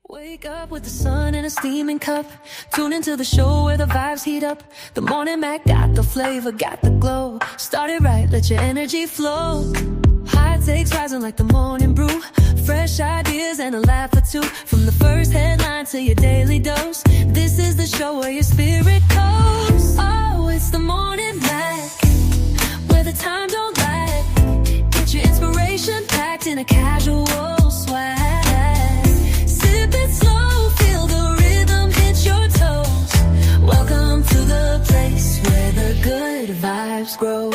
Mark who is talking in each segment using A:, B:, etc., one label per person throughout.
A: Wake up with the sun in a steaming cup. Tune into the show where the vibes heat up. The Morning Mac got the flavor, got the glow. Start it right, let your energy flow. High takes rising like the morning brew. Fresh ideas and a laugh or two. From the first headline to your daily dose. This is the show where your spirit goes. Oh, it's the Morning Mac, where the time don't lag. Get your inspiration packed in a casual swag. Sip it slow, feel the rhythm hit your toes. Welcome to the place where the good vibes grow.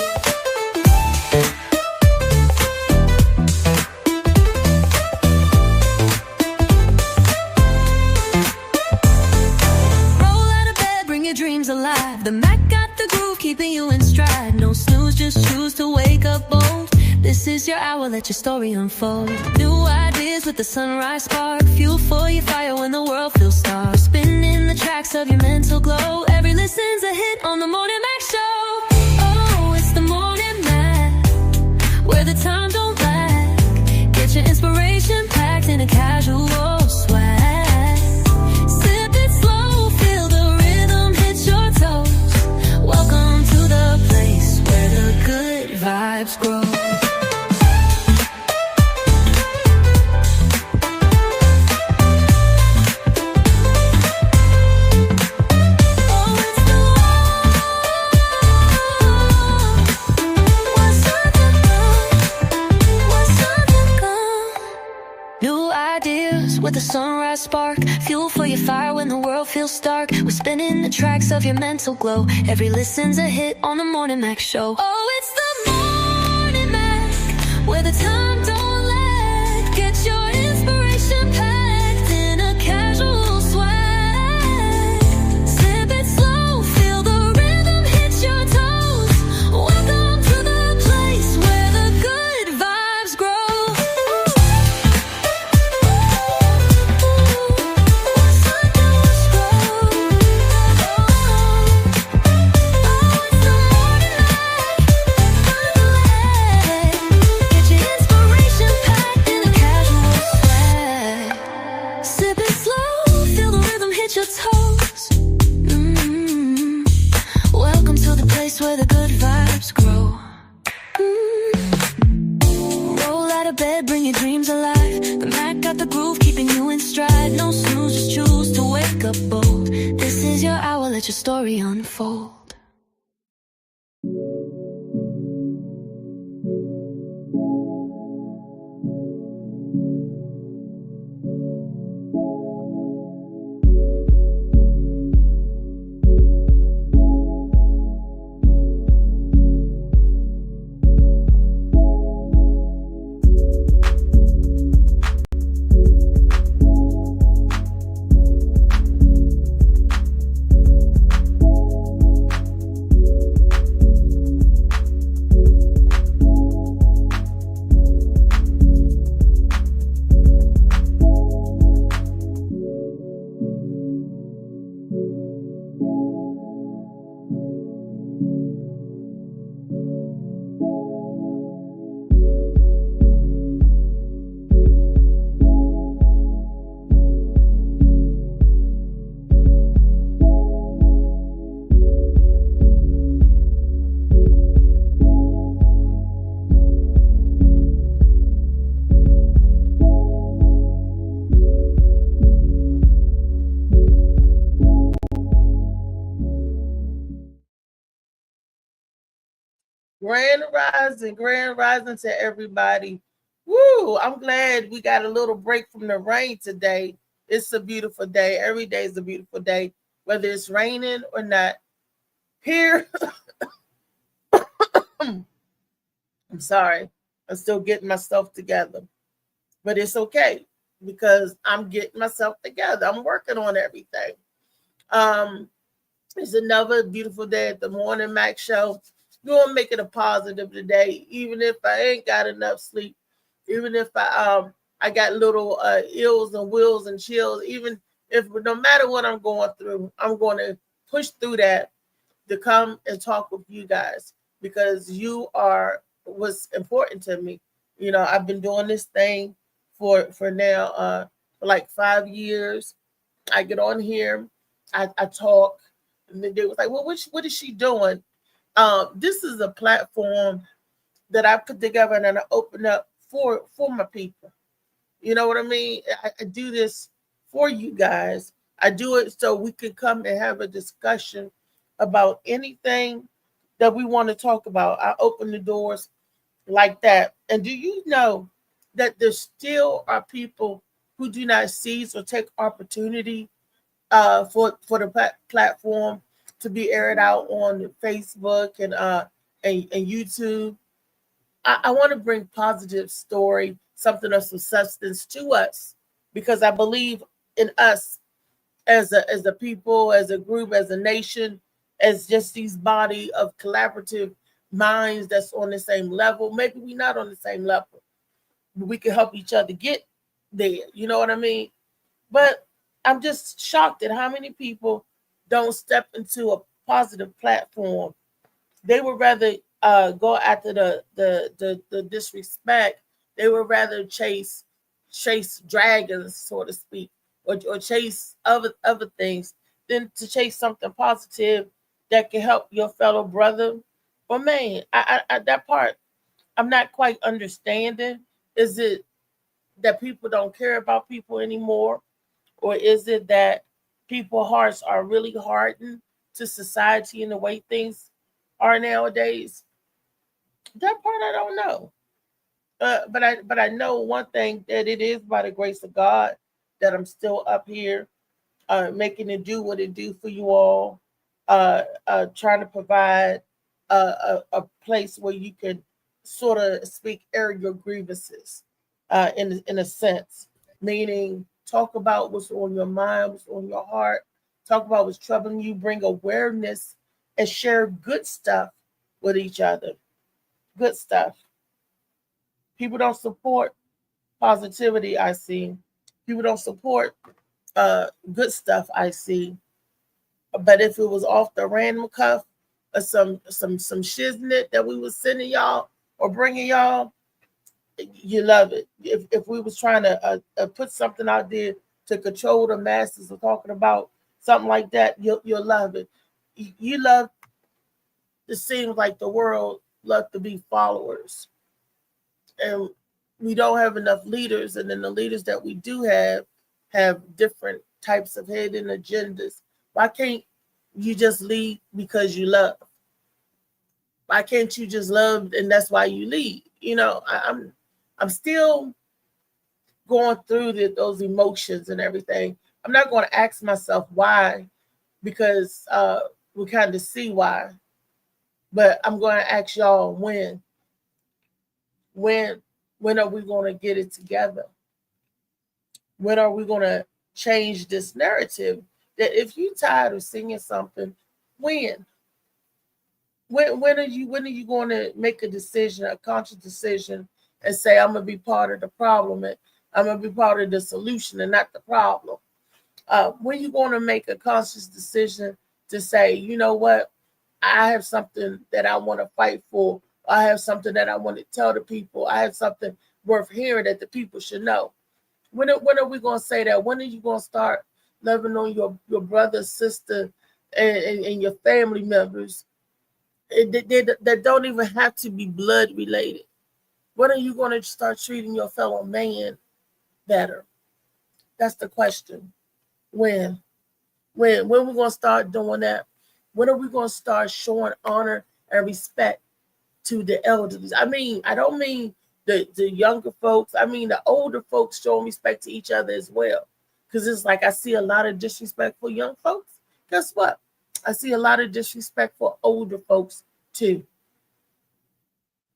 A: Dreams alive. The Mac got the groove, keeping you in stride. No snooze, just choose to wake up bold. This is your hour, let your story unfold. New ideas with the sunrise spark. Fuel for your fire when the world feels dark. Spinning the tracks of your mental glow. Every listen's a hit on the Morning Mac Show. Oh, it's the Morning Mac, where the time don't lag. Get your inspiration packed in a casual swag. Welcome to the place where the good vibes grow. With a sunrise spark, fuel for your fire when the world feels stark. We're spinning the tracks of your mental glow. Every listen's a hit on the Morning Mac Show. Oh, it's the Morning Mac, where the time don't lag. Get your inspiration packed in a casual swag. Sip it slow, feel the rhythm hit your toes. Welcome to the place where the good vibes grow. Welcome to the place where the good vibes grow. Roll out of bed, bring your dreams alive. The Mac got the groove, keeping you in stride. No snooze, just choose to wake up bold. This is your hour, let your story unfold.
B: Grand rising to everybody. Woo! I'm glad we got a little break from the rain today. It's a beautiful day. Every day is a beautiful day, whether it's raining or not. Here, I'm sorry. I'm still getting myself together, but it's okay because I'm getting myself together. I'm working on everything. It's another beautiful day at the Morning Mac Show. We're gonna make it a positive today, even if I ain't got enough sleep, even if I got little ills and wills and chills, even if no matter what I'm going through, I'm going to push through that to come and talk with you guys because you are what's important to me. You know, I've been doing this thing for now for like 5 years. I get on here, I talk, and then they was like, well, what is she doing? This is a platform that I put together and I open up for my people. You know what I mean? I do this for you guys. I do it so we can come and have a discussion about anything that we want to talk about. I open the doors like that. And do you know that there still are people who do not seize or take opportunity for the platform to be aired out on Facebook and YouTube? I want to bring positive story, something of some substance to us, because I believe in us as a people, as a group, as a nation, as just these body of collaborative minds that's on the same level. Maybe we're not on the same level, but we can help each other get there. You know what I mean? But I'm just shocked at how many people don't step into a positive platform. They would rather go after the disrespect. They would rather chase dragons, so to speak, or chase other things than to chase something positive that can help your fellow brother or man. I that part I'm not quite understanding. Is it that people don't care about people anymore, or is it that people's hearts are really hardened to society and the way things are nowadays? That part I don't know. But I know one thing, that it is by the grace of God that I'm still up here, making it do what it do for you all, trying to provide a place where you can sort of speak, air your grievances, in a sense, meaning talk about what's on your mind, what's on your heart, talk about what's troubling you, bring awareness, and share good stuff with each other. Good stuff. People don't support positivity, I see. People don't support good stuff, I see. But if it was off the random cuff, or some shiznit that we was sending y'all or bringing y'all, you love it. If we was trying to put something out there to control the masses, or talking about something like that, you'll love it. You love. It seems like the world love to be followers, and we don't have enough leaders. And then the leaders that we do have different types of hidden agendas. Why can't you just lead because you love? Why can't you just love and that's why you lead? You know, I'm still going through those emotions and everything. I'm not going to ask myself why, because we kind of see why. But I'm going to ask y'all when when are we going to get it together? When are we going to change this narrative? That if you tired of singing something, when? When are you going to make a decision, a conscious decision, and say, I'm gonna be part of the problem, and I'm gonna be part of the solution and not the problem? When you going to make a conscious decision to say, you know what, I have something that I want to fight for. I have something that I want to tell the people. I have something worth hearing that the people should know. When are we going to say that? When are you going to start loving on your brother, sister, and your family members that don't even have to be blood related? When are you going to start treating your fellow man better? That's the question. When? When we're going to start doing that? When are we going to start showing honor and respect to the elders? I mean, I don't mean the younger folks. I mean the older folks showing respect to each other as well. Because it's like I see a lot of disrespectful young folks. Guess what? I see a lot of disrespectful older folks too.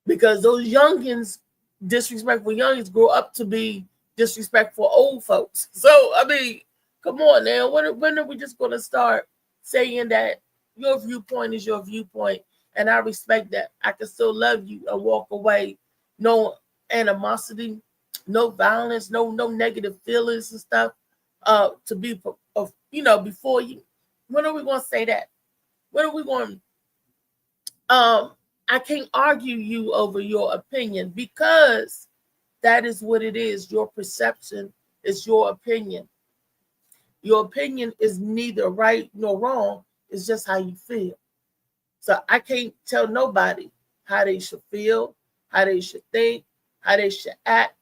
B: Because those youngins, disrespectful youngins, grow up to be disrespectful old folks. So, I mean, come on now. When are we just going to start saying that your viewpoint is your viewpoint, and I respect that? I can still love you and walk away. No animosity, no violence, no negative feelings and stuff. To be, before you. When are we going to say that? When are we going? I can't argue you over your opinion, because that is what it is. Your perception It's your opinion. Your opinion is neither right nor wrong. It's just how you feel. So I can't tell nobody how they should feel, how they should think, how they should act.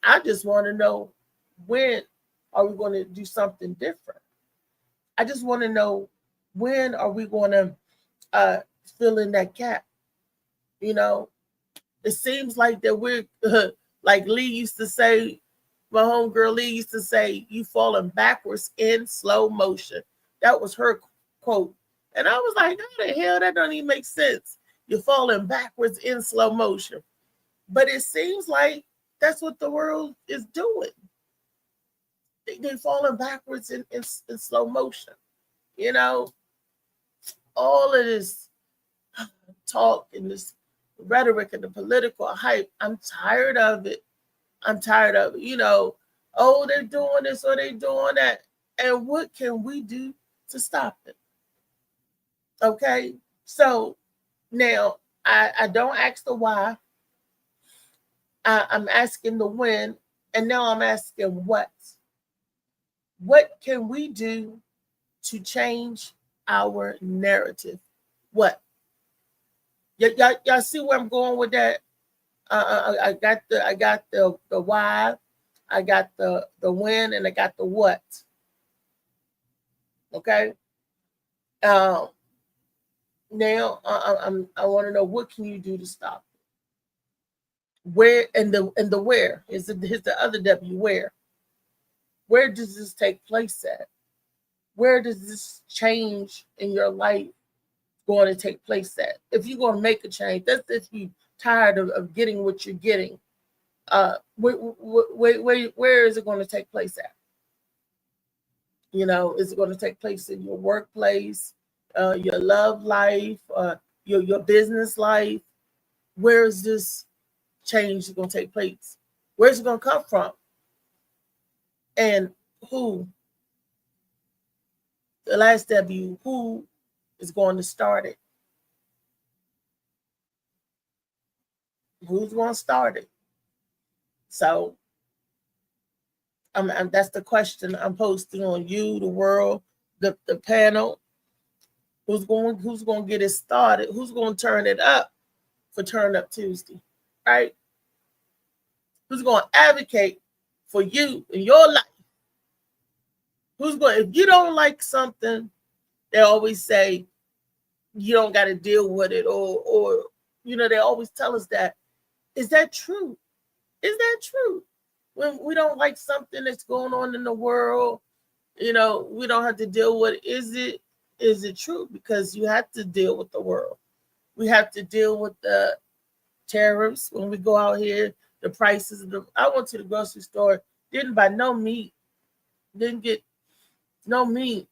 B: I just want to know, when are we going to do something different? I just want to know, when are we going to fill in that gap? You know, it seems like that we're like Lee used to say, my homegirl Lee used to say, you falling backwards in slow motion. That was her quote. And I was like, how the hell, that don't even make sense. You're falling backwards in slow motion. But it seems like that's what the world is doing. They're falling backwards in slow motion. You know, all of this talk and this rhetoric and the political hype, I'm tired of it. I'm tired of it. You know, oh, they're doing this or they're doing that. And what can we do to stop it? Okay, so now I don't ask the why. I'm asking the when, and now I'm asking what. What can we do to change our narrative? What? Y'all see where I'm going with that? I got the why, I got the when, and I got the what. Okay. Now I want to know, what can you do to stop it? Where, and the where is it? Here's the other W. Where does this take place at? Where does this change in your life going to take place at? If you're going to make a change, that's if you're tired of getting what you're getting. Where is it going to take place at? You know, is it going to take place in your workplace, your love life, your business life? Where is this change going to take place? Where's it going to come from? And who? The last W, who is going to start it? Who's going to start it? So that's the question I'm posting on you, the world, the panel. Who's going to get it started? Who's going to turn it up for Turn Up Tuesday, right? Who's going to advocate for you in your life? Who's going? If you don't like something, they always say you don't got to deal with it, or you know, they always tell us that. Is that true? Is that true? When we don't like something that's going on in the world, you know, we don't have to deal with it. Is it true? Because you have to deal with the world. We have to deal with the tariffs when we go out here, the prices. I went to the grocery store, didn't buy no meat, didn't get no meat,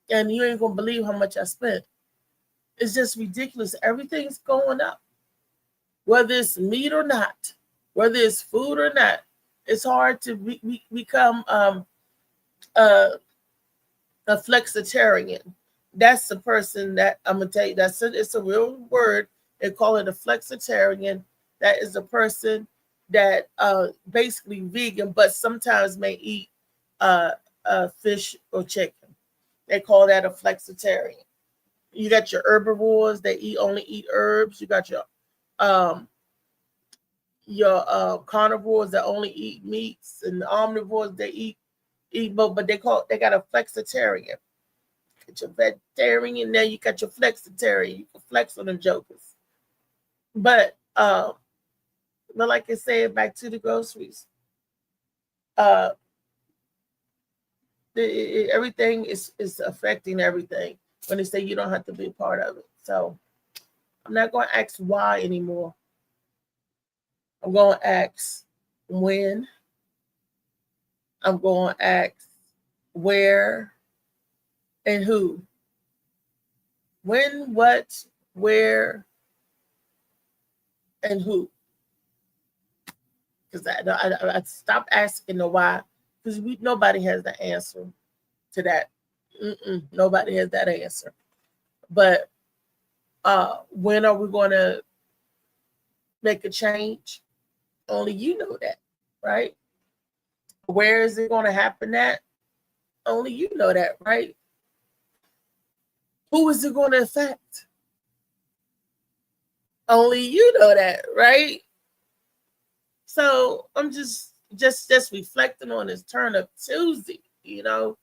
B: and you ain't gonna believe how much I spent. It's just ridiculous. Everything's going up, whether it's meat or not, whether it's food or not. It's hard to become a flexitarian. That's the person that I'm gonna tell you. It's a real word. They call it a flexitarian. That is a person that basically vegan, but sometimes may eat fish or chicken. They call that a flexitarian. You got your herbivores. They only eat herbs. You got your carnivores that only eat meats, and the omnivores they eat both, but they got a flexitarian. Get your vegetarian, now you got your flexitarian. You can flex on them jokers. But like I said, back to the groceries. Everything is affecting everything when they say you don't have to be a part of it. So I'm not going to ask why anymore. I'm going to ask when. I'm going to ask where and who. When, what, where, and who. Because I stopped asking the why, because nobody has the answer to that. Nobody has that answer. But when are we going to make a change? Only you know that, right? Where is it going to happen at? Only you know that, right? Who is it going to affect? Only you know that, right? So I'm just reflecting on this Turn Up Tuesday, you know.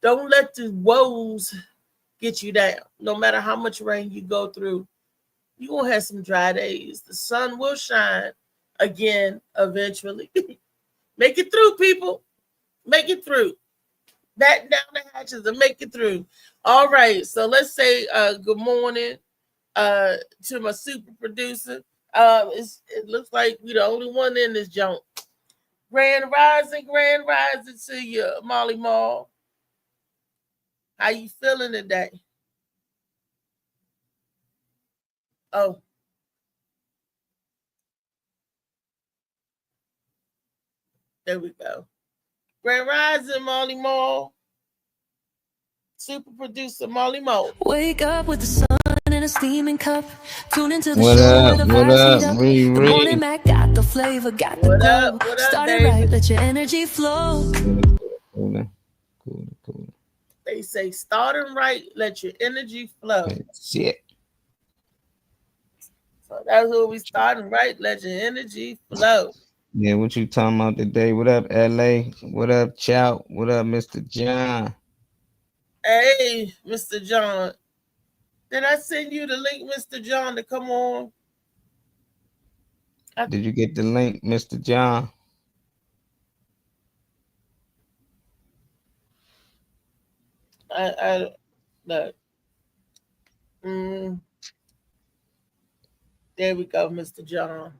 B: Don't let the woes get you down. No matter how much rain you go through, you're going to have some dry days. The sun will shine again eventually. Make it through, people. Make it through. Back down the hatches and make it through. All right. So let's say good morning to my super producer. It looks like we're the only one in this junk. Grand rising to you, Molly Mall. How you feeling today? Oh. There we go. Grand rising, Molly Mall. Super producer, Molly Mall.
A: Wake up with the sun in a steaming cup. Tune into the show where the vibes heat up. The morning Mac got the flavor, got the glow. Start it right, let your energy flow.
C: Cool.
B: They say starting right, let your energy flow.
C: Shit.
B: So that's what we starting right, let your energy flow.
C: Yeah, what you talking about today? What up, LA? What up, Chow? What up, Mr. John?
B: Hey, Mr. John. Did I send you the link, Mr. John, to come on?
C: Did you get the link, Mr. John?
B: Look. There we go, Mr. John.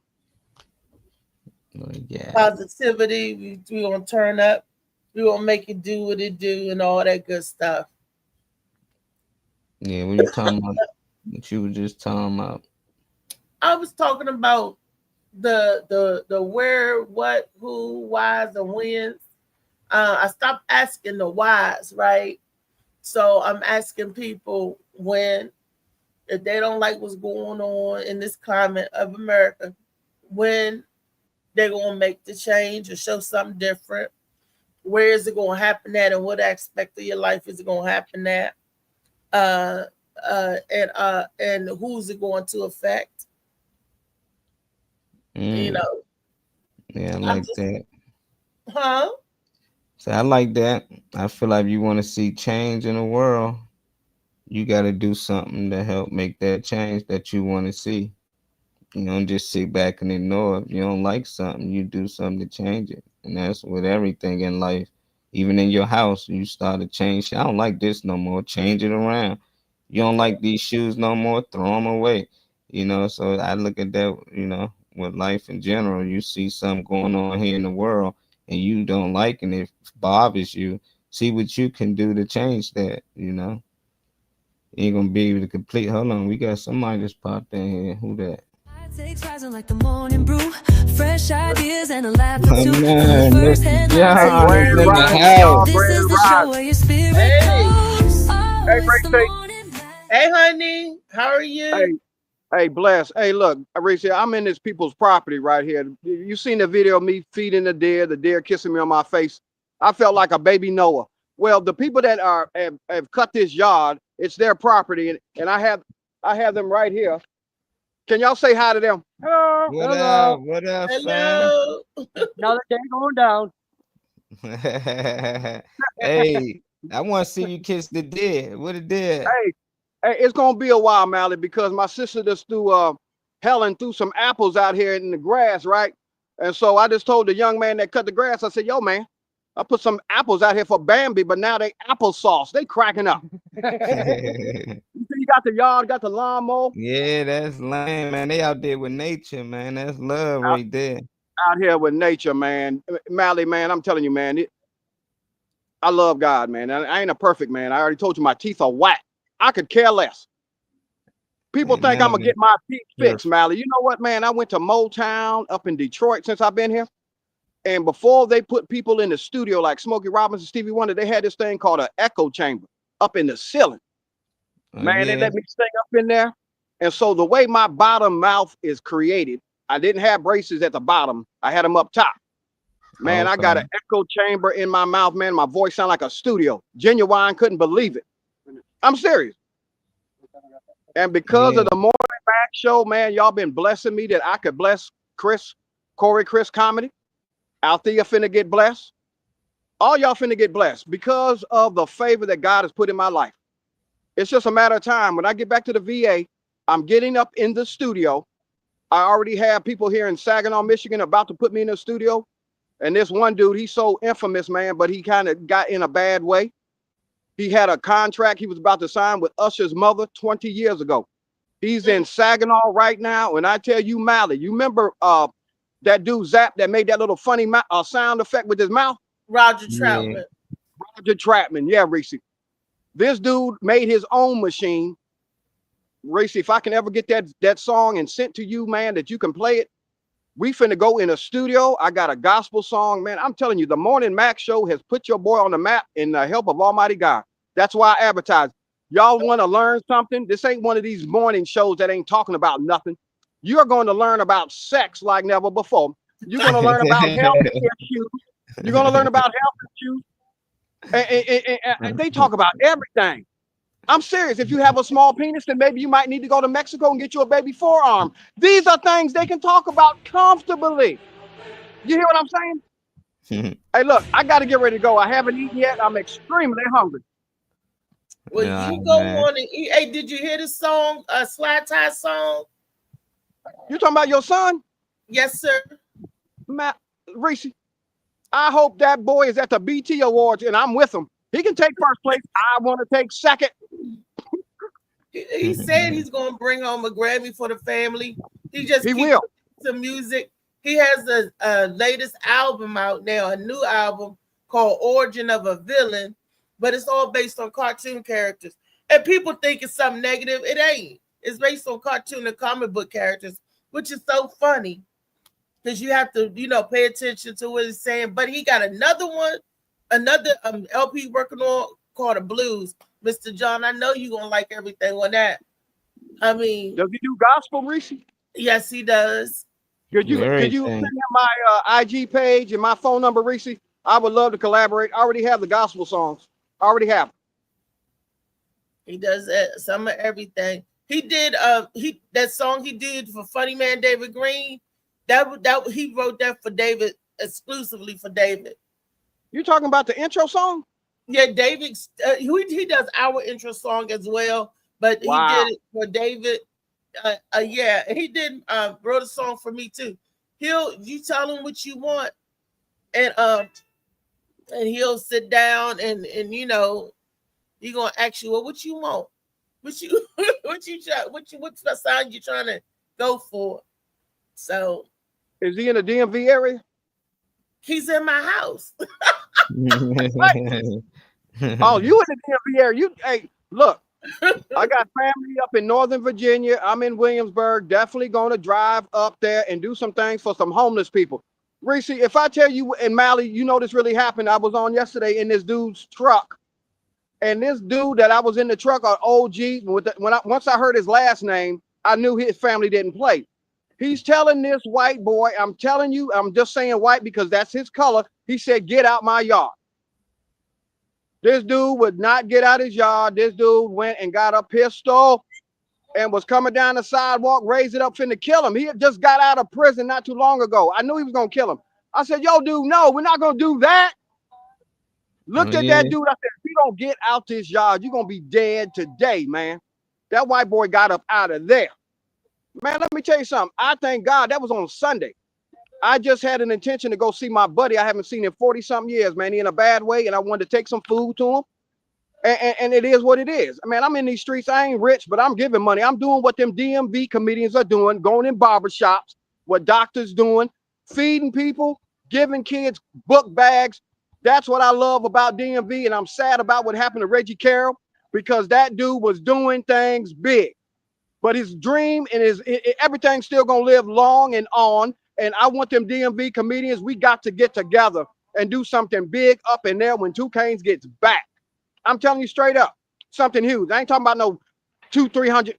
C: Oh, yeah.
B: Positivity. We gonna turn up. We gonna make it do what it do and all that good stuff.
C: Yeah, what you talking about? What you were just talking about?
B: I was talking about the where, what, who, whys, and whens. I stopped asking the whys, right? So I'm asking people when, if they don't like what's going on in this climate of America, when they're going to make the change or show something different. Where is it going to happen at, and what aspect of your life is it going to happen at? And who's it going to affect? You know.
C: Yeah, I like that.
B: Huh?
C: So I like that. I feel like you want to see change in the world, you got to do something to help make that change that you want to see. You don't just sit back and ignore it. If you don't like something, you do something to change it. And that's with everything in life. Even in your house, you start to change. I don't like this no more. Change it around. You don't like these shoes no more, throw them away. You know, so I look at that, you know, with life in general. You see something going on here in the world and you don't like and it bothers you. See what you can do to change that, you know. You ain't gonna be able to complete. Hold on, we got somebody just popped in here. Who that?
A: Takes rising like the morning brew, fresh ideas and a laugh or two.
C: Man,
A: First
C: Mr.
A: hand
C: John is in the house.
A: this is the show where your spirit goes.
D: Hey,
B: hey, honey, how are you?
D: Hey, bless. Hey, look, Rachel, I'm in this people's property right here. You seen the video of me feeding the deer kissing me on my face? I felt like a baby Noah. Well, the people that have cut this yard, it's their property, and I have them right here. Can y'all say hi to them?
E: Hello.
C: What
E: hello.
C: up? What up,
B: Hello.
D: Now the day going down.
C: Hey, I want to see you kiss the deer. What it did?
D: Hey, it's gonna be a while, Mally, because my sister just threw Helen threw some apples out here in the grass, right? And so I just told the young man that cut the grass, I said, yo, man, I put some apples out here for Bambi, but now they applesauce. They cracking up. You got the yard, got the lawnmower.
C: Yeah, that's lame, man. They out there with nature, man. That's love right there.
D: Out here with nature, man. Mally, man, I'm telling you, man. I love God, man. I ain't a perfect man. I already told you my teeth are whack. I could care less. People think I'm gonna get my teeth fixed, Mally. You know what, man? I went to Motown up in Detroit since I've been here. And before they put people in the studio like Smokey Robinson, Stevie Wonder, they had this thing called an echo chamber up in the ceiling. Man, they let me sing up in there. And so the way my bottom mouth is created, I didn't have braces at the bottom. I had them up top. Man, I got
C: Okay.
D: an echo chamber in my mouth, man. My voice sound like a studio. Genuine couldn't believe it. I'm serious. And because
C: Yeah.
D: of the Morning Mac show, man, y'all been blessing me that I could bless Corey Chris Comedy. Althea finna get blessed. All y'all finna get blessed because of the favor that God has put in my life. It's just a matter of time. When I get back to the VA, I'm getting up in the studio. I already have people here in Saginaw, Michigan about to put me in the studio. And this one dude, he's so infamous, man, but he kind of got in a bad way. He had a contract he was about to sign with Usher's mother 20 years ago. He's in Saginaw right now. And I tell you, Mally, you remember that dude Zap that made that little funny sound effect with his mouth?
B: Roger
C: Yeah.
B: Troutman.
D: Roger Troutman. Yeah, Reese. This dude made his own machine. Reese, if I can ever get that song and sent to you, man, that you can play it, we finna go in a studio. I got a gospel song, man. I'm telling you, the Morning Mac show has put your boy on the map in the help of Almighty God. That's why I advertise. Y'all want to learn something? This ain't one of these morning shows that ain't talking about nothing. You're going to learn about sex like never before. You're going to learn about health issues. You're going to learn about health issues. And they talk about everything. I'm serious. If you have a small penis, then maybe you might need to go to Mexico and get you a baby forearm. These are things they can talk about comfortably. You hear what I'm saying? Hey, look, I got to get ready to go. I haven't eaten yet. I'm extremely hungry.
B: Well,
C: Yeah,
B: you go
C: man.
B: on and eat. Hey, did you hear the song, Sly Tie song?
D: You talking about your son?
B: Yes, sir.
D: Matt Reese, I hope that boy is at the BT Awards and I'm with him. He can take first place. I want to take second.
B: He said he's going to bring home a Grammy for the family. He
D: He will.
B: some music. He has a latest album out now, a new album called Origin of a Villain, but it's all based on cartoon characters. And people think it's something negative. It ain't. It's based on cartoon and comic book characters, which is so funny because you have to, pay attention to what he's saying. But he got another LP working on called The Blues. Mr. John, I know you're going to like everything on that. I mean,
D: does he do gospel, Reese?
B: Yes, he does.
D: Could you send him my IG page and my phone number, Reese? I would love to collaborate. I already have the gospel songs. I already have.
B: He does some of everything. He did that song he did for Funny Man David Green. That he wrote that for David, exclusively for David.
D: You talking about the intro song?
B: Yeah, David. He does our intro song as well, but he did it for David. Yeah, he did wrote a song for me too. You tell him what you want, and he'll sit down and you're gonna ask you, well, what you want, what's the sound you trying to go for? So,
D: is he in the DMV area?
B: He's in my house.
D: Oh, you in the DMV area? Hey, look. I got family up in Northern Virginia. I'm in Williamsburg. Definitely going to drive up there and do some things for some homeless people. Reese, if I tell you, and Mally, this really happened. I was on yesterday in this dude's truck. And this dude that I was in the truck, OG, once I heard his last name, I knew his family didn't play. He's telling this white boy, I'm telling you, I'm just saying white because that's his color. He said, get out my yard. This dude would not get out his yard. This dude went and got a pistol and was coming down the sidewalk, raised it up, finna kill him. He had just got out of prison not too long ago. I knew he was going to kill him. I said, yo, dude, no, we're not going to do that. Looked at that dude. I said, if you don't get out this yard, you're going to be dead today, man. That white boy got up out of there. Man, let me tell you something. I thank God that was on Sunday. I just had an intention to go see my buddy I haven't seen in 40-something years, man. He in a bad way, and I wanted to take some food to him. And it is what it is. Man, I'm in these streets. I ain't rich, but I'm giving money. I'm doing what them DMV comedians are doing, going in barbershops, what doctors doing, feeding people, giving kids book bags. That's what I love about DMV, and I'm sad about what happened to Reggie Carroll because that dude was doing things big. But his dream and everything's still going to live long and on. And I want them DMV comedians, we got to get together and do something big up in there when 2 Chainz gets back. I'm telling you straight up, something huge. I ain't talking about no 200-300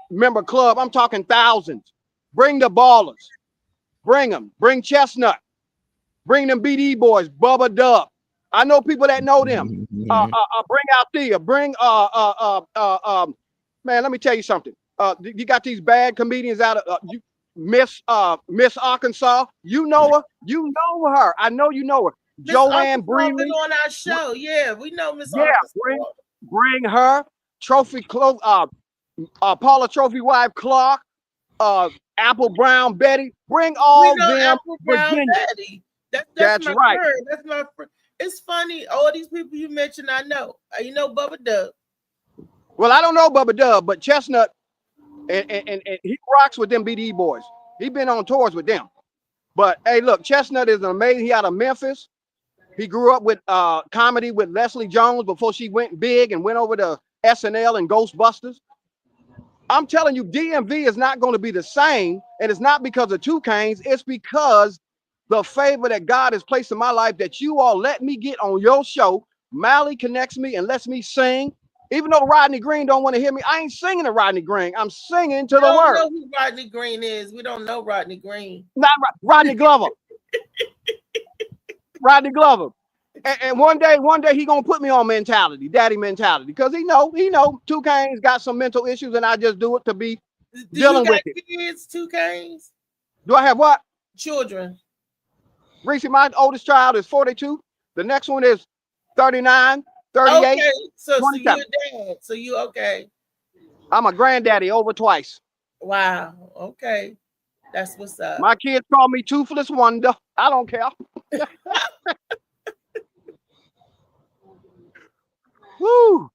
D: member club. I'm talking thousands. Bring the ballers. Bring them. Bring Chestnut. Bring them BD boys, Bubba Dub. I know people that know them. Bring Althea. Bring man. Let me tell you something. You got these bad comedians out of Miss Arkansas. You know her. You know her. I know you know her.
B: Miss
D: Joanne
B: Arkansas
D: Breely
B: been on our show. Yeah, we know Miss
D: Yeah,
B: Arkansas.
D: bring her. Paula Trophy wife Clark. Apple Brown Betty. Bring
B: We
D: all
B: know
D: them
B: Apple Brown
D: Virginia.
B: Betty. That's
D: That's
B: my
D: right.
B: friend. That's my friend. It's funny. All these people you mentioned, I know. You know Bubba Dub.
D: Well, I don't know Bubba Dub, but Chestnut and he rocks with them BD boys. He been on tours with them. But hey, look, Chestnut is amazing. He out of Memphis. He grew up with comedy with Leslie Jones before she went big and went over to SNL and Ghostbusters. I'm telling you, DMV is not going to be the same, and it's not because of Two Canes. It's because the favor that God has placed in my life that you all let me get on your show. Mally connects me and lets me sing. Even though Rodney Green don't want to hear me, I ain't singing to Rodney Green. I'm singing to the word.
B: We don't know who Rodney Green is. We don't know Rodney Green.
D: Not Rodney Glover. Rodney Glover. And one day he gonna put me on mentality, daddy mentality, because he know Two Canes got some mental issues, and I just do it to be dealing with it.
B: Kids, Two Canes?
D: Do I have what?
B: Children.
D: Reese, my oldest child is 42. The next one is 39, 38.
B: Okay, so you a
D: 27.
B: dad. So you okay.
D: I'm a granddaddy over twice.
B: Wow. Okay. That's what's up.
D: My kids call me Toothless Wonder. I don't care. Woo.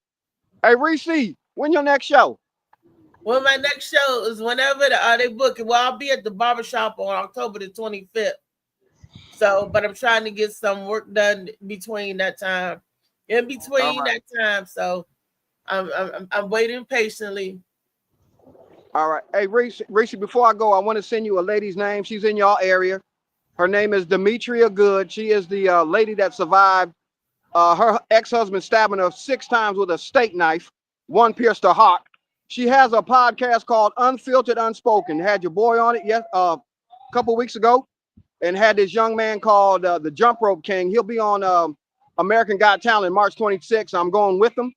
D: Hey, Reese, when your next show?
B: Well, my next show is whenever they book it. Well, I'll be at the barbershop on October the 25th. So, but I'm trying to get some work done between that time. In between that time. So I'm waiting patiently.
D: All right. Hey, Reese, before I go, I want to send you a lady's name. She's in your area. Her name is Demetria Good. She is the lady that survived her ex-husband stabbing her 6 times with a steak knife. 1 pierced her heart. She has a podcast called Unfiltered Unspoken. Had your boy on it a couple weeks ago, and had this young man called the Jump Rope King. He'll be on American Got Talent March 26th. I'm going with him.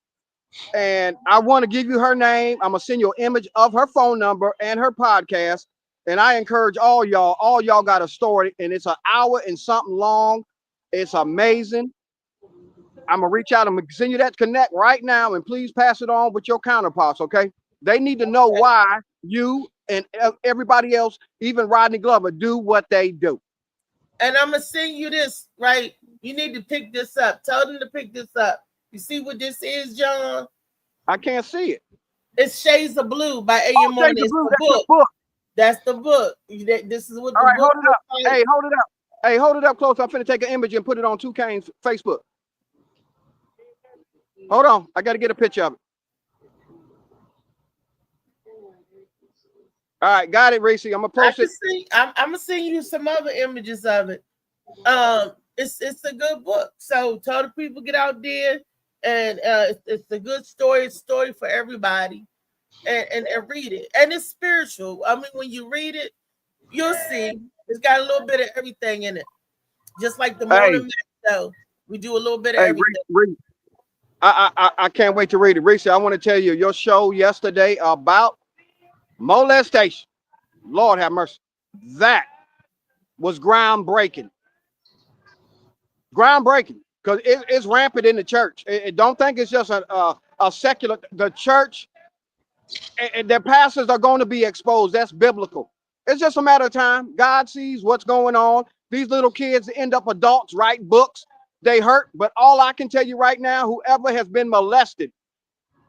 D: And I want to give you her name. I'm going to send you an image of her phone number and her podcast. And I encourage all y'all got a story, and it's an hour and something long. It's amazing. I'm going to reach out and send you that connect right now, and please pass it on with your counterparts, okay? They need to know why you and everybody else, even Rodney Glover, do what they do.
B: And I'm going to send you this, right? You need to pick this up. Tell them to pick this up. You see what this is, John?
D: I can't see it.
B: It's Shades of Blue by A.M. Morning. It's the book. That's the book. This is what the book
D: hold it up. Like. Hey, hold it up. Hey, hold it up close. I'm finna take an image and put it on Two Canes Facebook. Hold on. I got to get a picture of it. All right, got it, Reese. I'm gonna post it.
B: I'm gonna send you some other images of it. It's a good book. So tell the people get out there, and it's a good story. It's a story for everybody, and read it. And it's spiritual. I mean, when you read it, you'll see it's got a little bit of everything in it. Just like the Morning Show, we do a little bit of everything.
D: Reese. I can't wait to read it, Reese. I want to tell you your show yesterday about molestation. Lord have mercy. That was groundbreaking. Groundbreaking, because it's rampant in the church. Don't think it's just a secular. The church and their pastors are going to be exposed. That's biblical. It's just a matter of time. God sees what's going on. These little kids end up adults, write books. They hurt. But all I can tell you right now, whoever has been molested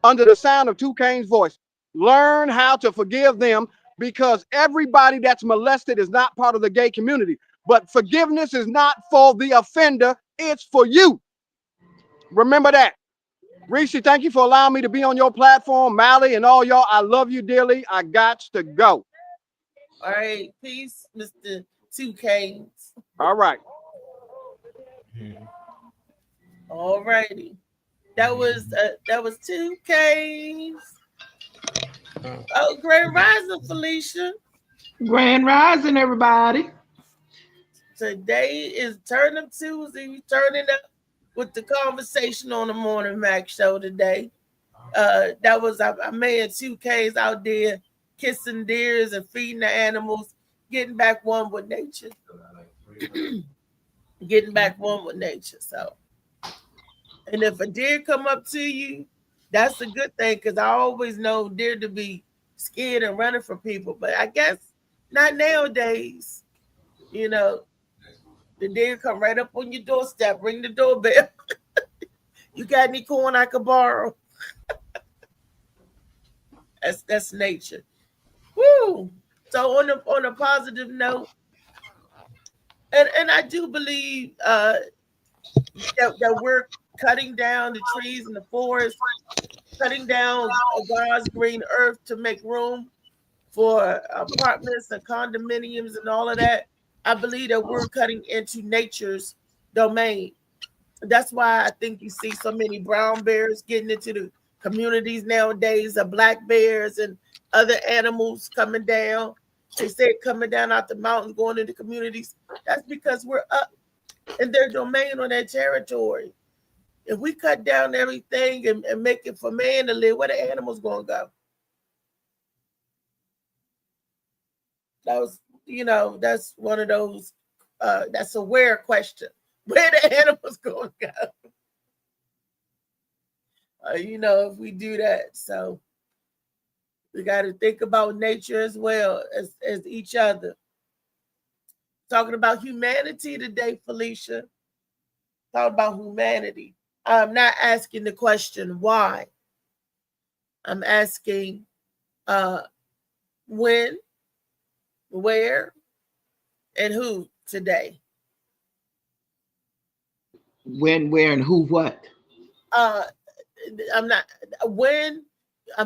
D: under the sound of Two Canes' voice, learn how to forgive them, because everybody that's molested is not part of the gay community. But forgiveness is not for the offender. It's for you. Remember that. Reese, thank you for allowing me to be on your platform. Mally and all y'all, I love you dearly. I got to go.
B: All right. Peace, Mr. Two Canes.
D: All right.
B: All righty. That was Two Canes. Oh, Grand Rising, Felicia.
E: Grand Rising, everybody.
B: Today is Turn Up Tuesday. We turning up with the conversation on the Morning Mac show today. That was I made 2Ks out there kissing deers and feeding the animals, getting back one with nature, getting back one with nature. So, and if a deer come up to you, that's a good thing because I always know deer to be scared and running from people, but I guess not nowadays. You know, the deer come right up on your doorstep, ring the doorbell. You got any corn I could borrow? That's nature. Woo! So on a positive note, and I do believe that we're cutting down the trees in the forest, cutting down God's green earth to make room for apartments and condominiums and all of that. I believe that we're cutting into nature's domain. That's why I think you see so many brown bears getting into the communities nowadays, of black bears and other animals coming down. They say coming down out the mountains, going into communities. That's because we're up in their domain on their territory. If we cut down everything and make it for man to live, where the animals gonna go? That was, that's one of those. That's a where question. Where the animals gonna go? If we do that, so we got to think about nature as well as each other. Talking about humanity today, Felicia. Talking about humanity. I'm not asking the question why. I'm asking when, where, and who today.
E: When, where, and who? What?
B: I'm not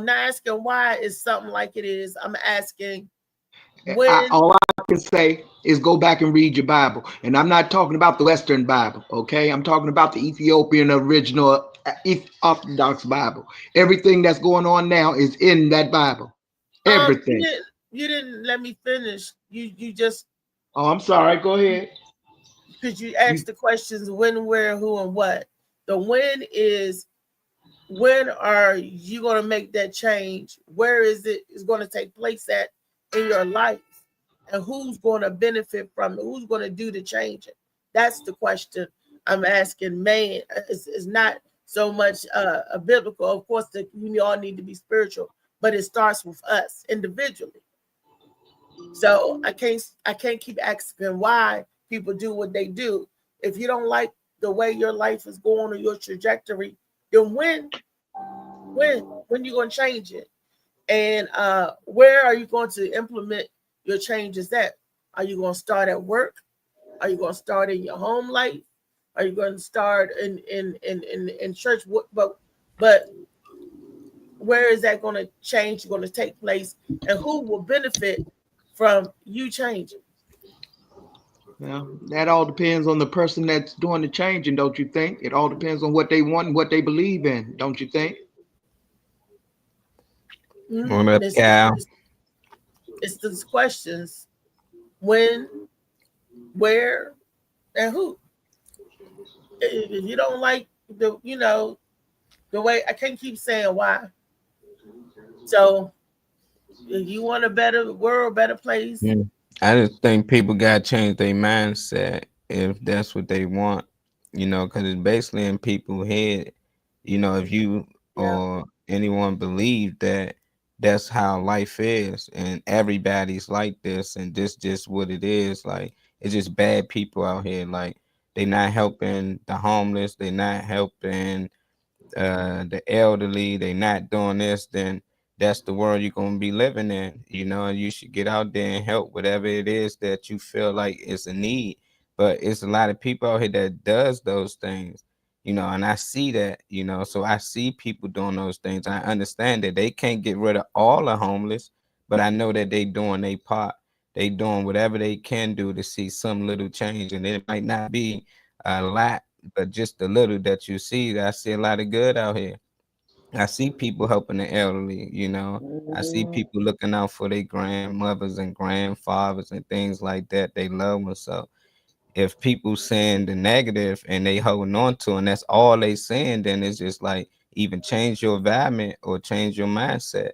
B: asking why is something like it is. I'm asking when.
E: All I can say is go back and read your Bible. And I'm not talking about the Western Bible, okay? I'm talking about the Ethiopian original Orthodox Bible. Everything that's going on now is in that Bible. Everything.
B: You didn't let me finish. You just.
E: Oh, I'm sorry. Go ahead.
B: Because you asked the questions when, where, who, and what. The when is, when are you going to make that change? Where is going to take place at in your life? And who's going to benefit from it? Who's going to do the changing? That's the question I'm asking. Man, it's not so much a biblical. Of course, we all need to be spiritual, but it starts with us individually. So I can't keep asking why people do what they do. If you don't like the way your life is going or your trajectory, then when you going to change it? And where are you going to implement your changes at? Are you going to start at work? Are you going to start in your home life? Are you going to start in church? But where is that going to change? Going to take place, and who will benefit from you changing?
E: Well, that all depends on the person that's doing the changing, don't you think? It all depends on what they want and what they believe in, don't you think?
B: It's those questions: when, where, and who. If you don't like the way, I can't keep saying why. So if you want a better world, better place.
C: I just think people got to change their mindset if that's what they want, because it's basically in people's head. If you or anyone believe that that's how life is and everybody's like this and this just what it is, like it's just bad people out here. Like they not helping the homeless, they not helping the elderly, they not doing this, then that's the world you're going to be living in, and you should get out there and help whatever it is that you feel like is a need. But it's a lot of people out here that does those things, and I see that, so I see people doing those things. I understand that they can't get rid of all the homeless, but I know that they doing their part. They doing whatever they can do to see some little change, and it might not be a lot, but just a little that you see. I see a lot of good out here. I see people helping the elderly, I see people looking out for their grandmothers and grandfathers and things like that. They love them. So, if people saying the negative and they holding on to, and that's all they saying, then it's just like, even change your environment or change your mindset.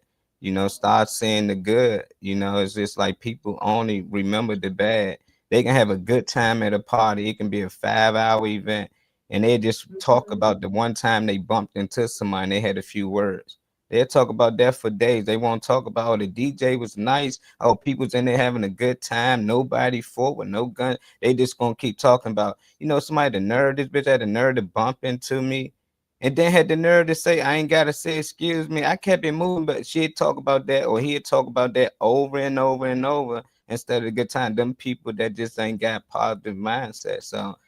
C: Start saying the good. It's just like people only remember the bad. They can have a good time at a party. It can be a 5-hour event, and they just talk about the one time they bumped into somebody and they had a few words. They'll talk about that for days. They won't talk about, oh, the DJ was nice. Oh, people's in there having a good time. Nobody fought with no gun. They just gonna keep talking about, somebody the nerve, this bitch had the nerve to bump into me. And then had the nerve to say, I ain't gotta say excuse me. I kept it moving, but she'd talk about that, or he'd talk about that over and over and over instead of a good time. Them people that just ain't got positive mindset. So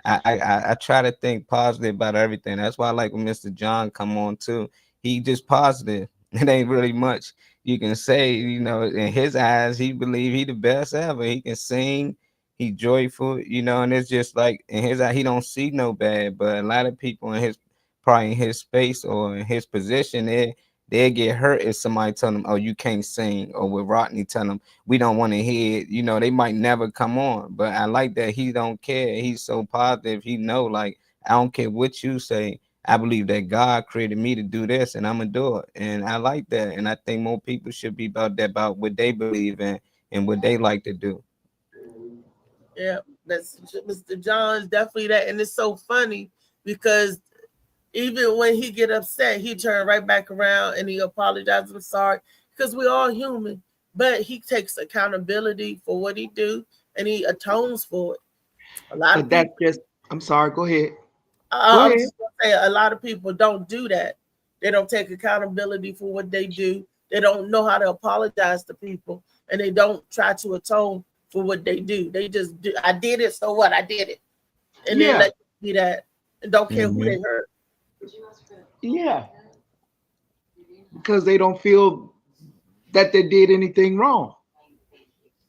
C: I try to think positive about everything. That's why I like when Mr. John come on too. He just positive. It ain't really much you can say. In his eyes, he believe he the best ever. He can sing, he joyful, and it's just like in his eye, he don't see no bad. But a lot of people in his, probably in his space or in his position, they get hurt if somebody tell them, oh, you can't sing, or with Rodney tell them, we don't want to hear it. They might never come on. But I like that he don't care. He's so positive. He know, like, I don't care what you say. I believe that God created me to do this, and I'm gonna do it. And I like that. And I think more people should be about that, about what they believe in and what they like to do.
B: Yeah, that's Mr. John's definitely that. And it's so funny because even when he get upset, he turn right back around and he apologizes. I'm sorry, because we're all human. But he takes accountability for what he do, and he atones for it. A lot of people,
E: I'm sorry. Go ahead.
B: I'm just gonna say a lot of people don't do that. They don't take accountability for what they do. They don't know how to apologize to people, and they don't try to atone for what they do. They just do. I did it, so what? I did it, and then let you see that, and don't care who they hurt.
E: Yeah, because they don't feel that they did anything wrong.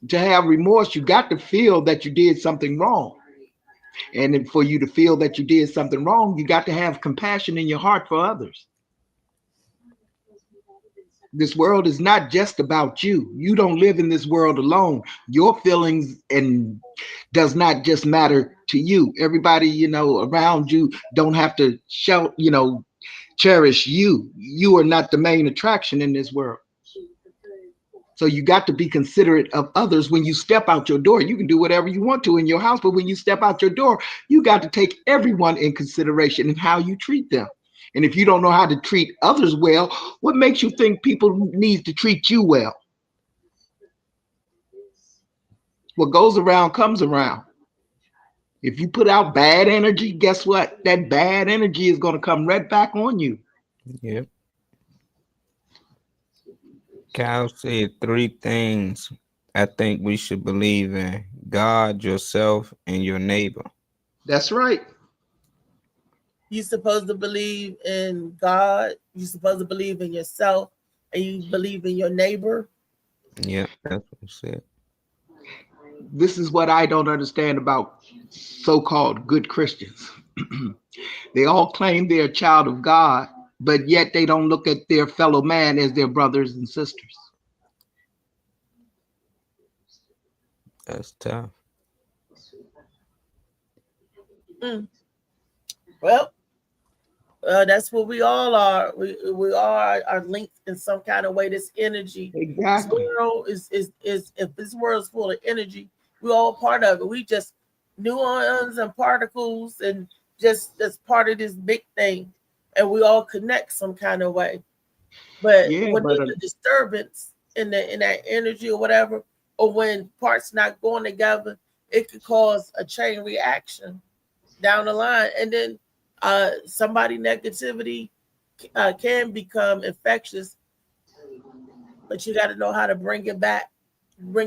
E: To have remorse, you got to feel that you did something wrong. And for you to feel that you did something wrong, you got to have compassion in your heart for others. This world is not just about you. You don't live in this world alone. Your feelings and does not just matter to you. Everybody, around you don't have to show, cherish you. You are not the main attraction in this world. So you got to be considerate of others when you step out your door. You can do whatever you want to in your house, but when you step out your door, you got to take everyone in consideration in how you treat them. And if you don't know how to treat others well, what makes you think people need to treat you well? What goes around comes around. If you put out bad energy, guess what? That bad energy is going to come right back on you.
C: Yep. Cal said 3 things I think we should believe in: God, yourself, and your neighbor.
E: That's right.
B: You're supposed to believe in God. You're supposed to believe in yourself, and you believe in your neighbor.
C: Yeah, that's what he said.
E: This is what I don't understand about so-called good Christians. They all claim they're a child of God, but yet they don't look at their fellow man as their brothers and sisters.
C: That's tough.
B: Well, that's what we all are. We all are linked in some kind of way. This energy.
E: Exactly.
B: This world is if this world is full of energy, we're all part of it. We just nuance and particles, and just that's part of this big thing, and we all connect some kind of way. But when there's a disturbance in that energy or whatever, or when parts not going together, it could cause a chain reaction down the line, and then somebody negativity can become infectious. But you got to know how to bring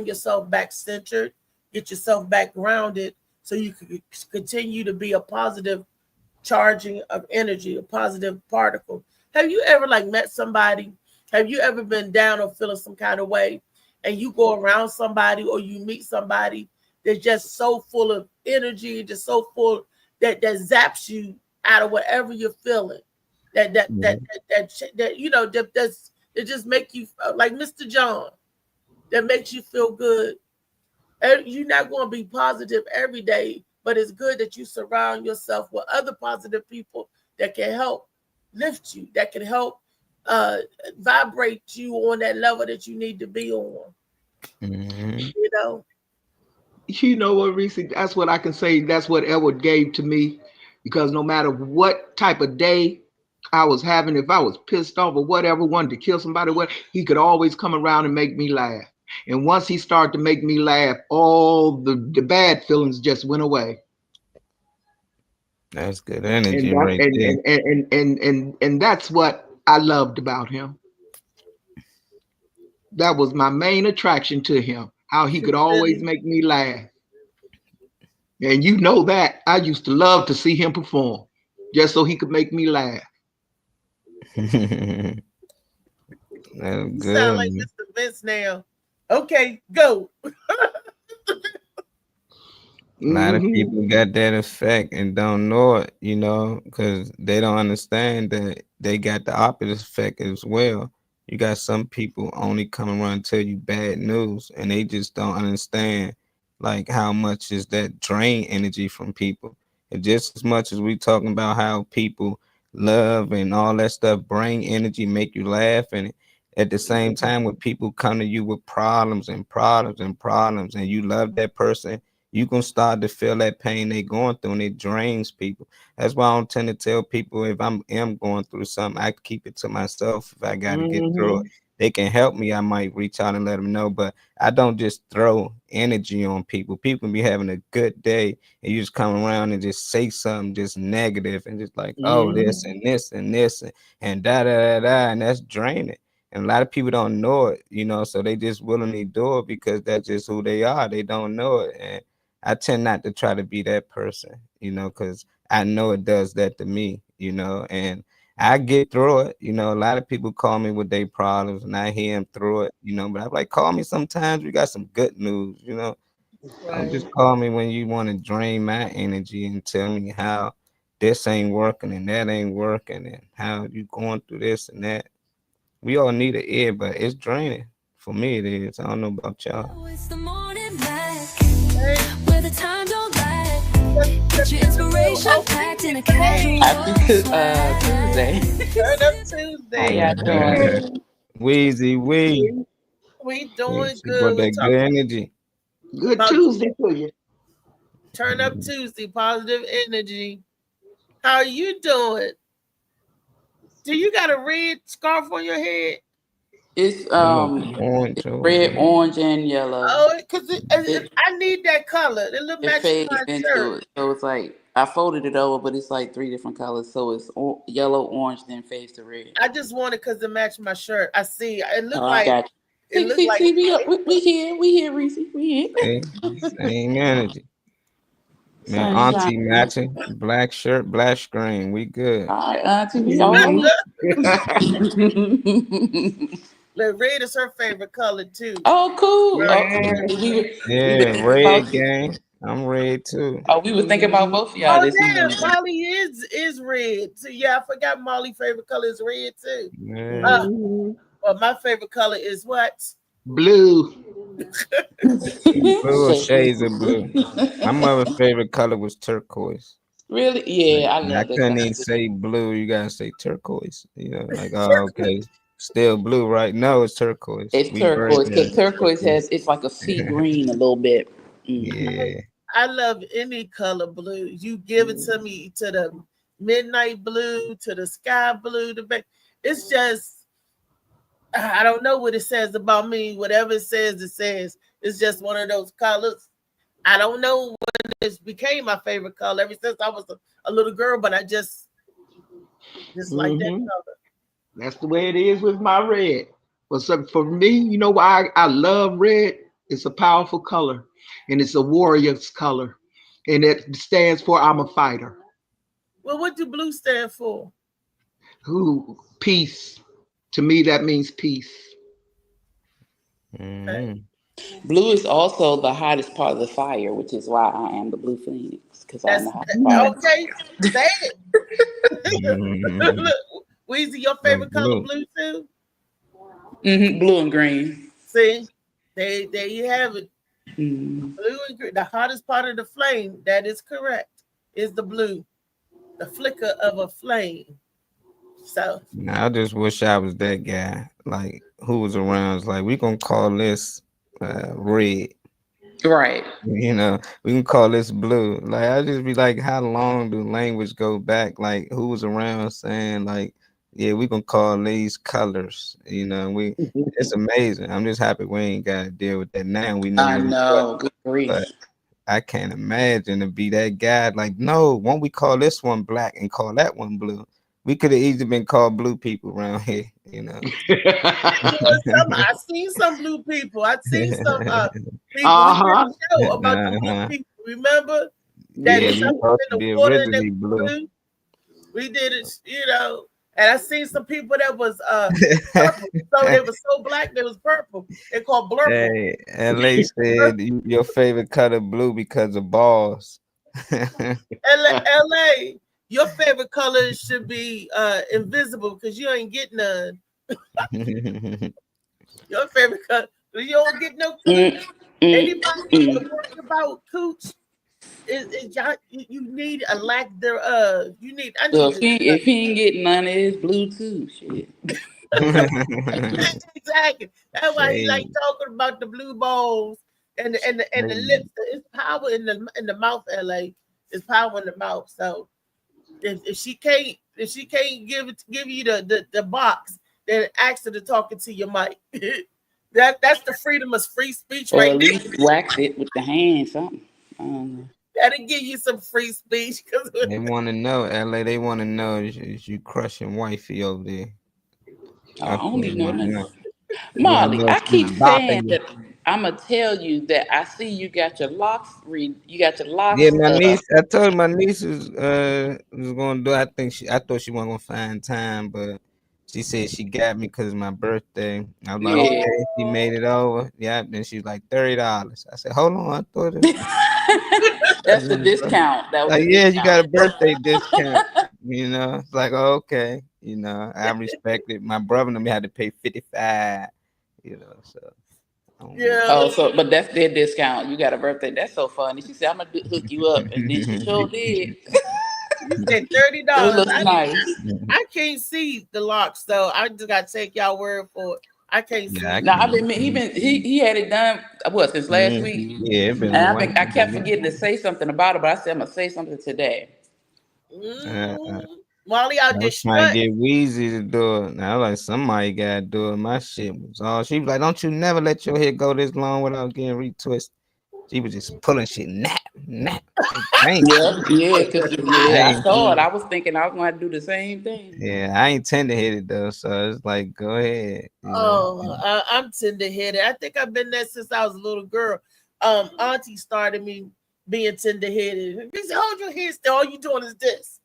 B: yourself back centered, get yourself back grounded, so you can continue to be a positive charging of energy, a positive particle. Have you ever met somebody? Have you ever been down or feeling some kind of way, and you go around somebody or you meet somebody that's just so full of energy, just so full that zaps you out of whatever you're feeling, that just make you like Mr. John, that makes you feel good. And you're not going to be positive every day, but it's good that you surround yourself with other positive people that can help lift you, that can help vibrate you on that level that you need to be on.
C: Mhm.
B: You know,
E: You know what, Reese? That's what I can say. That's what Edward gave to me, because no matter what type of day I was having, if I was pissed off or whatever, wanted to kill somebody, what, he could always come around and make me laugh. And once he started to make me laugh, all the bad feelings just went away.
C: That's good
E: And
C: energy
E: that
C: right there.
E: and that's what I loved about him. That was my main attraction to him, how he could always make me laugh. And you know that I used to love to see him perform just so he could make me laugh.
C: That's
B: you
C: good,
B: sound like
C: man.
B: Mr. Vince now. Okay, go.
C: A lot of
E: Mhm.
C: people got that effect and don't know it, you know, because they don't understand that they got the opposite effect as well. You got some people only come around and tell you bad news, and they just don't understand like how much is that drain energy from people. And just as much as we talking about how people love and all that stuff, bring energy, make you laugh, and at the same time, when people come to you with problems and problems and problems, and you love that person, you can start to feel that pain they going through, and it drains people. That's why I don't tend to tell people if am going through something, I keep it to myself. If I got to get through it,
E: Mhm.
C: they can help me. I might reach out and let them know, but I don't just throw energy on people. People can be having a good day, and you just come around and just say something just negative and just like, oh, this
E: Mhm.
C: and this and this and da da da da, and that's draining. And a lot of people don't know it, you know, so they just willingly do it because that's just who they are. They don't know it. And I tend not to try to be that person, you know, because I know it does that to me, you know, and I get through it. You know, a lot of people call me with their problems and I hear them through it, you know, but I'm like, call me sometimes. We got some good news, you know. Don't
B: Right.
C: just call me when you want to drain my energy and tell me how this ain't working and that ain't working and how you going through this and that. We all need an ear, but it's draining. For me, it is. I don't know about y'all.
A: Oh, it's the morning Mac,
B: Hey,
A: where the time don't lag.
B: let's
A: Get your
B: do a little
A: inspiration
B: opening.
A: packed in a
B: Hey,
A: casual
F: Tuesday.
B: turn up
F: How
B: Tuesday.
F: y'all doing?
C: Wheezy Wee.
B: We
C: Yeah,
B: doing
C: she brought
B: good. We
C: that good
B: talking
C: energy.
E: Good
B: about
E: Tuesday to you.
B: turn up Tuesday, positive energy. How are you doing? Do you got a red scarf on your head?
F: It's
C: It look orange over
F: red,
C: there.
F: orange, and yellow.
B: Oh, because
F: It
B: I need that color. It look
F: it
B: match
F: fades
B: my
F: into
B: shirt.
F: it, so it's like I folded it over, but it's like three different colors. So it's yellow, orange, then fades to red.
B: I just want it because it match my shirt. I see. It
F: Oh,
B: look
F: I
B: like
F: got
B: it
F: you. See,
B: look
F: see,
B: like
F: see, we here, Reese, we here.
C: See? Same energy. Man,
F: Sunshine.
C: auntie matching. Black shirt, black screen. We good.
F: All right, Auntie, we
E: Mhm.
F: all.
B: look, red is her favorite color too.
F: Oh, cool.
B: Right.
F: Okay, we were
C: Yeah,
F: thinking
C: red
F: about you.
C: gang. I'm red too.
F: Oh, we were thinking about both of y'all
B: Oh
F: this
B: yeah,
F: morning.
B: Molly is red. So yeah, I forgot Molly's favorite color is red too.
C: Yeah.
B: Uh,
E: Mhm.
B: well, my favorite color is what?
E: Blue.
C: Blue or
F: Shade.
C: shades of blue. My mother's favorite color was turquoise.
F: Really?
C: Like,
F: Yeah, I
C: and I
F: love that
C: couldn't
F: color
C: even
F: too.
C: say blue. You gotta say turquoise. You know, like, oh, okay, still blue, right? No, it's turquoise.
F: It's
C: We burnt
F: turquoise because
C: that
F: turquoise has
C: turquoise.
F: it's like a sea green a little bit. Hmm.
C: Yeah.
B: I love any color blue. You give it to me to the midnight blue, to the sky blue, it's just I don't know what it says about me. Whatever it says, it says. It's just one of those colors. I don't know when this became my favorite color ever since I was a little girl, but I just like that
E: Mhm.
B: color.
E: That's the way it is with my red. But so for me, you know why I love red? It's a powerful color, and it's a warrior's color, and it stands for I'm a fighter.
B: Well, what do blue stand for?
E: Who peace? To me, that means peace.
B: Okay.
C: Mm-hmm.
F: Blue is also the hottest part of the fire, which is why I am the blue phoenix because I'm
B: That's
F: the hottest part of
B: okay. Say it.
C: Mm-hmm.
B: Look, Weezy, your
C: That's
B: favorite color
C: blue.
B: blue too?
F: blue and green.
B: See, there you have it. Blue and green. The hottest part of the flame, that is correct, is the blue. The flicker of a flame. So
C: I just wish I was that guy. Like who was around? It's like we gonna call this red.
F: Right.
C: You know, we can call this blue. Like I just be like, how long do language go back? Like who was around saying like, yeah, we gonna call these colors. You know, it's amazing. I'm just happy we ain't got to deal with that now. We know.
F: I know. Good grief.
C: But I can't imagine to be that guy. Like, no, won't we call this one black and call that one blue? We could have easily been called blue people around here, you know.
B: I seen some blue people. I seen some people show about the blue people. Remember that
C: yeah,
B: something in the water that was
C: blue.
B: We did it, you know. And I seen some people that was purple. So they were so black they was purple. They called blurple.
C: Hey, LA said your favorite color blue because of balls.
B: LA, your favorite color should be invisible because you ain't get none. Your favorite color, you don't get no cooch. Anybody worried about cooch? You need a lack thereof. You need.
F: So if he ain't getting none, it's blue too. Shit.
B: Exactly. That's why he like talking about the blue balls and the lips. It's power in the mouth. LA, it's power in the mouth. So if she can't give you the box, then ask her to talk into your mic. That's the freedom of free speech,
F: or
B: right?
F: At least wax it with the hand, something. I don't know.
B: That'll give you some free speech.
C: They want to know, LA. They want to know is you crushing wifey over there.
F: I don't even know. Molly, I keep saying that I'm gonna tell you that I see you got your locks. You got your locks.
C: Yeah, my niece. I told my niece was gonna do. I thought she wasn't gonna find time, but she said she got me because it's my birthday. I was like, okay, she made it over. Yeah, then she's like $30. I said, hold on, I thought it.
F: That's the discount. That was
C: like, yeah, you got a birthday discount. You know, it's like, okay, you know, I respect it. My brother and me had to pay $55. You know, so.
B: Yeah.
F: Oh, so but that's their discount. You got a birthday. That's so funny. She said, "I'm gonna hook you up," and then she sure did.
B: You said $30.
F: It looks nice.
B: I can't see the locks, so I just gotta take y'all word for it. I can't see.
F: No, he had it done. What, since last week?
C: Yeah,
F: and I kept forgetting to say something about it, but I said I'm gonna say something today.
B: Molly out there
C: trying to get Weezy to do it. Now, like somebody got to do it. My shit was all. She was like, "Don't you never let your hair go this long without getting retwisted." She was just pulling shit. Nap.
F: Yeah. I saw it. I was thinking I was gonna have to do the same thing.
C: Yeah, I ain't tender headed though, so it's like, go ahead.
B: I'm tender headed. I think I've been there since I was a little girl. Auntie started me being tender headed. She said, "Hold your head still. All you doing is this."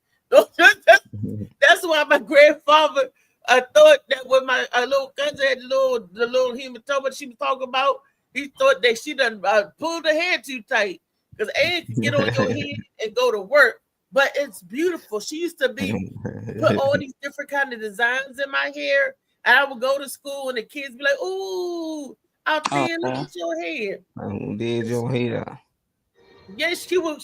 B: That's why my grandfather thought that when my little cousin had the little hematoma she was talking about, he thought that she done pulled her hair too tight because Ann could get on your head and go to work. But it's beautiful. She used to put all these different kind of designs in my hair, and I would go to school and the kids be like, "Ooh, out there, look at your hair."
C: Who did your hair?
B: Yes, she would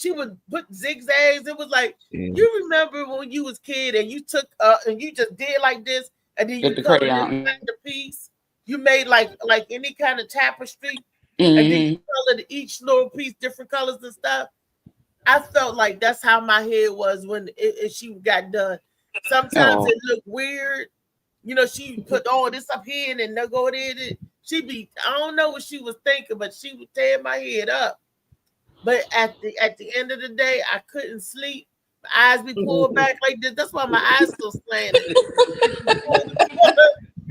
B: put zigzags. It was like, you remember when you was kid and you took and you just did like this, and then you colored the piece. You made like any kind of tapestry, and then you colored each little piece different colors and stuff. I felt like that's how my hair was when she got done. Sometimes it looked weird. You know, she put all this up here and then they'll go there. I don't know what she was thinking, but she would tear my head up. But at the end of the day, I couldn't sleep. My eyes be pulled back like this. That's why my eyes still slanted.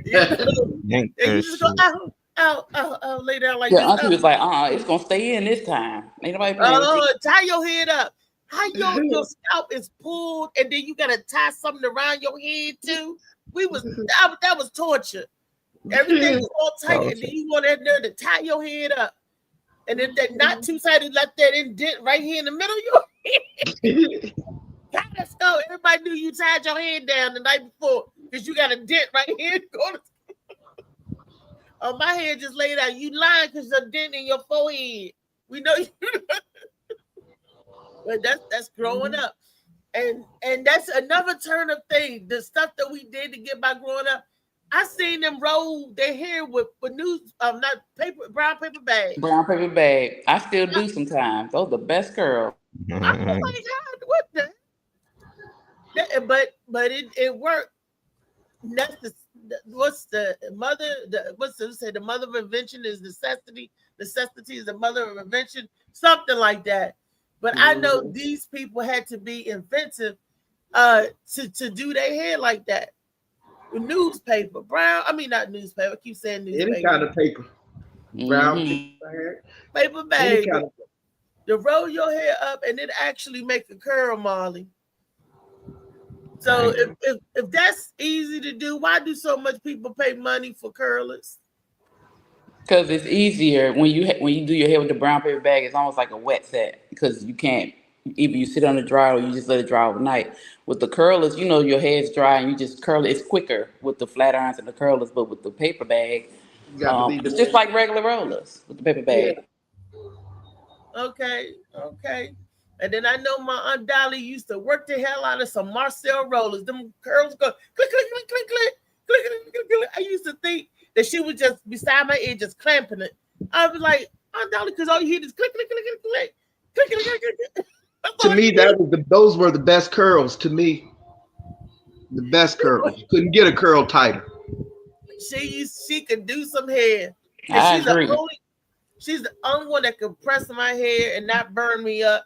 B: You just go, ow, lay down like this.
F: Auntie was like, it's gonna stay in this time. Ain't nobody playing.
B: Tie your head up. How your scalp is pulled, and then you gotta tie something around your head too. That was torture. Everything was all tight, and then you want that nerve to tie your head up. And if they're not two-sided, let that indent right here in the middle of your head. God, let's go. Everybody knew you tied your head down the night before because you got a dent right here. My head just laid out. You lying because there's a dent in your forehead. We know you. But that's growing up. And that's another turn of thing. The stuff that we did to get by growing up. I seen them roll their hair with news, not paper, brown paper bags.
F: Brown paper bag. I still do sometimes. Those are the best curls.
B: I'm like, God, what the? But it worked. That's the mother of invention is necessity. Necessity is the mother of invention. Something like that. But I know these people had to be inventive to do their hair like that. Newspaper, brown. I mean, not newspaper. I keep saying newspaper.
E: Any kind of paper. Brown
B: paper bag. To roll your hair up and it actually make a curl, Marley. So if that's easy to do, why do so much people pay money for curlers?
F: Because it's easier when you do your hair with the brown paper bag. It's almost like a wet set because you can't either you sit on the dryer or you just let it dry overnight. With the curlers, your hair's dry and you just curl it. It's quicker with the flat irons and the curlers, but with the paper bag, it's just like regular rollers with the paper bag.
B: Yeah. Okay. And then I know my Aunt Dolly used to work the hell out of some Marcel rollers. Them curls go click, click, click, click, click, click, click, click. I used to think that she was just beside my ear, just clamping it. I was like, Aunt Dolly, because all you hear is click, click, click, click, click, click, click, click, click.
E: To me, those were the best curls. To me, the best curls. You couldn't get a curl tighter.
B: She could do some hair.
F: I agree.
B: She's the only one that could press my hair and not burn me up.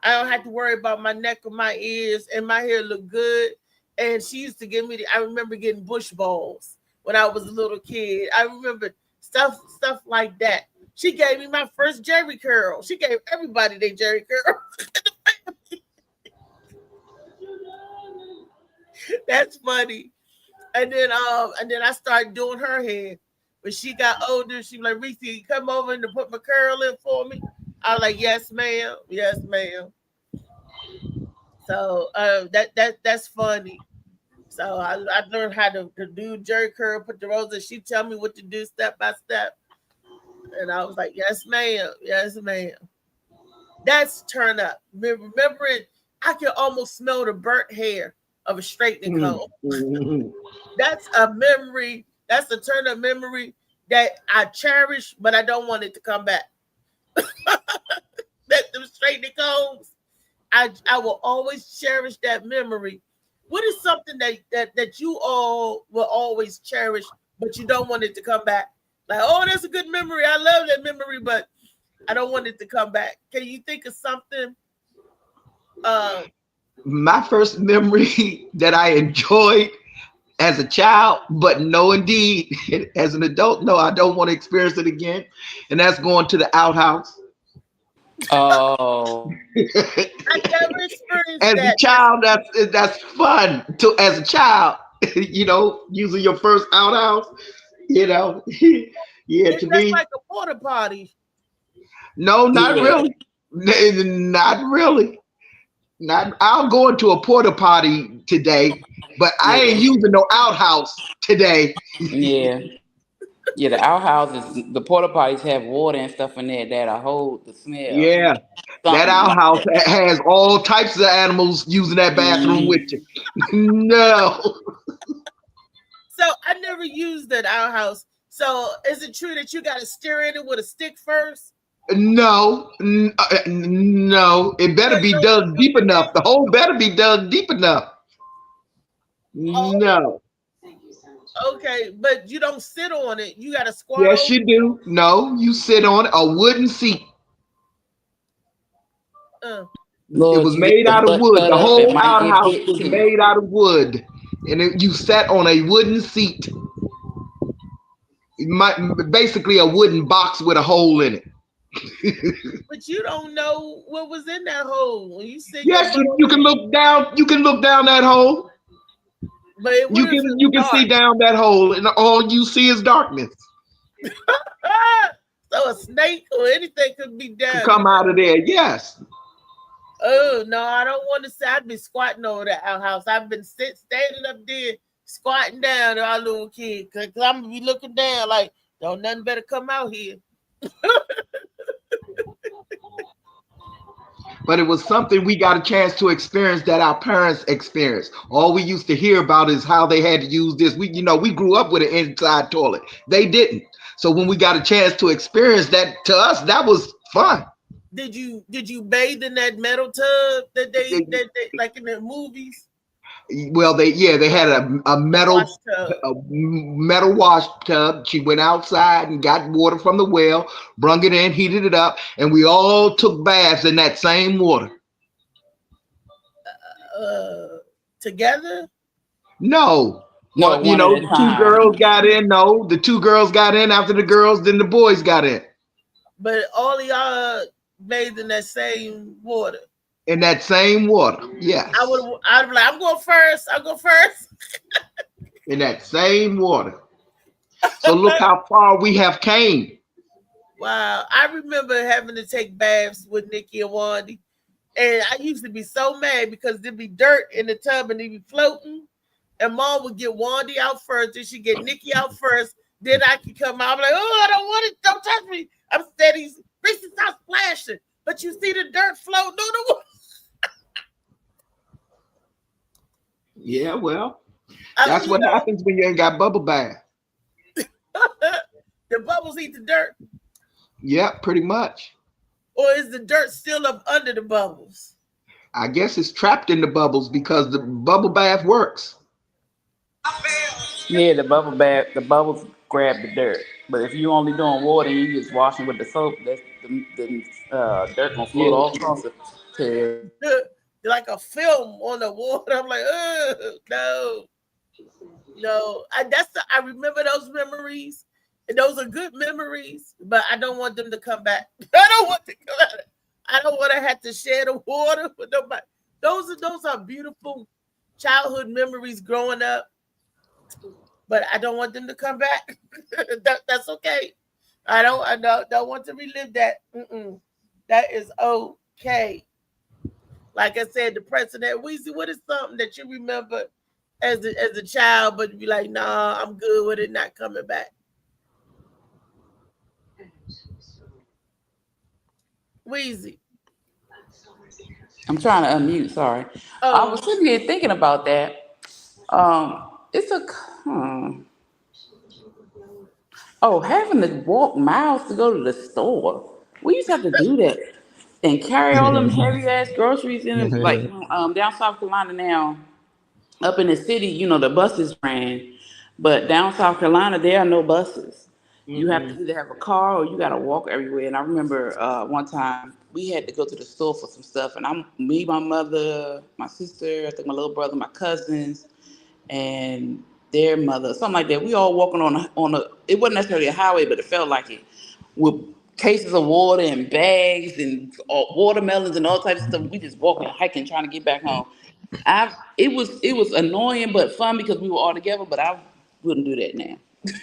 B: I don't have to worry about my neck or my ears, and my hair look good. And she used to give me I remember getting bush balls when I was a little kid. I remember stuff like that. She gave me my first Jerry curl. She gave everybody their Jerry curl. That's funny. And then I started doing her hair. When she got older, she was like, Reese, come over and put my curl in for me. I was like, yes, ma'am. Yes, ma'am. So that's funny. So I learned how to do Jerry curl, put the roses. She tell me what to do step by step. And I was like, yes, ma'am. Yes, ma'am. That's turn up. Remembering, I can almost smell the burnt hair of a straightening comb. That's a memory. That's a turn up memory that I cherish, but I don't want it to come back. That them straightening combs, I will always cherish that memory. What is something that you all will always cherish, but you don't want it to come back? Like, oh, that's a good memory. I love that memory, but I don't want it to come back. Can you think of something?
E: My first memory that I enjoyed as a child, but no, indeed, as an adult, no, I don't want to experience it again. And that's going to the outhouse.
F: Oh,
B: I never experienced
E: as
B: that.
E: A child, that's fun. As a child, using your first outhouse, yeah.
B: It's
E: to
B: just
E: me,
B: like a porta potty.
E: No, not really. Not really. I'll go into a porta potty today, but I ain't using no outhouse today.
F: Yeah, the outhouses, the porta potties have water and stuff in there that'll hold the smell.
E: Yeah, that outhouse has all types of animals using that bathroom with you. No.
B: So I never used that outhouse. So is it true that you got to stir in it with a stick first?
E: No. It better be dug deep enough. The hole better be dug deep enough. No.
B: Okay, but you don't sit on it. You got to squat.
E: Yes, you do. No, you sit on a wooden seat.
F: Lord,
E: it was made out of wood. The whole outhouse was made out of wood, and you sat on a wooden seat. Basically, a wooden box with a hole in it.
B: But you don't know what was in that hole when you sit.
E: Yes, you can look down. You can look down that hole.
B: But
E: you can see down that hole, and all you see is darkness.
B: So a snake or anything could be down.
E: Come out of there, yes.
B: Oh no, I don't want to say. I'd be squatting over the outhouse. I've been standing up there, squatting down to our little kid, because I'm gonna be looking down like, don't nothing better come out here.
E: but it was something we got a chance to experience that our parents experienced. All we used to hear about is how they had to use this. We grew up with an inside toilet. They didn't. So when we got a chance to experience that, to us, that was fun.
B: Did you bathe in that metal tub that they like in the movies?
E: Well, they had a metal
B: Wash tub.
E: wash tub. She went outside and got water from the well, brung it in, heated it up, and we all took baths in that same water.
B: Together?
E: No.
F: No,
E: You
F: one
E: know,
F: at a
E: the two
F: time.
E: girls got in. No, the two girls got in after the girls, then the boys got in.
B: But all of y'all bathed in that same water.
E: In that same water, yes.
B: I'd be like, I'm going first. I'll go first.
E: In that same water. So look how far we have came.
B: Wow. I remember having to take baths with Nikki and Wandy. And I used to be so mad because there'd be dirt in the tub and they'd be floating. And Mom would get Wandy out first, then she'd get Nikki out first. Then I could come out. I'm like, oh, I don't want it. Don't touch me. I'm steady. Reese, stop splashing. But you see the dirt floating on the water.
E: Yeah, well, that's what happens when you ain't got bubble bath.
B: The bubbles eat the dirt.
E: Yeah, pretty much.
B: Or is the dirt still up under the bubbles?
E: I guess it's trapped in the bubbles because the bubble bath works.
F: Yeah, the bubble bath, the bubbles grab the dirt. But if you only doing water and you just washing with the soap, that's the dirt gonna float all across the tail.
B: Like a film on the water. I'm like, no. I remember those memories, and those are good memories, but I don't want them to come back. I don't want to have to share the water with nobody. Those are beautiful childhood memories growing up, but I don't want them to come back. That's okay. I don't want to relive that. That is okay. Like I said, the president, Weezy, what is something that you remember as a child, but be like, nah, I'm good with it not coming back? Weezy.
F: I'm trying to unmute. Sorry, I was sitting here thinking about that. It's a having to walk miles to go to the store. We used to have to do that and carry all them heavy ass groceries in them. Like down South Carolina now, up in the city, the buses ran, but down South Carolina there are no buses. You have to either have a car or you got to walk everywhere. And I remember one time we had to go to the store for some stuff, and me, my mother, my sister, I think my little brother, my cousins, and their mother, something like that. We all walking on a. It wasn't necessarily a highway, but it felt like it, with cases of water and bags and watermelons and all types of stuff. We just walking, hiking, trying to get back home. It was annoying but fun because we were all together. But I wouldn't do that now.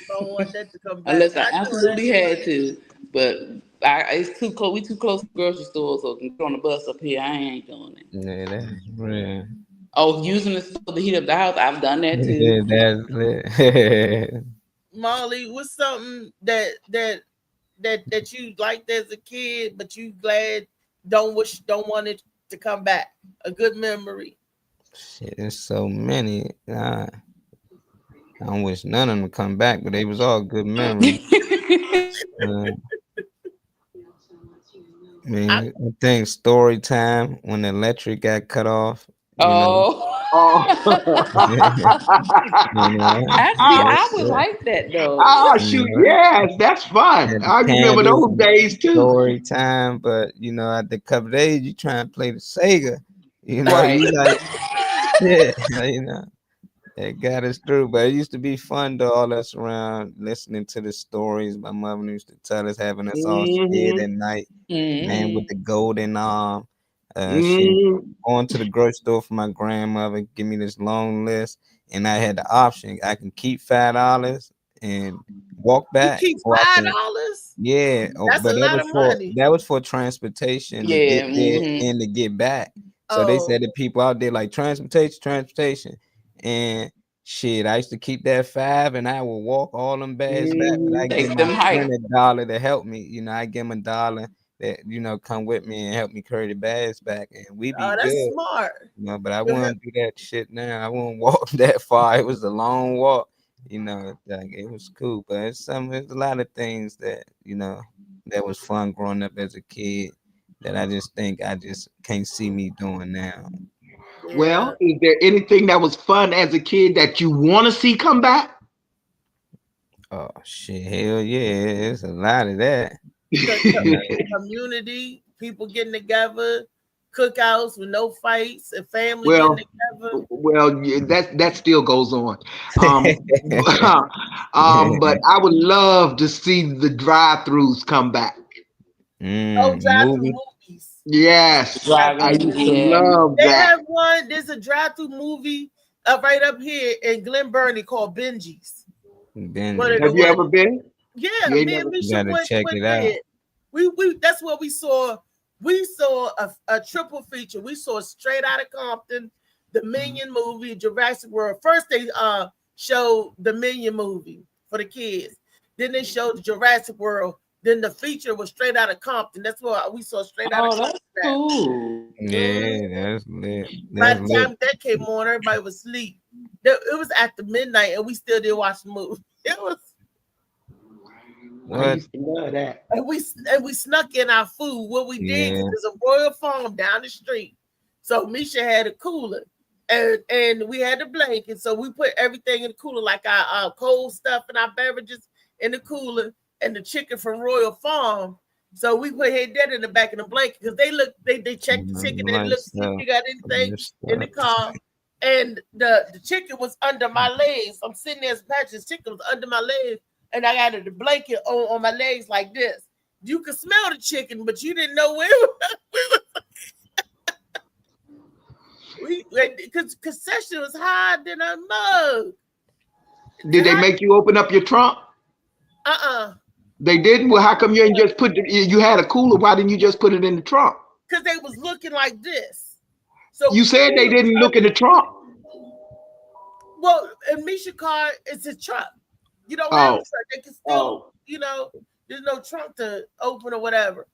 B: Don't want that to come back.
F: Unless I absolutely had to. But it's too close. We too close to the grocery store, so I can get on the bus up here. I ain't doing it.
C: Yeah, that's real.
F: Oh, using the stove to heat up the house, I've done that too.
C: Yeah, that's lit.
B: Molly, what's something that you liked as a kid, but you glad don't want it to come back? A good memory.
C: Shit, there's so many. I don't wish none of them to come back, but they was all good memories. I think story time when the electric got cut off.
F: Actually, I would like that though.
E: Oh shoot, yes, that's fun. I remember those days too.
C: Story time, but at the couple of days you try and play the Sega.
F: Right.
C: You like, yeah, it got us through. But it used to be fun to all us around listening to the stories my mother used to tell us, having us all scared at night, man with the golden arm. She going to the grocery store for my grandmother, give me this long list, and I had the option. I can keep $5 and walk back.
B: You keep $5?
C: Yeah,
B: that's a lot of money.
C: That was for transportation to get there and to get back. So they said to people out there like transportation, and shit. I used to keep that $5, and I would walk all them bags back. But I give my friend $1 to help me. I give him $1. that come with me and help me carry the bags back, and we be
B: Oh, that's
C: good.
B: smart.
C: But I wouldn't do that shit now. I wouldn't walk that far. It was a long walk. Like it was cool, but it's a lot of things that that was fun growing up as a kid that I just think I just can't see me doing now.
B: Yeah.
E: Well, is there anything that was fun as a kid that you want to see come back?
C: Oh shit, hell yeah, it's a lot of that.
B: Community, people getting together, cookouts with no fights, and family
E: Well,
B: getting together.
E: well, yeah, that still goes on. But I would love to see the drive-throughs come back.
B: Oh, drive-through
C: Movie.
B: movies.
E: Yes, I
F: Drive-in,
E: used to
F: yeah.
E: love
B: They
E: that.
B: have one. There's a drive-through movie right up here in Glen Burnie called Benji's.
C: Then
B: What are
E: Have
B: the
E: you
B: one-
E: ever been?
B: Yeah,
E: You ain't
B: me and
E: never-
B: Misha
C: gotta
B: went
C: check it out.
B: there. We that's what we saw. We saw a triple feature. We saw Straight Outta Compton, the Minion movie, Jurassic World. First they showed the Minion movie for the kids. Then they showed the Jurassic World. Then the feature was Straight Outta Compton. That's what we saw Straight Outta
F: Oh,
B: Compton.
F: that's cool.
C: yeah, that's lit.
B: By
C: That's
B: the
C: lit.
B: time that came on, everybody was asleep. It was after midnight, and we still did watch the movie. It was,
E: I
C: What?
E: used to love that.
B: and we snuck in our food. What we did, 'cause
C: Yeah.
B: there's a Royal Farm down the street, so Misha had a cooler, and we had the blanket, so we put everything in the cooler, like our cold stuff and our beverages in the cooler, and the chicken from Royal Farm. So we put that in the back of the blanket because they checked the chicken and looked see if you got anything in the car. And the chicken was under my legs. I'm sitting there as Patrick's chicken was under my legs, and I got the blanket on my legs like this. You could smell the chicken, but you didn't know where we because concession was higher than a mug.
E: Did they make you open up your trunk? They didn't. Well, how come you ain't just you had a cooler? Why didn't you just put it in the trunk?
B: Because they was looking like this. So
E: You said they didn't look in the trunk.
B: Well, in Misha car, it's a truck. You don't have a truck. They can still, there's no trunk to open or whatever.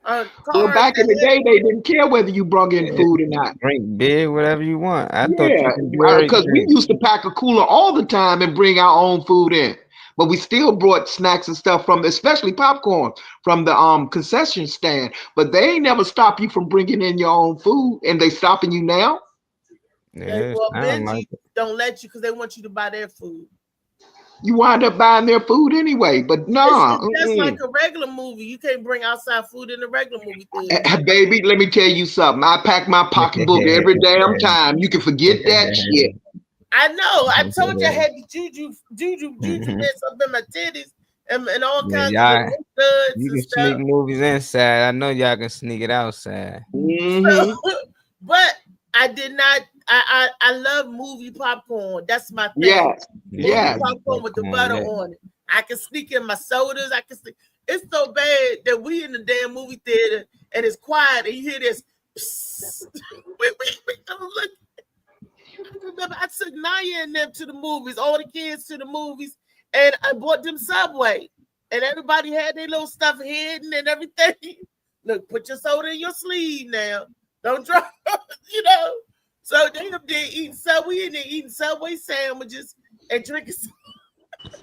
E: Well, back in the day, they didn't care whether you brought in food or not.
C: Drink big, whatever you want. I thought
E: Yeah,
C: you could
E: because we used to pack a cooler all the time and bring our own food in. But we still brought snacks and stuff from, especially popcorn, from the concession stand. But they ain't never stop you from bringing in your own food, and they stopping you now.
C: Yeah,
B: well,
C: sound
B: Benji
C: like it.
B: don't let you because they want you to buy their food.
E: You wind up buying their food anyway. But nah,
B: that's like a regular movie. You can't bring outside food in a regular movie theater.
E: Baby, let me tell you something. I pack my pocketbook every damn time. You can forget that shit.
B: I know. I told you I had the juju bits up in my titties and all kinds of studs
C: you
B: and
C: can
B: stuff.
C: sneak movies inside. I know y'all can sneak it outside.
E: Mm-hmm.
B: But I did not. I love movie popcorn. That's my thing.
E: Yes.
B: Movie
E: Yes.
B: popcorn with the butter on it. I can sneak in my sodas. I can sneak. It's so bad that we in the damn movie theater and it's quiet and you hear this. I remember I took Naya and them to the movies, all the kids to the movies, and I bought them Subway. And everybody had their little stuff hidden and everything. Look, put your soda in your sleeve now. Don't drop, So they up there eating Subway and they eating Subway sandwiches and drinking.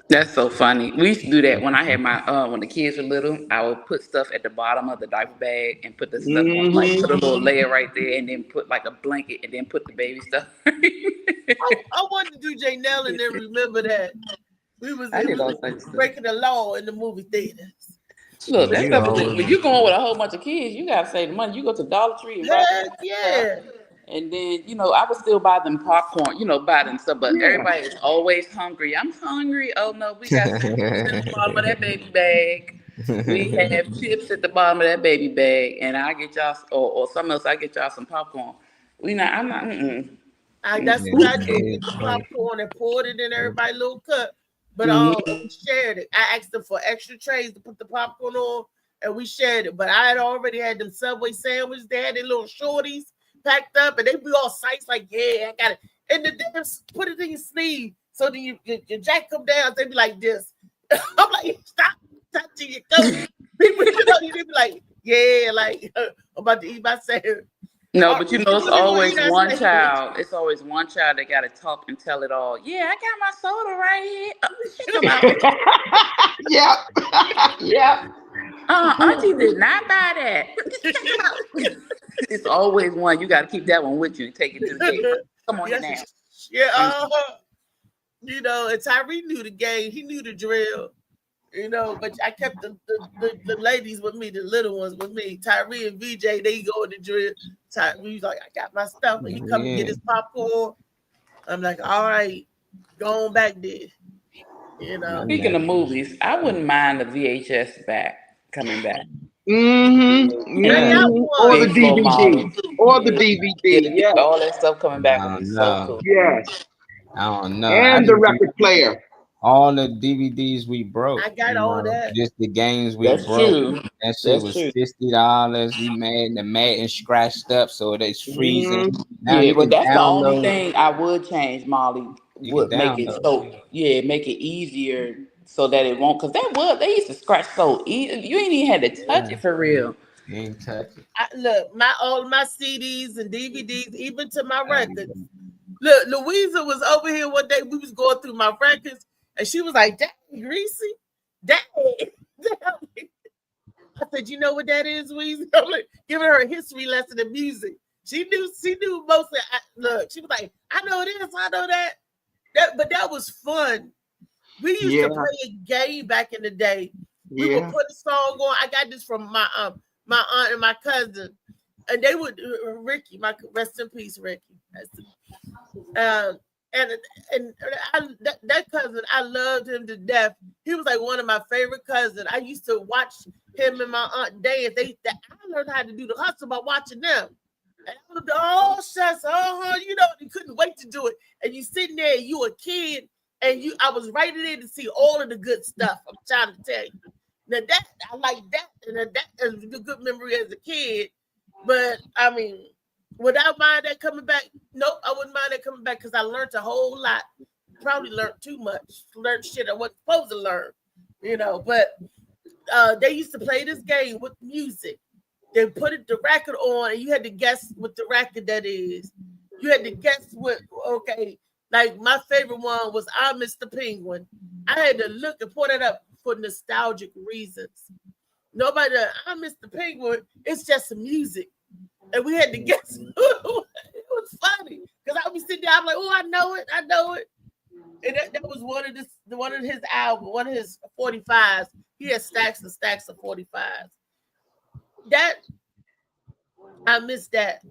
F: That's so funny. We used to do that when I had my when the kids were little. I would put stuff at the bottom of the diaper bag and put the stuff on, like put a little layer right there, and then put like a blanket, and then put the baby stuff.
B: I wanted to do Janelle and then remember that we was breaking the law in the movie theaters.
F: Look, that's when you're going with a whole bunch of kids, you gotta save the money. You go to Dollar Tree and buy and then I would still buy them popcorn, buy them stuff. But everybody is always hungry. I'm hungry. Oh no, we got cigarettes at the bottom of that baby bag. We have chips at the bottom of that baby bag, and I get y'all or something else. I get y'all some popcorn. I'm not.
B: That's what I did. Get the popcorn and poured it in everybody's little cup. But we shared it. I asked them for extra trays to put the popcorn on, and we shared it. But I had already had them Subway sandwiches. They had their little shorties packed up, and they be all psyched like, yeah, I got it. And then they put it in your sleeve. So then your jack come down, they be like this. I'm like, stop touching your coat. People, they be like, Yeah, like I'm about to eat my sandwich.
F: No, but you know, it's always
B: Eat our
F: one
B: sandwich.
F: child. It's always one child that got to talk and tell it all. Yeah, I got my soda right here. Shut your mouth.
E: Yeah. Yeah.
F: Auntie did not buy that. Shut your mouth. It's always one. You got to keep that one with you and take it to the gate. Come on here now.
B: Yeah, you know, and Tyree knew the game. He knew the drill. You know, but I kept the ladies with me, the little ones with me. Tyree and VJ, they go in the drill. Tyree's like, I got my stuff. And he come and get his popcorn. I'm like, all right, go on back there. You know.
F: Speaking of movies, I wouldn't mind the VHS coming back.
E: Mm-hmm.
B: Yeah.
E: Or the
F: Big flow
E: DVD.
F: models.
E: Or the DVD. Yeah.
F: All that stuff coming back would be so cool.
E: Yes.
C: I don't know.
E: And the record player.
C: All the DVDs we broke.
B: I got all that.
C: Just the games we
F: That's
C: broke.
F: true.
C: That shit was $50. We made the Madden scratched up, so it's freezing. Now
F: Yeah, but that's the only
C: download.
F: thing I would change, Molly.
C: You
F: Would
C: can
F: make it
C: download.
F: make it easier so that it won't. Cause they used to scratch so easy. You ain't even had to touch it for real.
C: You ain't touch it.
B: Look, all my CDs and DVDs, even to my records. Look, Louisa was over here one day. We was going through my records, and she was like, "Dang, Greasy, dang." I said, "You know what that is, Louisa?" I'm like, giving her a history lesson in music. She knew mostly. Look, she was like, "I know this, I know that." But that was fun. We used to play a game back in the day. We would put a song on. I got this from my aunt and my cousin, and they would Ricky, my rest in peace, Ricky. That cousin, I loved him to death. He was like one of my favorite cousins. I used to watch him and my aunt dance. I learned how to do the hustle by watching them. And I was, oh shucks, you know, you couldn't wait to do it. And you sitting there, you a kid, and I was right there to see all of the good stuff. I'm trying to tell you. Now that I like that, and that is a good memory as a kid. But I mean, would I mind that coming back? Nope, I wouldn't mind that coming back because I learned a whole lot. Probably learned too much. Learned shit I wasn't supposed to learn, you know. But they used to play this game with music. They put the record on, and you had to guess what the record that is. You had to guess what. Okay, like my favorite one was "I Miss the Penguin." I had to look and pull that up for nostalgic reasons. Nobody, "I Miss the Penguin." It's just some music. And we had to guess. It was funny because I would be sitting there. I'm like, "Oh, I know it. And that was one of his album, one of his 45s. He had stacks and stacks of 45s. That I missed that,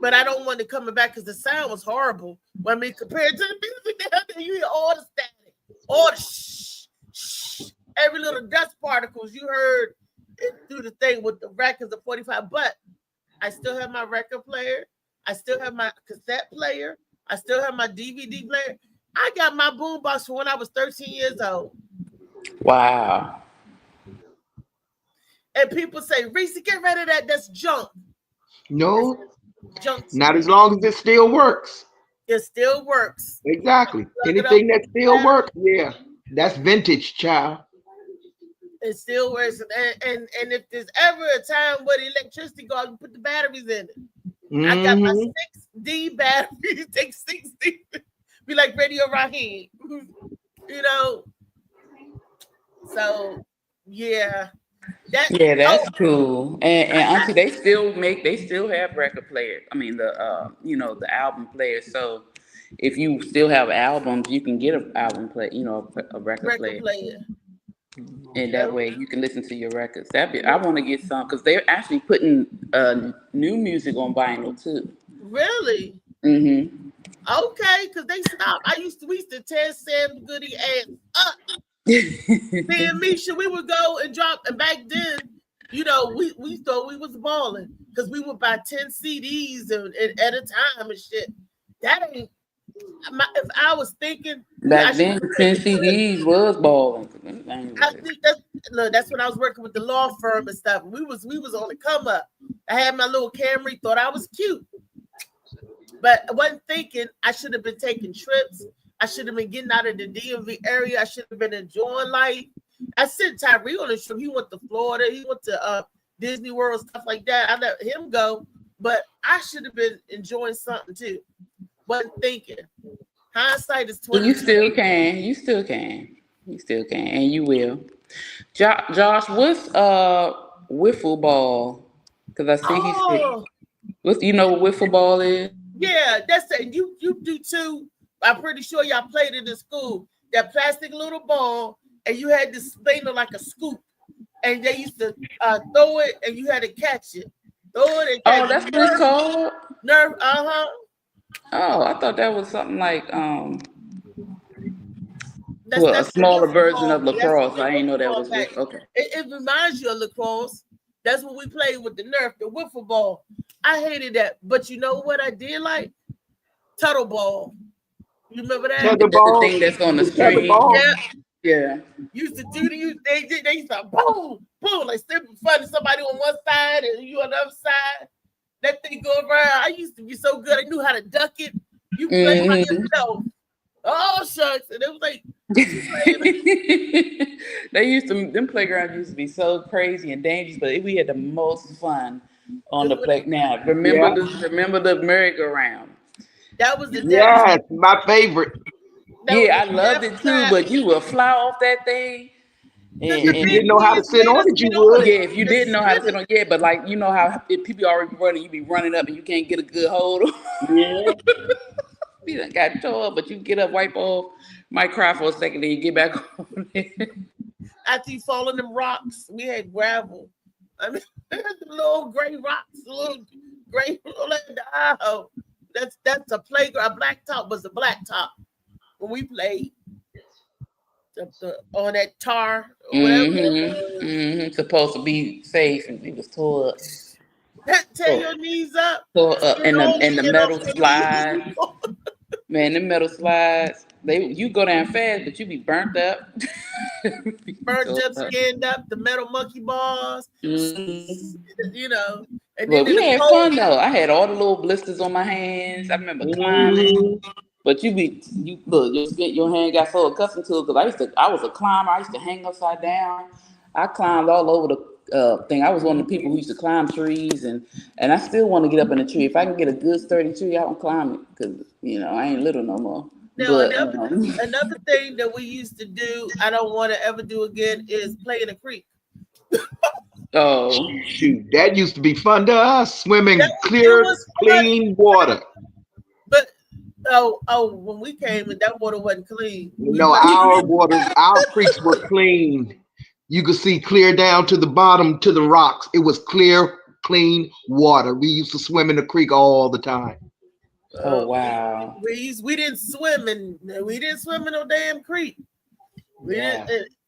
B: but I don't want it coming back because the sound was horrible. When I mean, compared to the music, you hear all the static, all the shh, every little dust particles you heard through the thing with the records of 45. But I still have my record player. I still have my cassette player. I still have my DVD player. I got my boombox from when I was 13 years old.
F: Wow.
B: And people say, "Reese, get rid of that. That's junk."
E: No,
B: Junk.
E: not as long as it still works.
B: It still works.
E: Exactly. Anything that still works, that's vintage, child.
B: It still works. And if there's ever a time where the electricity goes, you put the batteries in it. I got my 6D battery. Take 6D. Be like Radio Raheem. You know. So yeah.
F: That's cool. And Auntie, they still have record players. I mean the album players. So if you still have albums, you can get an album play, a record player. And that way you can listen to your records. I want to get some because they're actually putting new music on vinyl too.
B: Really?
F: Mm-hmm.
B: Okay, because they stopped. We used to tear Sam Goody ass up. Me and Misha, we would go and drop, and back then, we thought we was balling because we would buy 10 CDs and at a time and shit. That ain't. If I was thinking
F: back then, 10 CDs was balling.
B: I think that's when I was working with the law firm and stuff. We was on the come up. I had my little Camry, thought I was cute, but I wasn't thinking I should have been taking trips. I should have been getting out of the DMV area. I should have been enjoying life. I sent Tyree on a trip. He went to Florida. He went to Disney World, stuff like that. I let him go, but I should have been enjoying something too. Wasn't thinking. Hindsight is 20.
F: You still can. You still can. You still can, and you will. Josh, what's wiffle ball? Because I see he's.
B: Oh,
F: What you know what wiffle ball is?
B: yeah, that's it. You do too. I'm pretty sure y'all played it in school. That plastic little ball, and you had to spin it like a scoop, and they used to throw it, and you had to catch it. Throw it and catch
F: Oh,
B: it.
F: that's what it's called.
B: Nerf, uh-huh.
F: Oh, I thought that was something like
B: That's
F: well, a
B: the
F: smaller
B: wiffle
F: version
B: ball.
F: of
B: That's
F: lacrosse.
B: the
F: I didn't know that
B: wiffle
F: was
B: ball
F: okay.
B: It reminds you of lacrosse. That's what we played with the Nerf, the wiffle ball. I hated that, but you know what I did like? Tuttle ball. You remember that?
E: Tether
F: The
E: ball.
F: thing that's on the
E: Tether
F: string.
E: ball.
B: Yeah.
F: Yeah.
B: Used to do they used to boom, boom, like stepping funny somebody on one side and you on the other side. That thing go around. I used to be so good. I knew how to duck it. You play by yourself. Oh shucks. And it was like
F: They used to them playgrounds used to be so crazy and dangerous, but we had the most fun on the play. Now remember the merry-go-round.
B: that was the
E: Yes, my favorite.
F: Yeah, I loved it too, but you would fly off that thing.
E: If you didn't know how to sit on it, you would.
F: Yeah, if you didn't know how to sit on, yeah, but like you know how if people already running, you be running up and you can't get a good hold on.
E: Yeah.
F: You done got tore up, but you get up, wipe off, might cry for a second, then you get back on it.
B: After you fall in them rocks, we had gravel. I mean, the little gray rocks, the little gray. Oh, that's a playground. A blacktop was a blacktop when we played on that tar. Or whatever.
F: Supposed to be safe, and it was tore up.
B: Tear your knees up.
F: Tore up, and the
B: Get
F: metal
B: off your
F: slides.
B: knees.
F: Man, the metal slides. You go down fast, but you be burnt up.
B: Burnt up, skinned up, the metal monkey balls. You know. And
F: Well,
B: then
F: we had fun though. I had all the little blisters on my hands. I remember climbing. But your hand got so accustomed to it because I was a climber. I used to hang upside down. I climbed all over the thing. I was one of the people who used to climb trees, and I still want to get up in a tree. If I can get a good sturdy tree, I don't climb it because I ain't little no more.
B: Now,
F: But
B: another thing that we used to do, I don't want to ever do again, is play in a creek.
F: Oh,
E: shoot, that used to be fun to us. Swimming clear, clean water.
B: But when we came, and that water wasn't clean.
E: No, our creeks were clean. You could see clear down to the bottom to the rocks. It was clear, clean water. We used to swim in the creek all the time.
F: Oh wow!
B: We didn't swim in no damn creek.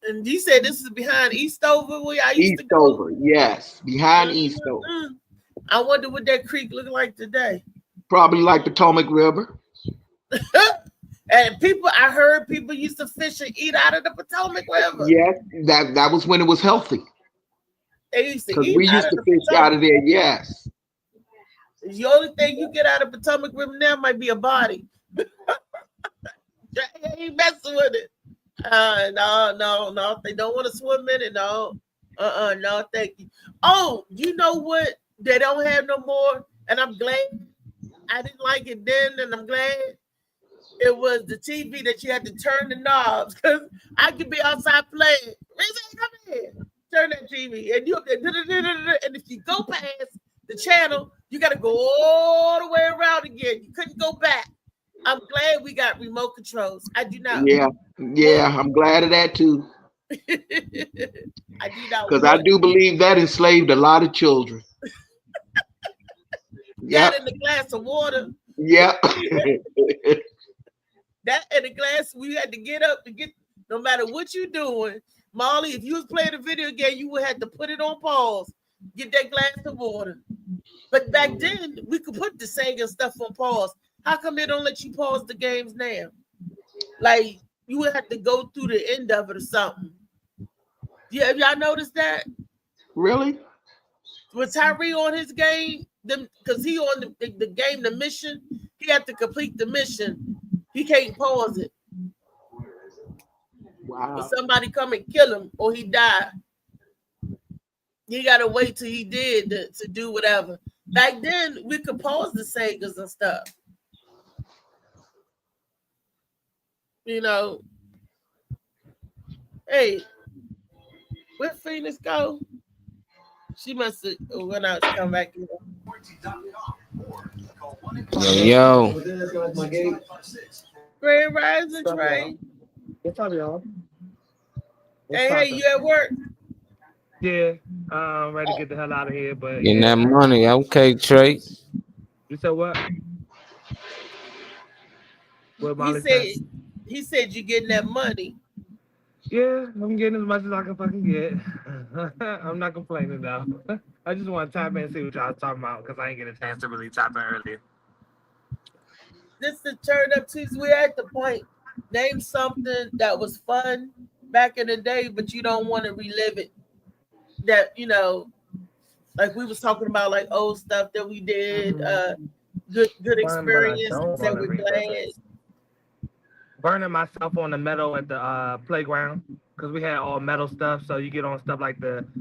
B: And you said this is behind Eastover where I used to go.
E: Eastover, yes, behind Eastover.
B: I wonder what that creek look like today.
E: Probably like Potomac River.
B: And I heard people used to fish and eat out of the Potomac River.
E: Yes, that was when it was healthy.
B: They used to
E: because we used to fish out of there. Yes.
B: The only thing you get out of Potomac River now might be a body. Ain't messing with it. No. They don't want to swim in it. No. No, thank you. Oh, you know what? They don't have no more, and I'm glad. I didn't like it then, and I'm glad it was the TV that you had to turn the knobs because I could be outside playing. Come here, turn that TV, and and if you go past the channel, you got to go all the way around again. You couldn't go back. I'm glad we got remote controls. I do not.
E: Yeah, I'm glad of that too.
B: I do not.
E: Because I do believe that enslaved a lot of children.
B: That in the glass of water.
E: Yeah.
B: That in the glass, we had to get up to get, no matter what you're doing. Molly, if you was playing a video game, you would have to put it on pause, get that glass of water. But back then, we could put the Sega stuff on pause. How come they don't let you pause the games now? Like, you would have to go through the end of it or something. Yeah, have y'all noticed that?
E: Really?
B: Was Tyree on his game? Because he on the game, the mission, he had to complete the mission. He can't pause it.
E: Wow.
B: Or somebody come and kill him or he die. You gotta wait till he did to do whatever. Back then, we could pause the Segas and stuff. You know, hey, where Phoenix go? She must have went out to come back in.
C: Yo.
B: Grand Rising Trey.
G: What's up, y'all?
B: Hey, you at work?
G: Yeah, ready to get the hell out of here, but
C: Getting that money. Okay, Trey.
G: You said what? What Molly
B: He said you getting that money.
G: Yeah, I'm getting as much as I can fucking get. I'm not complaining though. I just want to tap in and see what y'all talking about because I ain't get a chance to really tap in earlier.
B: This is Turn Up Tuesday. We're at the point. Name something that was fun back in the day, but you don't want to relive it. That, you know, like we was talking about, like old stuff that we did, good experience that we played.
G: Burning myself on the metal at the playground because we had all metal stuff. So you get on stuff like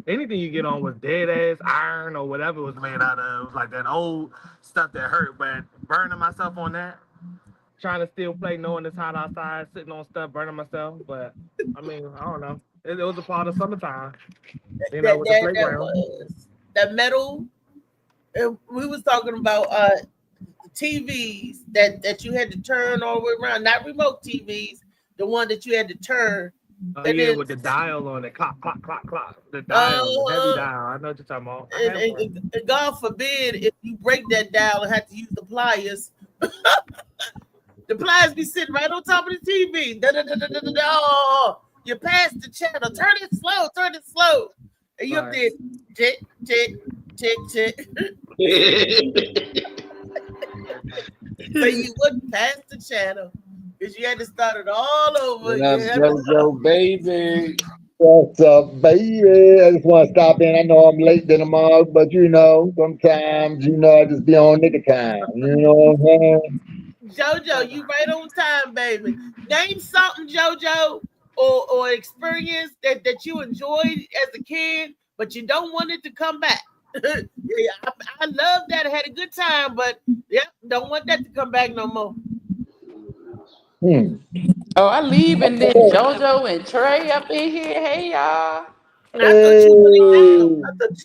G: anything you get on was dead ass iron or whatever it was made out of. It was like that old stuff that hurt. But burning myself on that, trying to still play knowing it's hot outside, sitting on stuff, burning myself. But I mean, I don't know. It was a part of summertime. You know, with the playground.
B: That metal. We was talking about TVs that you had to turn all the way around, not remote TVs, the one that you had to turn.
G: Oh, yeah, with the dial on it, clock, clock, clock, clock. The dial, the heavy dial. I know what you're talking about.
B: And God forbid if you break that dial and have to use the pliers. The pliers be sitting right on top of the TV. Oh, you passed the channel. Turn it slow. And you up there, tick, tick, tick, tick. So you wouldn't pass the channel because you had to start it all over again.
C: JoJo, baby.
H: What's up, baby? I just want to stop in. I know I'm late than a mug, but you know, sometimes, I just be on nigga time. You know what I'm saying?
B: JoJo, you right on time, baby. Name something, JoJo, or experience that you enjoyed as a kid, but you don't want it to come back. Yeah, I love that. I had a good time, but don't want that to come back no more.
F: Oh, I leave and then JoJo and Trey up in here. Hey, y'all.
B: I thought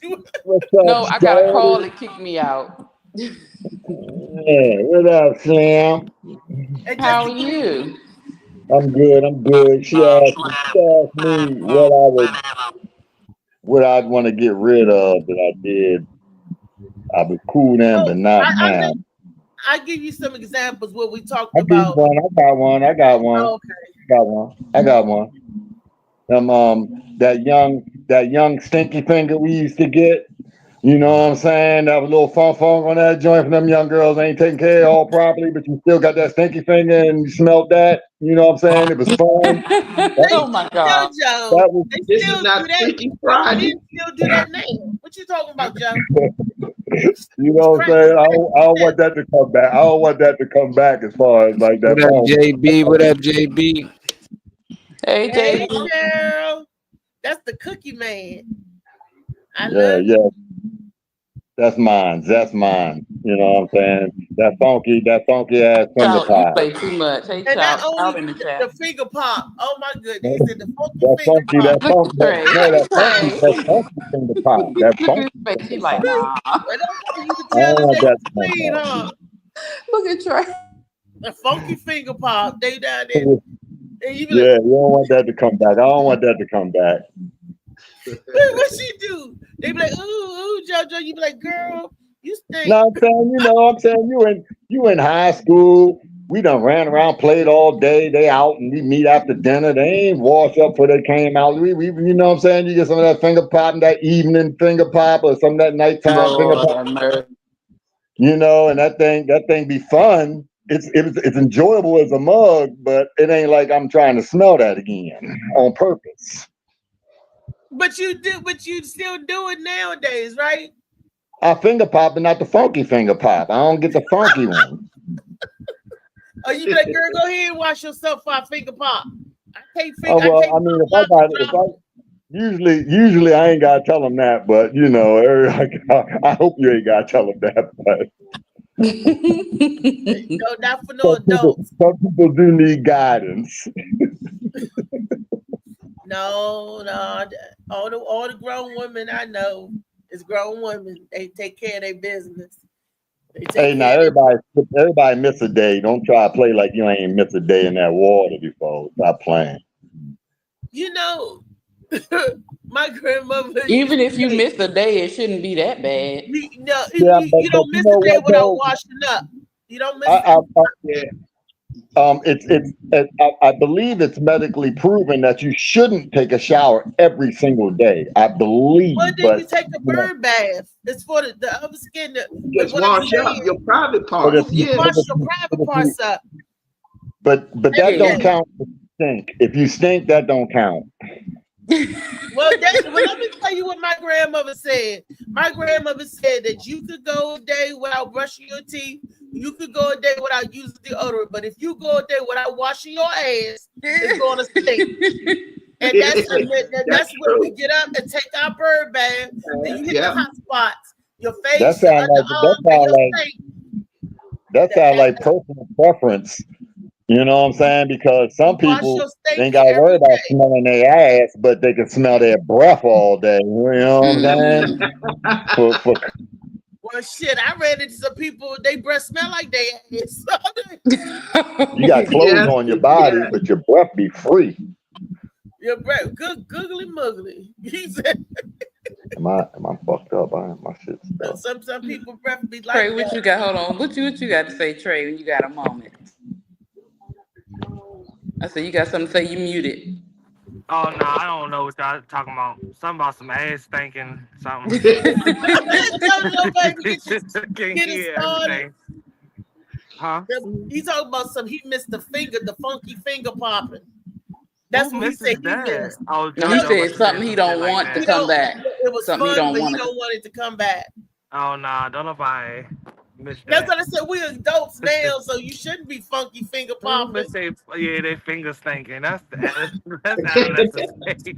B: you
H: What's up,
F: No, I got a call and kick me out.
H: Yeah, what up, Slim?
F: How are you?
H: I'm good. She asked me what I'd want to get rid of that I did. I was cool then, but not now.
B: I'll give you some examples what we talked
H: I
B: about.
H: I got one.
B: Oh, okay.
H: I got one. That young stinky finger we used to get. You know what I'm saying? That was a little funk on that joint from them young girls ain't taking care of all properly, but you still got that stinky finger and you smelled that. You know what I'm saying? It was fun.
F: Oh my God.
B: JoJo,
E: This is not Freaky Friday.
B: They still do that name. What you talking about, Joe?
H: You know what I'm saying? I don't want that to come back. I don't want that to come back as far as like that.
C: What up, JB? What up, JB?
F: Hey,
B: Hey,
F: JB.
B: girl. That's the Cookie Man. I love
H: Yeah. That's mine. You know what I'm saying? That funky ass finger
F: Child, you
H: pop.
F: play too much. Hey,
B: and not
F: child, out in
B: only
F: the chat.
B: the finger pop. Oh my goodness. He said the funky
H: That
B: finger
H: funky,
B: pop.
H: that funky,
F: Trey.
H: that funky finger pop. That funky
F: He
H: finger
F: like,
H: pop.
F: nah.
B: But you can
H: I
B: tell
H: don't
B: them
H: want
B: they
H: that
B: was
H: to come
B: clean,
H: back.
B: huh?
F: Look at Trey.
B: The funky finger pop. They down there. And you be
H: Yeah,
B: like,
H: you don't want that to come back. I don't want that to come back.
B: what she do? They be like, ooh, JoJo. You be like, girl, you stink.
H: No, I'm saying you in high school. We done ran around, played all day. They out and we meet after dinner. They ain't wash up before they came out. We you know what I'm saying? You get some of that finger pop and that evening finger pop or some of that nighttime finger
F: Lord
H: pop.
F: have mercy.
H: You know, and that thing be fun. It's enjoyable as a mug, but it ain't like I'm trying to smell that again on purpose.
B: But you still do it nowadays, right?
H: I finger pop, but not the funky finger pop. I don't get the funky one.
B: Or you be like, girl, go ahead and wash yourself for a finger pop. I take
H: Oh, well, I mean, Usually I ain't gotta tell them that, but you know, I hope you ain't gotta tell them that. But
B: No, not for no adults.
H: some people do need guidance.
B: No. All the grown women I know is grown women. They take care of their business. They
H: Hey,
B: take
H: now
B: care of their
H: everybody miss a day. Don't try to play like you ain't missed a day in that water before. Stop playing.
B: You know, my grandmother
F: Even
B: used
F: if
B: to
F: you
B: say,
F: miss a day, it shouldn't be that bad.
H: Yeah,
B: you
H: but
B: don't
H: you
B: miss
H: know
B: a day
H: what
B: without
H: though?
B: washing up. You don't miss
H: I,
E: Yeah.
H: I believe it's medically proven that you shouldn't take a shower every single day. I believe,
B: Well, then you
H: but
B: take a
H: you know,
B: bird bath. It's for the upper skin. But
E: Just
B: what I'm
E: wash up
B: saying,
E: your private
H: but
E: parts.
H: if
B: you
H: you,
E: Yeah.
B: wash
H: but if
B: your
H: you, but
B: private
H: if you,
B: parts up
H: but that
B: every
F: Yeah.
H: don't
B: day.
H: count if you stink. If you stink, that don't count.
B: Well, let me tell you what my grandmother said. My grandmother said that you could go a day without brushing your teeth. You could go a day without using deodorant. But if you go a day without washing your ass, it's going to stink. And that's when we
E: true.
B: get up and take our bird bath. Then you hit the
E: Yeah.
B: hot spots, your
H: That
B: face, your
H: sound like
B: underarm, and your stink. That
H: personal preference. You know what I'm saying? Because some
B: you wash
H: people
B: your
H: they ain't
B: stinky
H: gotta worry
B: every
H: about
B: day.
H: smelling their ass, but they can smell their breath all day. You know what I'm saying? For
B: Well, shit, I ran into some people, they breath smell like they ass.
H: you got clothes
E: Yes.
H: on your body,
E: Yeah.
H: but your breath be free.
B: Your breath, good, googly muggly. He said,
H: Am I fucked up? My shit's stuck.
B: some people breath be
F: Trey,
B: like
F: what
B: that.
F: you got? Hold on. What you got to say, Trey, when you got a moment? I said, you got something to say, you muted.
G: Oh no, I don't know what y'all talking about. Something about some ass stinking something.
B: Tell your baby
G: Can't
B: get it
G: hear
B: started.
G: everything. Huh?
B: He talking about he missed the funky finger popping. That's
G: Who
B: what he said
G: misses
B: he
G: that?
B: missed.
G: Oh,
F: No, he
G: JoJo
B: He,
F: said
G: must have said
F: something he
G: some shit
F: don't
G: like
F: want to
B: he
G: that.
F: come
B: don't.
F: back.
B: It was
F: Something he
B: fun,
F: don't
B: but he
F: want to.
B: don't want it to come back.
G: Oh no, don't nobody miss
B: That's
G: that.
B: what I said. We're adults now, so you shouldn't be funky finger
G: Who
B: popping.
G: miss their fingers stinking? That's adolescent stage.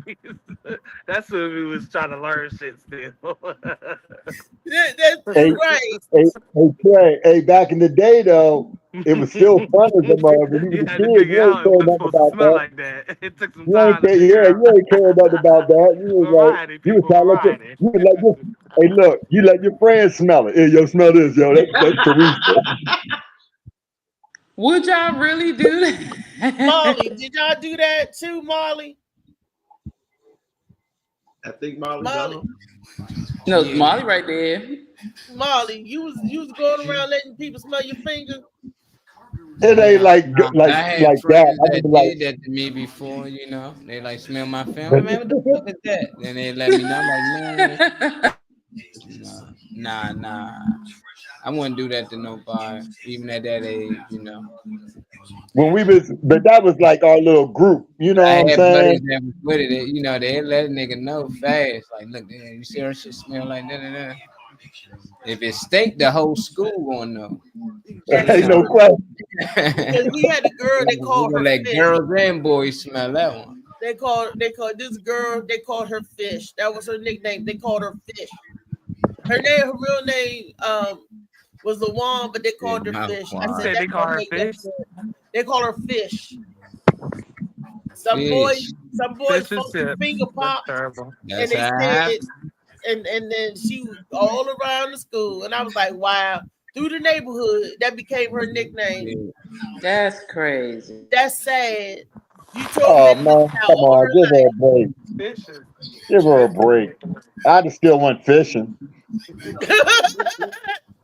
G: That's when we was trying to learn shit still.
B: That's
H: Hey,
B: right.
H: Trey, hey, back in the day though, it was still fun as a mother. When you
G: You
H: was a
G: had to
H: kid,
G: figure
H: you ain't
G: out it
H: care
G: wasn't
H: nothing
G: supposed to
H: about
G: smell
H: that.
G: like that. It took some
H: You ain't
G: time to
H: care,
G: figure
H: yeah,
G: out.
H: you ain't care nothing about that. You was
G: Variety,
H: you was
G: people,
H: trying to let
G: variety.
H: you would let your hey look, you let your friends smell it. Hey, yo, smell this, yo. That's Teresa.
F: Would y'all really do
B: Molly,
F: that?
B: did y'all do that too, Molly?
E: I think Molly
B: Molly,
E: gone.
F: No, it's
E: Yeah.
F: Molly right there.
B: Molly, you was going around letting people smell your finger.
H: It ain't
I: Yeah,
H: like
I: nah. I had
H: like that.
I: friends
H: I
I: that
H: mean like
I: did that to me before, you know. They like smell my family. Man, what the fuck is that? Then they let me know. I'm like, man, nah. I wouldn't do that to nobody, even at that age, you know.
H: when we was but that was like our little group, you know
I: But I
H: what I'm
I: had buddies
H: saying?
I: that was with it, you know, they let a nigga know fast. Like, look, man, you see her shit smell like that. If it stink, the whole school gonna know. So,
B: That's
I: you
H: Ain't
I: know,
H: no
B: true.
H: question.
B: Because we had a girl they
I: we
B: called
I: gonna
B: her
I: let
B: fish.
I: girls and boys smell that one.
B: They called this girl. They called her Fish. That was her nickname. They called her Fish. Her real name, was Lawan, but they called her Fish. I
G: You
B: said
G: said
I: Mouthwash.
G: they
B: that's
G: call
B: gonna
G: her
B: make up
G: fish.
B: for it. They call her Fish. Some
I: Fish.
B: boys
G: Fish and
B: funky
G: chips.
B: finger
G: That's
B: popped,
G: terrible.
B: and
I: That's
B: they
I: how it
B: said
I: happens.
B: it, and then she was all around the school, and I was like, wow. Through the neighborhood, that became her nickname.
I: Yeah.
F: That's crazy.
B: That's sad. You
H: Oh
B: tormented this
H: man,
B: child
H: come
B: all
H: on,
B: her
H: give her a break.
G: Fish is
H: Give her a
G: that's
H: break.
G: ridiculous.
H: I just still went fishing.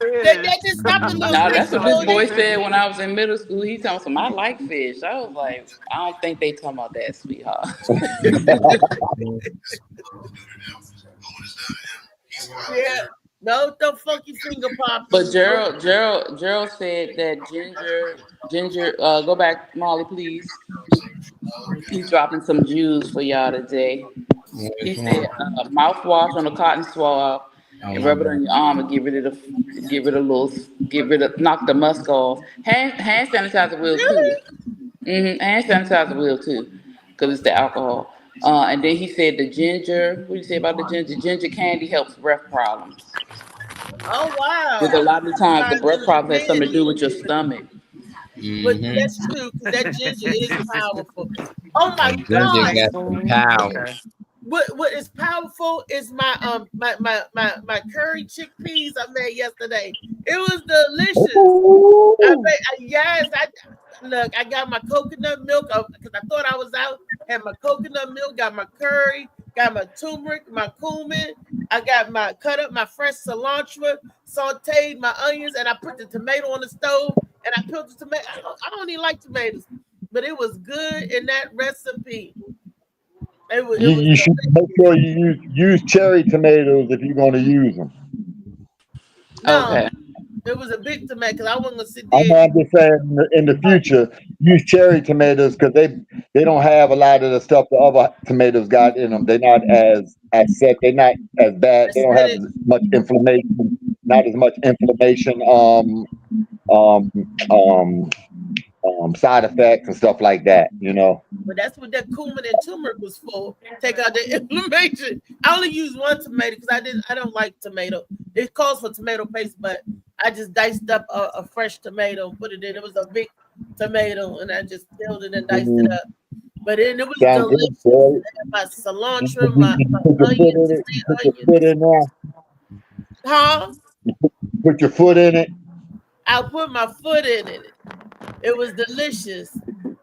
G: Fish.
B: That just stopped a little
F: Now
G: Fish
F: that's what
G: don't
F: this
G: eat
F: boy
B: sexuality.
G: fish.
F: said when I was in middle school. He told me some I like fish. I was like, I don't think they talking about that, sweetheart.
B: Yeah. No, the funky finger
F: But
B: popping. No.
F: Gerald said that Ginger, go back, Molly, please. He's dropping some Jews for y'all today. He
I: Which one?
F: said mouthwash on a cotton swab
I: Oh
F: and
I: my
F: rub it
I: bad.
F: on your arm and knock the musk off. Hand sanitizer will too. Hand sanitizer will too, because it's the alcohol. And then he said the ginger. What did he say about the ginger? Ginger candy helps breath problems.
B: Oh
F: Because a
B: wow!
F: lot of times the
B: Trying
F: breath
B: ginger
F: problem has something to do
B: candy,
F: with your stomach.
B: but
I: Mm-hmm.
B: that's true because that ginger is powerful. Oh my
I: And ginger
B: gosh!
I: got some power.
G: Okay.
B: What is powerful is my curry chickpeas I made yesterday. It was delicious.
H: Ooh.
B: Look. I got my coconut milk because I thought I was out. Had my coconut milk, got my curry, got my turmeric, my cumin. I got my cut up my fresh cilantro, sauteed my onions, and I put the tomato on the stove. And I peeled the tomato. I don't even like tomatoes, but it was good in that recipe. It was
H: You should make sure you use cherry tomatoes if you're going to use them.
B: no,
F: Okay.
B: it was a big tomato because I wasn't gonna sit
H: I'm
B: there.
H: just saying in the future, use cherry tomatoes because they don't have a lot of the stuff the other tomatoes got in them. They're not as set. They're not as bad. They don't have
B: Acidic.
H: as much inflammation. Not as much inflammation. Um. Side effects and stuff like that. You know.
B: But that's what that cumin and turmeric was for. Take out the inflammation. I only use one tomato because I don't like tomato. It calls for tomato paste, but I just diced up a fresh tomato and put it in. It was a big tomato, and I just peeled it and diced it up. But then it was
H: Sound good,
B: delicious.
H: boy.
B: I had my cilantro,
H: You
B: my
H: put your foot in
B: onions,
H: it.
B: sweet
H: You put your foot
B: onions.
H: in there.
B: Huh?
H: Put your foot in it.
B: I put my foot in it. It was delicious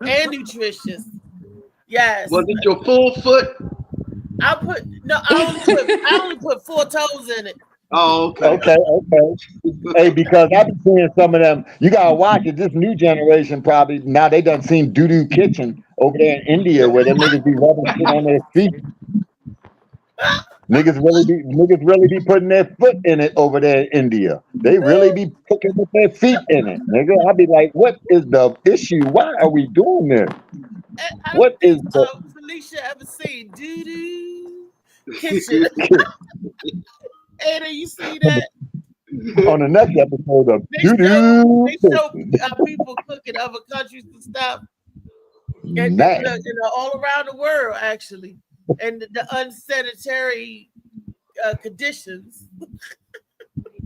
B: and nutritious. Yes.
E: Was it your full foot?
B: I only put 4 toes in it.
E: Oh, okay.
H: Okay. Hey, because I've been seeing some of them. You gotta watch it. This new generation probably now they done seen Doo Doo Kitchen over there in India where them niggas be rubbing shit on their feet. Niggas really be putting their foot in it over there in India. They really be cooking with their feet in it, nigga. I'll be like, what is the issue? Why are we doing this?
B: I
H: What
B: don't
H: is
B: think
H: the
B: Felicia ever seen Doo Doo Kitchen. Ada, you see that?
H: on the next episode of
B: They
H: Doo
B: show
H: Doo?
B: people cooking other countries and stuff, and
H: Nice.
B: all around the world actually, and the unsanitary conditions.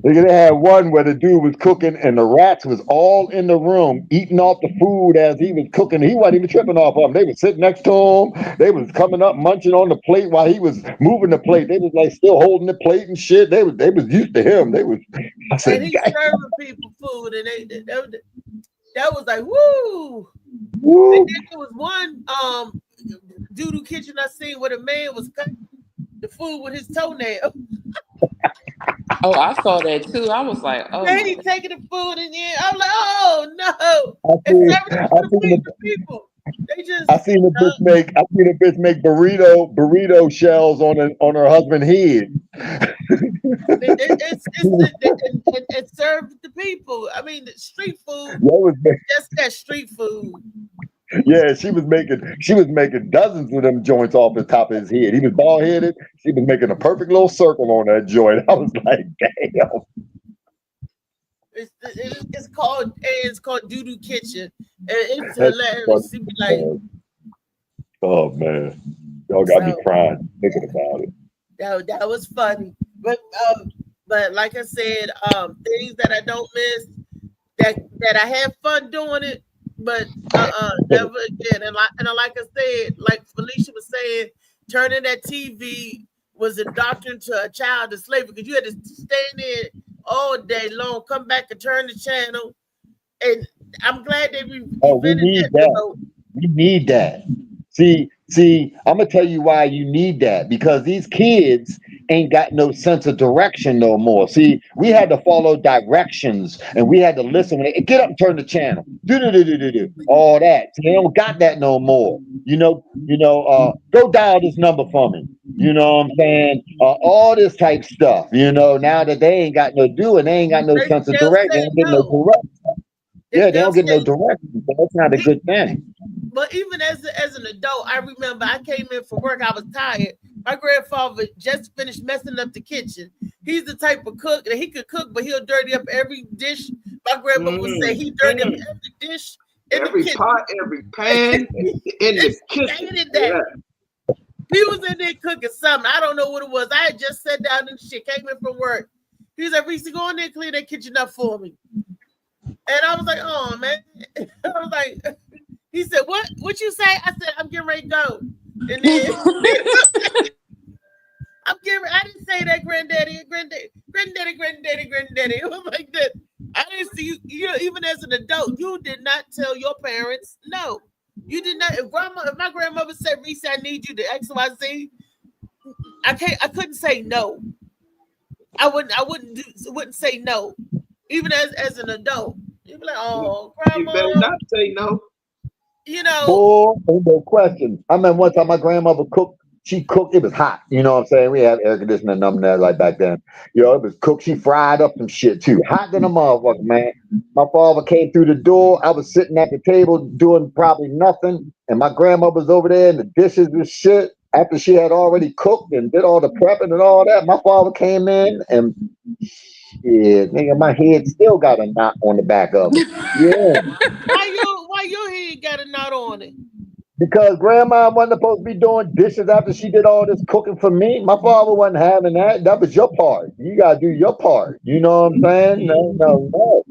H: Nigga, they had one where the dude was cooking and the rats was all in the room eating off the food as he was cooking. He wasn't even tripping off of them. They was sitting next to him. They was coming up munching on the plate while he was moving the plate. They was like still holding the plate and shit. They was used to him. I said,
B: And he's serving people food, and that was like woo.
H: woo.
B: And then there was one Doo Doo Kitchen I seen where the man was cutting the food with his toenail.
F: Oh, I saw that too. I was like, oh,
B: Then he taking the food in there. I'm like, oh no.
H: I
B: It's
H: seen,
B: serving
H: I
B: to
H: seen
B: please
H: the
B: the people. They just
H: I seen the bitch make burrito shells on her husband's head.
B: it's served to people. I mean, the street food,
H: That was
B: just that street food.
H: Yeah, she was making dozens of them joints off the top of his head. He was bald headed. She was making a perfect little circle on that joint. I was like, damn.
B: It's called Doo Doo Kitchen, and it's
H: That's
B: hilarious. She be like,
H: oh man, y'all got me crying thinking about it.
B: that was funny. But like I said, things that I don't miss, that I had fun doing it. But never again. And like I said, like Felicia was saying, turning that TV was indoctrinating to a child to slavery because you had to stand there all day long, come back and turn the channel. And I'm glad they
H: we
B: invented
H: need
B: that.
H: that. We need that. See, I'm gonna tell you why you need that because these kids ain't got no sense of direction no more. See, we had to follow directions and we had to listen when they get up and turn the channel. Do all that. See, they don't got that no more. Go dial this number for me. You know what I'm saying? All this type stuff. Now that they ain't got no doing, they ain't got no sense of direction. They don't get no direction. Yeah, they don't get no direction. So that's not a good thing.
B: But even as an adult, I remember I came in from work. I was tired. My grandfather just finished messing up the kitchen. He's the type of cook that he could cook, but he'll dirty up every dish. My grandmother would say he dirty up every dish in
E: every
B: the kitchen.
E: pot, every pan in the kitchen.
B: Yeah. He was in there cooking something. I don't know what it was. I had just sat down and shit, came in from work. He was like, Reese, go in there and clean that kitchen up for me. And I was like, oh, man. I was like, he said, what you say? I said, I'm getting ready to go. And then I didn't say that, granddaddy. It was like that. I didn't see you know, even as an adult, you did not tell your parents no. You did not. If my grandmother said, Reese, I need you to XYZ, I couldn't say no. I wouldn't say no, even as an adult. You'd be like, oh, grandma.
E: You better not say no.
B: You know.
H: Boy, no question. I remember one time my grandmother cooked. She cooked. It was hot. You know what I'm saying? We had air conditioning and nothing there like back then. You know, it was cooked. She fried up some shit too. Hot than a motherfucker, man. My father came through the door. I was sitting at the table doing probably nothing. And my grandmother was over there in the dishes and shit. After she had already cooked and did all the prepping and all that, my father came in and shit, nigga, my head still got a knot on the back of it. Yeah.
B: Why your head got a knot on it?
H: Because grandma wasn't supposed to be doing dishes after she did all this cooking for me. My father wasn't having that. That was your part. You gotta do your part. You know what I'm saying? No.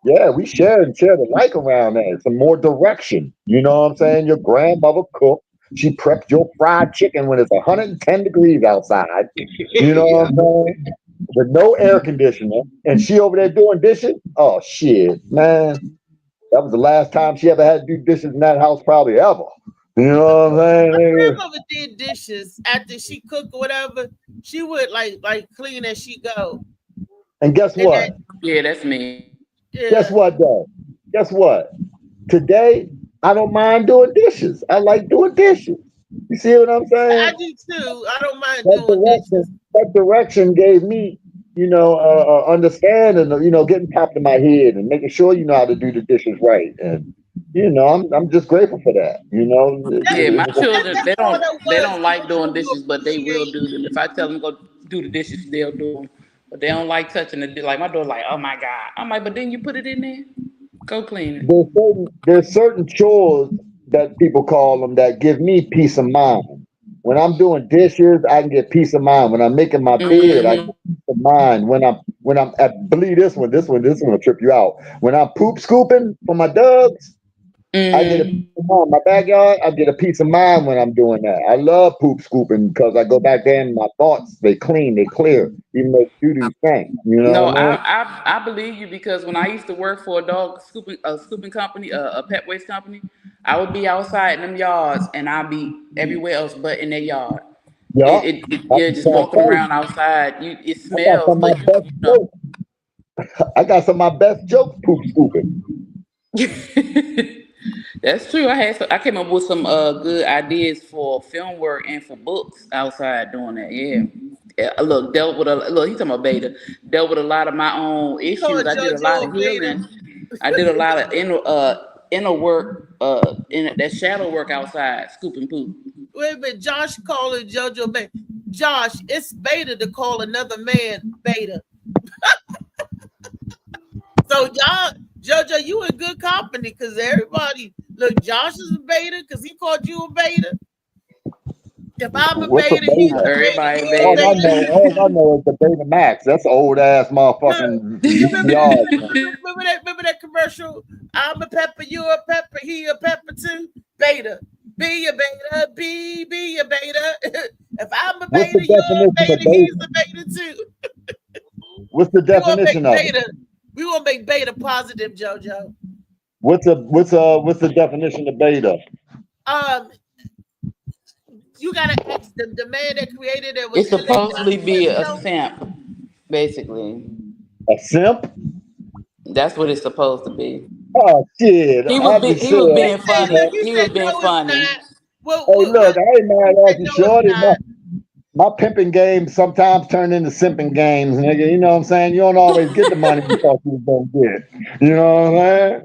H: Yeah, we share the like around that. Some more direction. You know what I'm saying? Your grandmother cooked. She prepped your fried chicken when it's 110 degrees outside. You know what I'm saying? With no air conditioner. And she over there doing dishes? Oh shit, man. That was the last time she ever had to do dishes in that house, probably ever. You know what I'm saying?
B: My grandmother did dishes after she cooked or whatever. She would like clean as she go.
H: And guess what?
F: Yeah, that's me.
B: Yeah.
H: Guess what, though? Guess what? Today, I don't mind doing dishes. I like doing dishes. You see what I'm saying?
B: I do too. I don't mind doing dishes.
H: That direction gave me, you know, understanding, you know, getting popped in my head and making sure you know how to do the dishes right. And you know, I'm just grateful for that. You know.
F: Yeah, my children they don't like doing dishes, but they will do them. If I tell them go do the dishes, they'll do them. But they don't like touching it. Like my daughter, like, oh my God. I'm like, but then you put it in there. Go clean it.
H: There's certain chores that people call them that give me peace of mind. When I'm doing dishes, I can get peace of mind. When I'm making my bed, I get peace of mind. When I'm believe this one will trip you out. When I'm poop scooping for my dogs, I get a piece of mind. My backyard, I get a peace of mind when I'm doing that. I love poop scooping because I go back there and my thoughts, they clean, they clear, even though you do these things. You know
F: No,
H: what I mean?
F: I believe you because when I used to work for a dog scooping company, a pet waste company, I would be outside in them yards and I'd be everywhere else but in their yard.
H: Yeah.
F: You're just walking around outside. It smells.
H: I got some of my best jokes poop scooping.
F: That's true. I came up with some good ideas for film work and for books outside doing that. Yeah. Look, he talking about beta. Dealt with a lot of my own issues. I did a lot of healing. I did a lot of inner work, in that shadow work outside, scooping poop.
B: Wait a minute, Josh calling JoJo beta. Josh, it's beta to call another man beta. So y'all, JoJo, you in good company because everybody look. Josh is a beta because he called you a beta. If I'm a beta, he's a beta.
H: All I know is the Beta Max. That's an old ass motherfucking.
B: Remember that commercial? I'm a pepper, you a pepper, he a pepper too. Beta, be a beta, be a beta. If I'm a beta, you're a beta, he's a beta too.
H: What's the definition of it?
B: We want to make beta positive, JoJo.
H: What's the definition of beta?
B: You gotta ask the man that created it.
F: It's supposedly be a simp, basically.
H: A simp?
F: That's what it's supposed to be.
H: Oh shit!
F: He was being funny. He was being funny.
H: Hey, look, I ain't mad at you, shorty. My pimping games sometimes turn into simping games, nigga. You know what I'm saying? You don't always get the money you thought you was gonna get. You know what I'm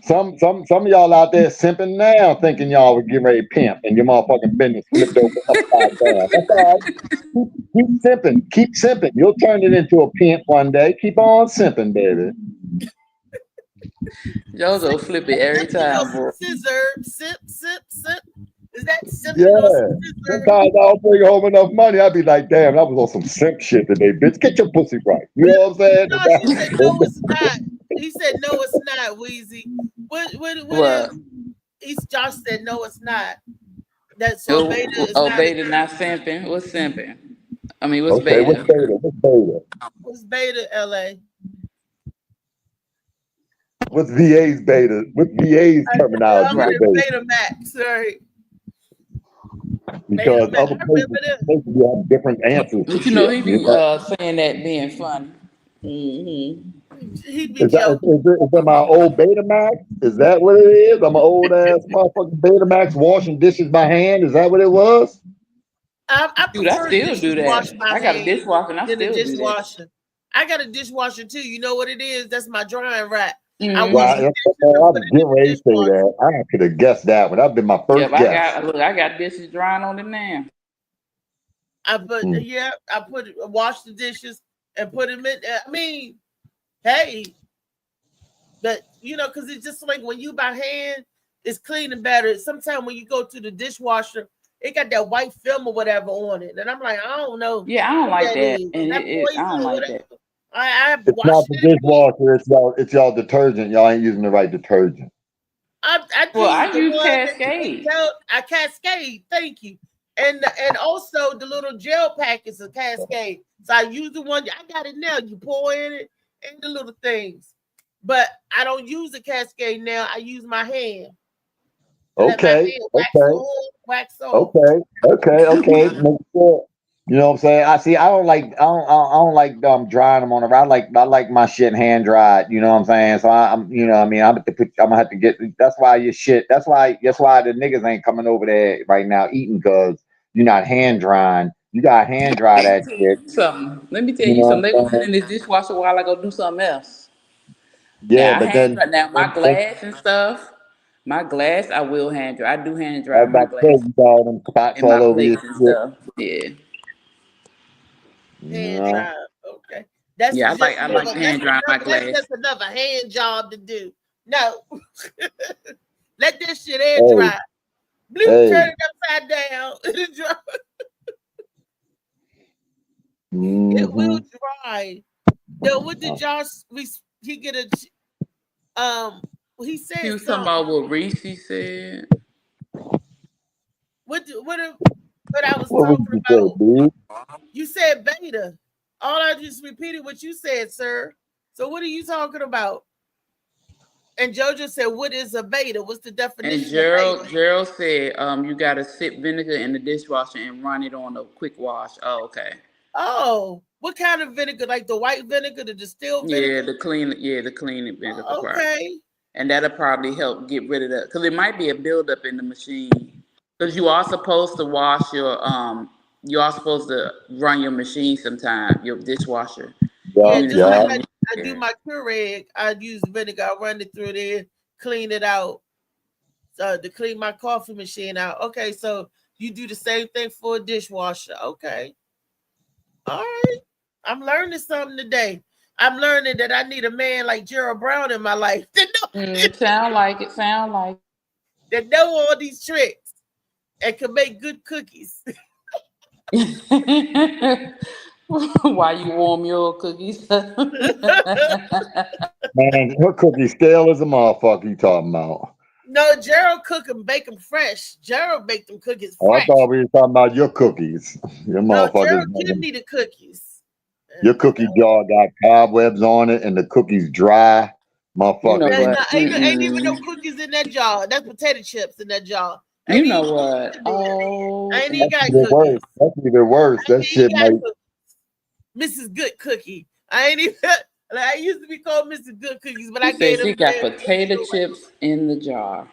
H: saying? Some of y'all out there simping now, thinking y'all would get ready to pimp, and your motherfucking business flipped over upside down. That's all right. Keep simping. You'll turn it into a pimp one day. Keep on simping, baby.
F: JoJo flip it every time, bro.
B: Scissor, sip. Is that simping
H: Yeah.
B: or something?
H: Sometimes I don't bring home enough money. I'd be like, damn, I was on some simp shit today, bitch. Get your pussy right. You know what I'm saying?
B: No, she said no, it's not. He said no, it's not, Weezy. What is?
F: What?
B: Josh said no, it's not. That's so beta is
F: Oh,
B: not.
F: beta not simping. What's simping? I mean, what's
H: Okay, what's
F: beta?
H: beta? What's beta?
B: What's beta, LA?
H: What's VA's beta? What's VA's terminology
B: I'm
H: for
B: in
H: beta?
B: Beta Max, sorry.
H: Because
B: Beta Max.
H: other
B: I
H: places
B: remember that.
H: have different answers to
F: But you know,
H: shit.
F: he
H: You
F: be
H: know?
F: saying that being funny. Mm-hmm.
B: He be
H: Is that
B: joking.
H: is that my old Betamax? Is that what it is? I'm an old ass motherfucking Betamax washing dishes by hand. Is that what it was?
B: I
F: Dude, I
B: prefer
F: still
B: dishes
F: do
B: washed
F: that.
B: by
F: I got a
B: hand
F: dishwasher and I
B: than a
F: still do that.
B: dishwasher. I got a dishwasher too. You know what it is? That's my drying rack. I
F: Mm-hmm.
B: wash the
H: Right.
B: dishes and
H: I
B: put
H: was
B: it in
H: getting
B: the
H: ready to say
B: dishwasher.
H: that. I could have guessed that one. That'd been my
F: Yep,
H: first guess.
F: I got dishes drying on it now.
B: I wash the dishes and put them in. I mean, hey, but because it's just like when you by hand, it's clean and better. Sometimes when you go to the dishwasher, it got that white film or whatever on it, and I'm like, I don't know
F: Yeah, I don't
B: what
F: like
B: that
F: that.
B: is.
F: And
B: That
F: I don't
B: poison or
F: like
B: whatever.
F: that.
B: I
H: It's
B: wash
H: not the
B: it.
H: dishwasher. It's y'all detergent. Y'all ain't using the right detergent.
B: I
F: Well,
B: use
F: I
B: the
F: use
B: one
F: Cascade.
B: I Cascade. Thank you. And also the little gel packets of Cascade. So I use the one I got it now. You pour in it and the little things. But I don't use the Cascade now. I use my hand. Let my
H: Okay.
B: hand wax off.
H: Okay. Make sure. You know what I'm saying? I don't like drying them on the. I like my shit hand dried. You know what I'm saying? So I'm I mean I'm gonna have to get. That's why your shit. That's why the niggas ain't coming over there right now eating because you're not hand drying. You got hand dry that shit.
F: Let me tell
H: You
F: you
H: know
F: something. They
H: what I'm
F: gonna sit
H: saying?
F: in this dishwasher while I go do something else.
H: Yeah,
F: Now I
H: but
F: hand
H: then
F: dry. Now my glass and stuff. My glass, I will hand dry. I do hand
H: I
F: dry
H: was
F: my
H: about to say
F: glass
H: you got all them spots
F: and my
H: all over your
F: plates and
H: shit.
F: stuff. Yeah,
B: Hand
H: Yeah.
B: job. Okay. That's
F: yeah.
B: just
F: I like hand drying my
B: that's
F: glass.
B: just another hand job to do. No. Let this shit air
H: Hey,
B: dry. Bloop,
H: hey.
B: turn it upside down. It
H: Mm-hmm.
B: will dry. No, what did y'all he get a he
F: He
B: said
F: was talking
B: something.
F: about what Reese said.
B: What I was
H: What would
B: talking
H: you say,
B: about?
H: dude?
B: You said beta. All I just repeated what you said, sir. So what are you talking about? And Jojo said, "What is a beta? What's the
F: And
B: definition of beta?"
F: Gerald said, you gotta sip vinegar in the dishwasher and run it on a quick wash. Oh, okay.
B: Oh, what kind of vinegar? Like the white vinegar, the distilled
F: Yeah,
B: vinegar?
F: the clean vinegar part.
B: Okay.
F: And that'll probably help get rid of that. Because it might be a buildup in the machine. Because you are supposed to wash you are supposed to run your machine sometime, your dishwasher.
B: Yeah,
H: Yeah,
F: Even if
B: just
F: you
B: like
H: yeah.
F: don't use
B: I do
F: it.
B: my Keurig, I use vinegar. I run it through there, clean it out. To clean my coffee machine out. Okay, so you do the same thing for a dishwasher. Okay. All right. I'm learning something today. I'm learning that I need a man like Gerald Brown in my life
F: Sound like it. Sound like
B: that know all these tricks and can make good cookies.
F: it. While you warm your cookies.
H: Man, her cookie stale as a motherfucker you talking about.
B: No, Gerald cook them, bake them fresh. Gerald make them cookies
H: Oh, I
B: fresh.
H: thought we were talking about your cookies. Your
B: No,
H: motherfuckers.
B: Gerald give me the cookies.
H: Your cookie jar got cobwebs on it and the cookies dry.
F: You know
H: Motherfuckers.
F: what?
B: Ain't even no cookies in that jar. That's potato chips in that jar.
F: You
B: Ain't
F: know
B: even
F: what? Oh,
B: I ain't even
H: That's
B: got
H: even
B: cookies.
H: worse. That's even worse.
B: I
H: That
B: ain't even
H: shit
B: got
H: might.
B: cookies. Mrs. Good Cookie. I ain't even I used to be called Mrs. Good Cookies, but I
F: she said
B: gave
F: she
B: them
F: got
B: the
F: potato chips in the jar.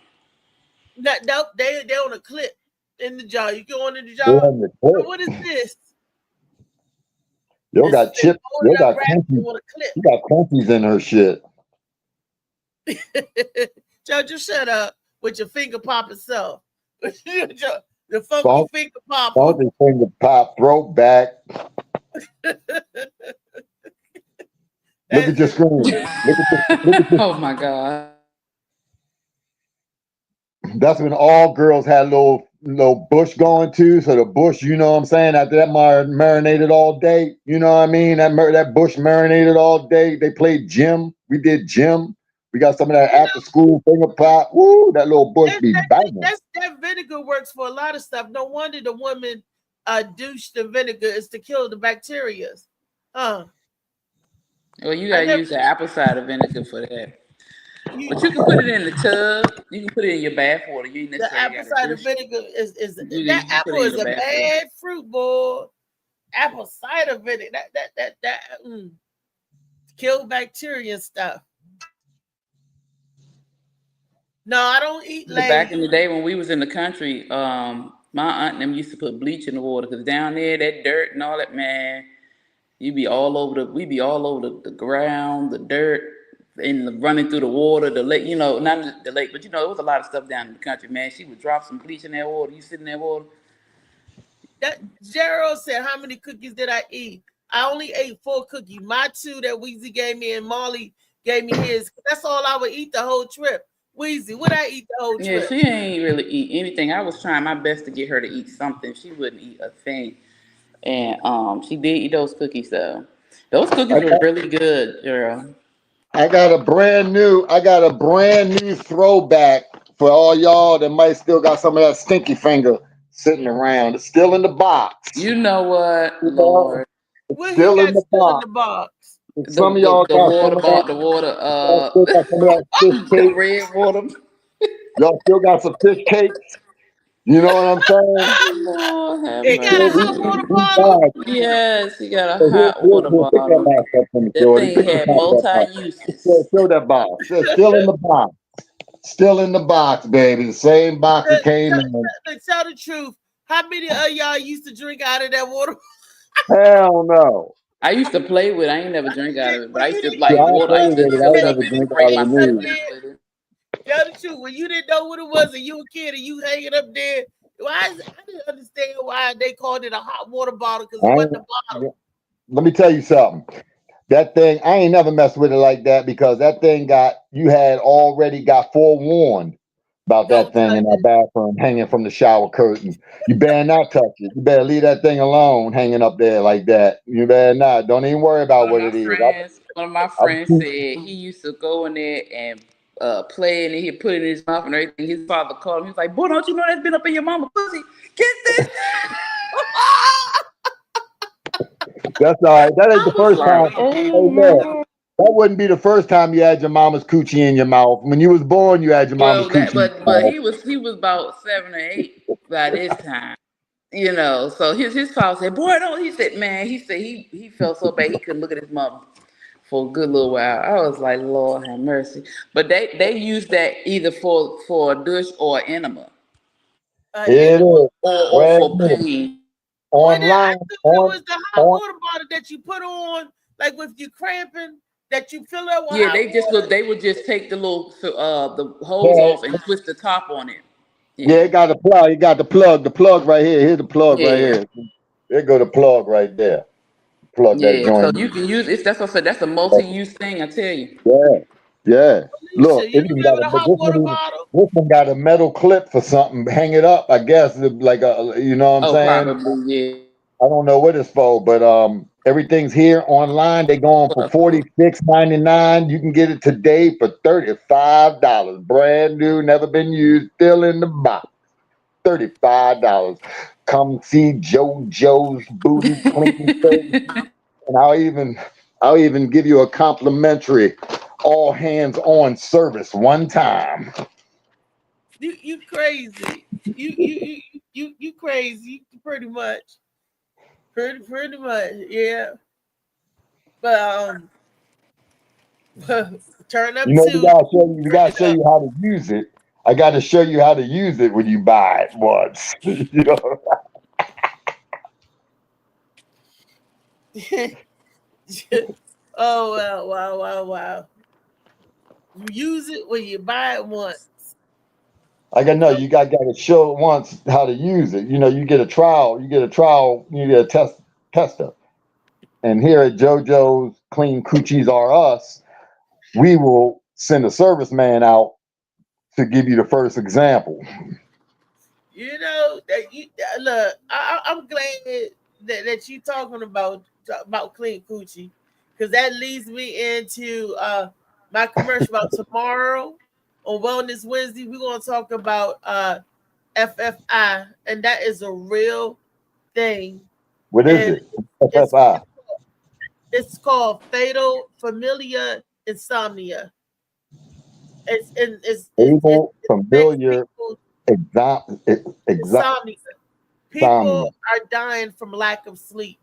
B: nope, they on a clip in the jar. You go on in the jar.
H: Damn the
B: So
H: clip.
B: what is this?
H: Yo
B: This
H: got
B: is
H: chips. Yo
B: folded up
H: got
B: wrapped
H: crunchies.
B: on a clip.
H: You got crunchies in her shit.
B: Joe, just shut up with your finger popping self. The funky
H: Funk,
B: finger popper.
H: funky finger pop, throwback. Look at your screen. Look at
F: Oh my God.
H: That's when all girls had little little bush going to. So the bush, you know what I'm saying, after that marinated all day, you know what I mean? That bush marinated all day. They played gym. We did gym. We got some of that
B: You
H: after
B: know,
H: school finger pop. Woo, that little bush be banging.
B: that vinegar works for a lot of stuff. No wonder the woman douche the vinegar is to kill the bacteria. Huh.
F: Well, you
B: I
F: gotta
B: never
F: use the apple cider vinegar for that. But
B: you,
F: you can put it in the tub. You can put it in your bath water. You ain't
B: the
F: necessarily
B: apple
F: gotta
B: cider
F: douche it.
B: vinegar is that
F: You can put
B: apple
F: it in
B: is
F: your
B: a
F: bath water.
B: bad fruit, boy. Apple cider vinegar that kill bacteria and stuff. No, I don't eat
F: But back
B: Lay's.
F: in the day when we was in the country, my aunt and them used to put bleach in the water because down there that dirt and all that, man, we be all over the ground, the dirt, and running through the water, the lake, not the lake, but it was a lot of stuff down in the country, man. She would drop some bleach in that water. You sit in that water.
B: That Gerald said, "How many cookies did I eat? I only ate 4 cookies. My 2 that Weezy gave me and Molly gave me his. That's all I would eat the whole trip. Weezy, what I eat the whole
F: Yeah,
B: trip?
F: she ain't really eat anything. I was trying my best to get her to eat something. She wouldn't eat a thing. And she did eat those cookies though. Those
H: I
F: cookies were
H: got,
F: really good, girl.
H: I got a brand new throwback for all y'all that might still got some of that stinky finger sitting around. It's still in the box.
F: You know what,
H: You know,
F: Lord?
H: it's
B: What he
H: still in
B: got
H: the
B: still in
H: box.
B: the box?
H: And
F: The
H: some of
F: the,
H: y'all
F: the
H: got
F: water
H: some of that.
F: bought the water
H: Y'all still got some of that fish
F: the
H: cake.
F: red water.
H: Y'all still got some fish cakes. You know what I'm saying?
F: Lord have
B: He got
H: Yeah,
B: a
F: mercy.
B: hot water
H: we
B: bottle.
H: died.
F: Yes, he got a
H: So
F: hot water
H: here, pick that
F: bottle.
H: box up from me,
F: That
H: Shorty.
F: thing
H: Pick the
F: had
H: top of that box.
F: multi-uses.
H: Show that box. It's still in the box. Still in the box, baby. The same box it came in.
B: Tell the truth. How many of y'all used to drink out of that water?
H: Hell no.
F: I used to play with it. I ain't never drink out of it, but
B: When
F: I
B: you
F: used to
B: didn't
H: Yeah,
F: like
B: know
H: I
F: water. I
H: played
F: used to
H: with it.
B: what
H: I
F: fill
H: ain't
F: it
B: came
F: up
H: never
B: in
F: and
H: drink
B: the
F: spray
H: out of the
B: case up
F: myself
H: news.
F: in
B: there?
F: it with it.
B: Tell the truth. When you didn't know what it was and you a kid and you hanging up there, I didn't understand why they called it a hot water bottle because
H: I
B: it
H: ain't,
B: wasn't a bottle.
H: let me tell you something. That thing, I ain't never messed with it like that because that thing you had already got forewarned about that
B: Don't
H: thing
B: touch
H: in that
B: it.
H: bathroom hanging from the shower curtain. You better not touch it. You better leave that thing alone hanging up there like that. You better not. Don't even worry about
F: One of
H: what
F: my
H: it is.
F: friends, one of my
H: I,
F: friends said he used to go in there and play and he'd put it in his mouth and everything. His father called him. He was like, "Boy, don't you know that's been up in your mama pussy? Get this!"
H: that's all right. That ain't
F: I
H: the
F: was
H: first
F: like,
H: time.
F: "Oh
H: Hey,
F: my
H: look,
F: god."
H: that wouldn't be the first time you had your mama's coochie in your mouth. When you was born, you had your mama's
F: Well,
H: coochie in
F: but
H: your mouth.
F: he was about 7 or 8 by this time. So his father said, "Boy, don't." He said, "Man," he said he felt so bad he couldn't look at his mother for a good little while. I was like, "Lord have mercy." But they use that either for a douche or enema
H: Here it
B: Enema.
H: is.
F: or
H: Brand
F: for
H: new.
F: pain.
B: Well, I
H: Online.
B: thought it
H: On,
B: was the hot
H: on.
B: water bottle that you put on, like if you cramping, that you fill up with
F: Yeah,
B: hot water.
F: they would just take the hose
H: Yeah,
F: off and twist the top on it.
H: yeah,
F: Yeah,
H: it got a plug. You got the plug right here. Here's the plug right
F: yeah,
H: here. There go the plug right there. Plug that
F: yeah. So
H: joint
F: you
H: in.
F: can use it. That's what I said. That's a multi-use thing. I tell you.
H: Yeah, yeah.
B: Alicia,
H: Look,
B: you remember the hot water
H: this
B: bottle?
H: one got a metal clip for something. Hang it up, I guess. Like a, you know what I'm
F: Oh,
H: saying?
F: probably
H: I don't know what it's for, but everything's here online. They go on for
F: yeah.
H: $46.99. You can get it today for $35. Brand new, never been used, still in the box. $35. Come see JoJo's Booty Clean Service, and I'll even give you a complimentary all hands on service one time.
B: You crazy. You crazy pretty much. Pretty much, yeah. But turn up
H: You know,
B: to
H: we
B: turn
H: gotta
B: it
H: show you how to use it. I gotta show you how to use it when you buy it once. You know,
B: up. Oh wow. You use it when you buy it once.
H: like I know
B: No,
H: you gotta show it once how to use it. You know, you get a trial, you get a tester. And here at JoJo's Clean Coochies R Us, we will send a serviceman out to give you the first example.
B: You know that you look. I'm glad that you talking about clean coochie, because that leads me into my commercial about tomorrow on Wellness Wednesday. We're gonna talk about FFI, and that is a real thing,
H: What is
B: and
H: it?
B: it's
H: FFI.
B: it's called fatal familiar insomnia. It
H: Able,
B: affects
H: familiar,
B: people insomnia.
H: insomnia.
B: People are dying from lack of sleep,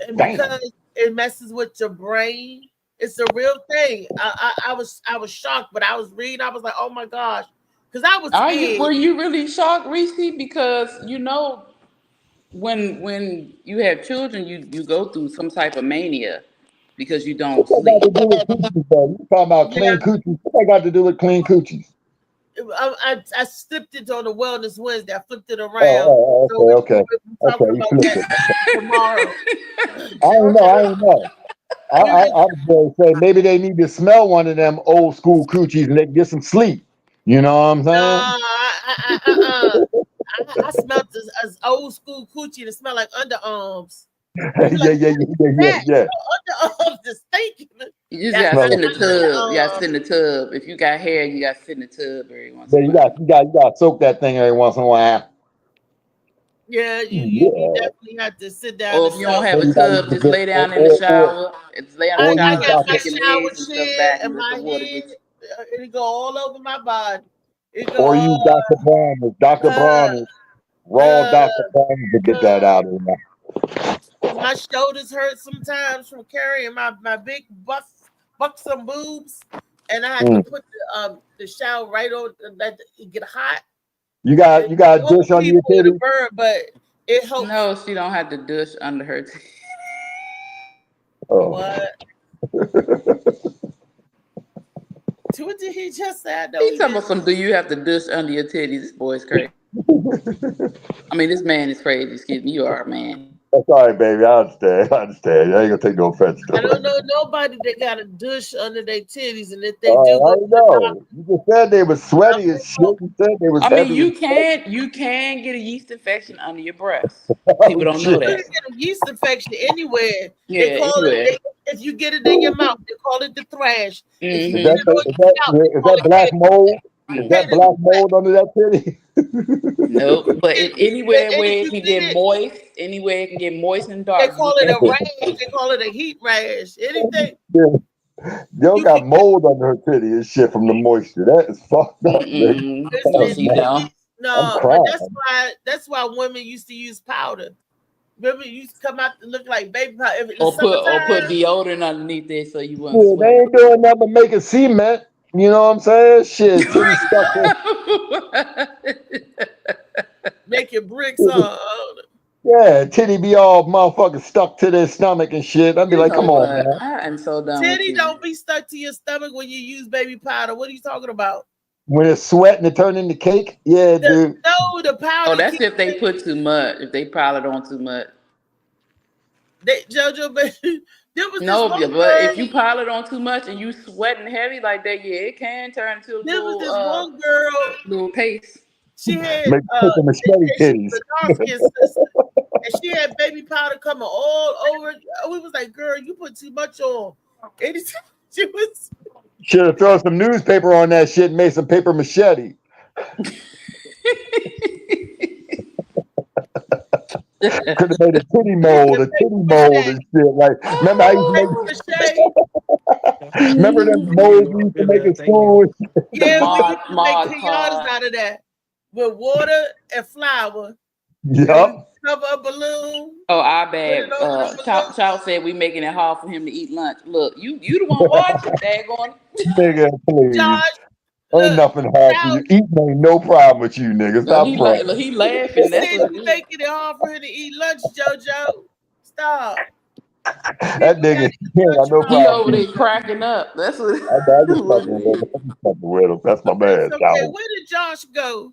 B: and
H: Damn.
B: because it messes with your brain, it's a real thing. I was shocked, but I was reading. I was like, oh my gosh, because I was
F: Were
B: scared.
F: you really shocked, Reese? Because you know when you have children, you go through some type of mania because you don't
H: What's that got
F: sleep.
H: to do with coochies, though? You talking about
B: Yeah,
H: clean coochies? What that got to do with clean coochies?
B: I slipped it on the Wellness Wednesday. I flipped it around,
H: Oh,
B: so
H: okay, okay.
B: we're
H: Okay,
B: talking
H: you
B: about
H: flipped
B: that
H: it.
B: tomorrow.
H: I ain't know.
B: JoJo,
H: I ain't know.
B: you
H: I
B: just
H: was going to say maybe they need to smell one of them old school coochies and they can get some sleep. You know what I'm
B: no,
H: saying?
B: I smelled this old school coochie and it smelled like underarms.
H: Yeah,
B: You be like,
H: yeah,
B: what
H: yeah,
B: is
H: yeah, yeah,
B: that?
H: yeah.
B: Your underarms is stinking.
F: You just
B: That
F: gotta
H: Smell
F: sit
B: smell
F: in
H: like
F: the
B: like
F: tub. You gotta
B: underarms.
F: sit in the tub. If you got hair, you gotta sit in the tub every once
H: yeah.
F: in a while.
H: You got to soak that thing every once in a while.
B: Yeah, you
H: Yeah.
B: definitely have to sit down
F: Or
B: and
F: if you don't
B: soak.
F: have
H: Or
F: a
H: you got to
F: tub,
H: use
F: just lay
H: or,
F: down in the
H: or, or,
F: shower. It's lay down in the
H: or
B: I
F: shower
H: use
F: and
B: got my
H: Dr.
F: shake your
B: shower
F: legs and stuff
B: chair
F: back
B: and
F: and let the
B: my
F: water
B: head.
F: get you.
B: It go all over my body. It go
H: or use
B: all
H: Dr. Bronner's. Dr.
B: uh
H: Bronner's. Raw
B: uh
H: Dr. Bronner's to get that
B: uh
H: out of there.
B: because my shoulders hurt sometimes from carrying my big buxom boobs, and I had to
H: Mm.
B: put the shower right on let it get hot.
H: You
B: It
H: got a
B: most
H: dish under your
B: people it'll
H: titty?
B: burn, but it helps.
F: No, she don't have to douche under her.
H: Oh.
B: What? What did he just say? No,
F: He
B: he
F: talking
B: didn't.
F: about some. Do you have to douche under your titties? This boy's crazy. I mean, this man is crazy. Excuse me. You are a man.
H: That's all right, baby. I understand. I understand. I ain't gonna take no offense to
B: I don't
H: it.
B: know nobody that got a douche under their titties, and if they do,
H: I
B: go to the doctor.
H: know. You just said they was
B: I'm
H: sweaty as shit.
B: like,
H: You said they was
F: I mean,
H: heavy as
F: you can get a yeast infection under your breast. People
H: oh
F: don't know
H: shit.
B: you
F: that.
B: can get a yeast infection anywhere.
F: Yeah,
B: They call it.
F: anywhere.
B: If you get it in your mouth, they call it the thrash. If you
H: Is
B: get
H: that
F: Mm-hmm.
B: it on your scalp, they
H: is
B: call
H: that
B: it
H: black mold? Is that
F: Mm-hmm.
B: Taylor's
H: black
B: flash.
H: mold under that titty?
F: Nope. But anywhere
B: And if
F: where it
B: you
F: can
B: get
F: get
B: it,
F: moist, anywhere it can get moist and
B: they
F: dark, you
B: call it
F: can
B: a
F: get
B: rash. They call it a heat rash. Anything
H: Yo
B: you can
H: got mold under her titty and shit from the moisture. That is fucked up, nigga.
F: Mm-mm. No,
B: it's
F: she don't.
H: I'm
B: no, but
H: crying.
B: that's why women used to use powder. Remember, you used to come out to look like baby powder. If it's
F: Or put
B: summertime,
F: deodorant underneath it so you wouldn't
H: Shit, they
F: sweat.
H: ain't doing nothing but making cement. You know what I'm saying? Shit, titty stuck in.
B: making bricks on.
H: Yeah, titty be all motherfucking stuck to their stomach and shit. I'd be
F: You
H: like,
F: know
H: come on,
F: what?
H: man.
F: I am so done with
B: Titty
F: you.
B: don't be stuck to your stomach when you use baby powder. What are you talking about?
H: When it's sweating, it turn into cake. Yeah, dude.
B: The
F: Oh,
B: powder
F: that's
B: keep
F: if they put too much. If they pile it on too much.
B: JoJo. Baby, there was this
F: No,
B: one
F: but if
B: girl.
F: you pile it on too much and you sweating heavy like that, yeah, it can turn into a
B: There was
F: little
B: this one girl.
F: little paste.
B: She had
H: Make paper machete
B: she was
H: titties.
B: a dark skinned sister, and she had baby powder coming all over. We was like, "Girl, you put too much on." Anytime she was,
H: Should have thrown some newspaper on that shit and made some paper machete. Could have made a titty mold and shit. Like, remember I used to
B: paper
H: make,
B: mache.
H: remember them
G: Thank you.
H: molds we used to make in
G: Thank you.
H: school?
B: Yeah, we
F: Mod
B: used to make
F: Mod
B: pinatas
F: Pod.
B: out of that with water and flour, and we
H: Yup.
B: cover a balloon,
F: Oh, our
B: put it
F: bad.
B: over the balloon.
F: Chow said we making it hard for him to eat lunch. Look, you the one watching. Daggone.
H: Nigga, please.
B: Josh,
H: Ain't
B: look,
H: nothing hard for you.
B: Child,
H: Eating ain't no problem with you, nigga.
F: No,
H: Stop playing.
F: he
B: he
F: laughing. That's
B: said
F: what
B: you
F: it is.
B: making it hard for her to eat lunch, JoJo. Stop.
H: That
B: People
H: nigga
B: got
H: he
B: to eat
H: ain't got
B: lunch
H: no
F: He
B: hard.
H: problem
F: over there
H: eating.
F: cracking up. That's what,
H: I just
F: what
H: fucking
F: it
H: with
F: is.
H: him. I just fucking with him. That's my
B: It's
H: man,
B: okay.
H: Charlie.
B: Where did Josh go?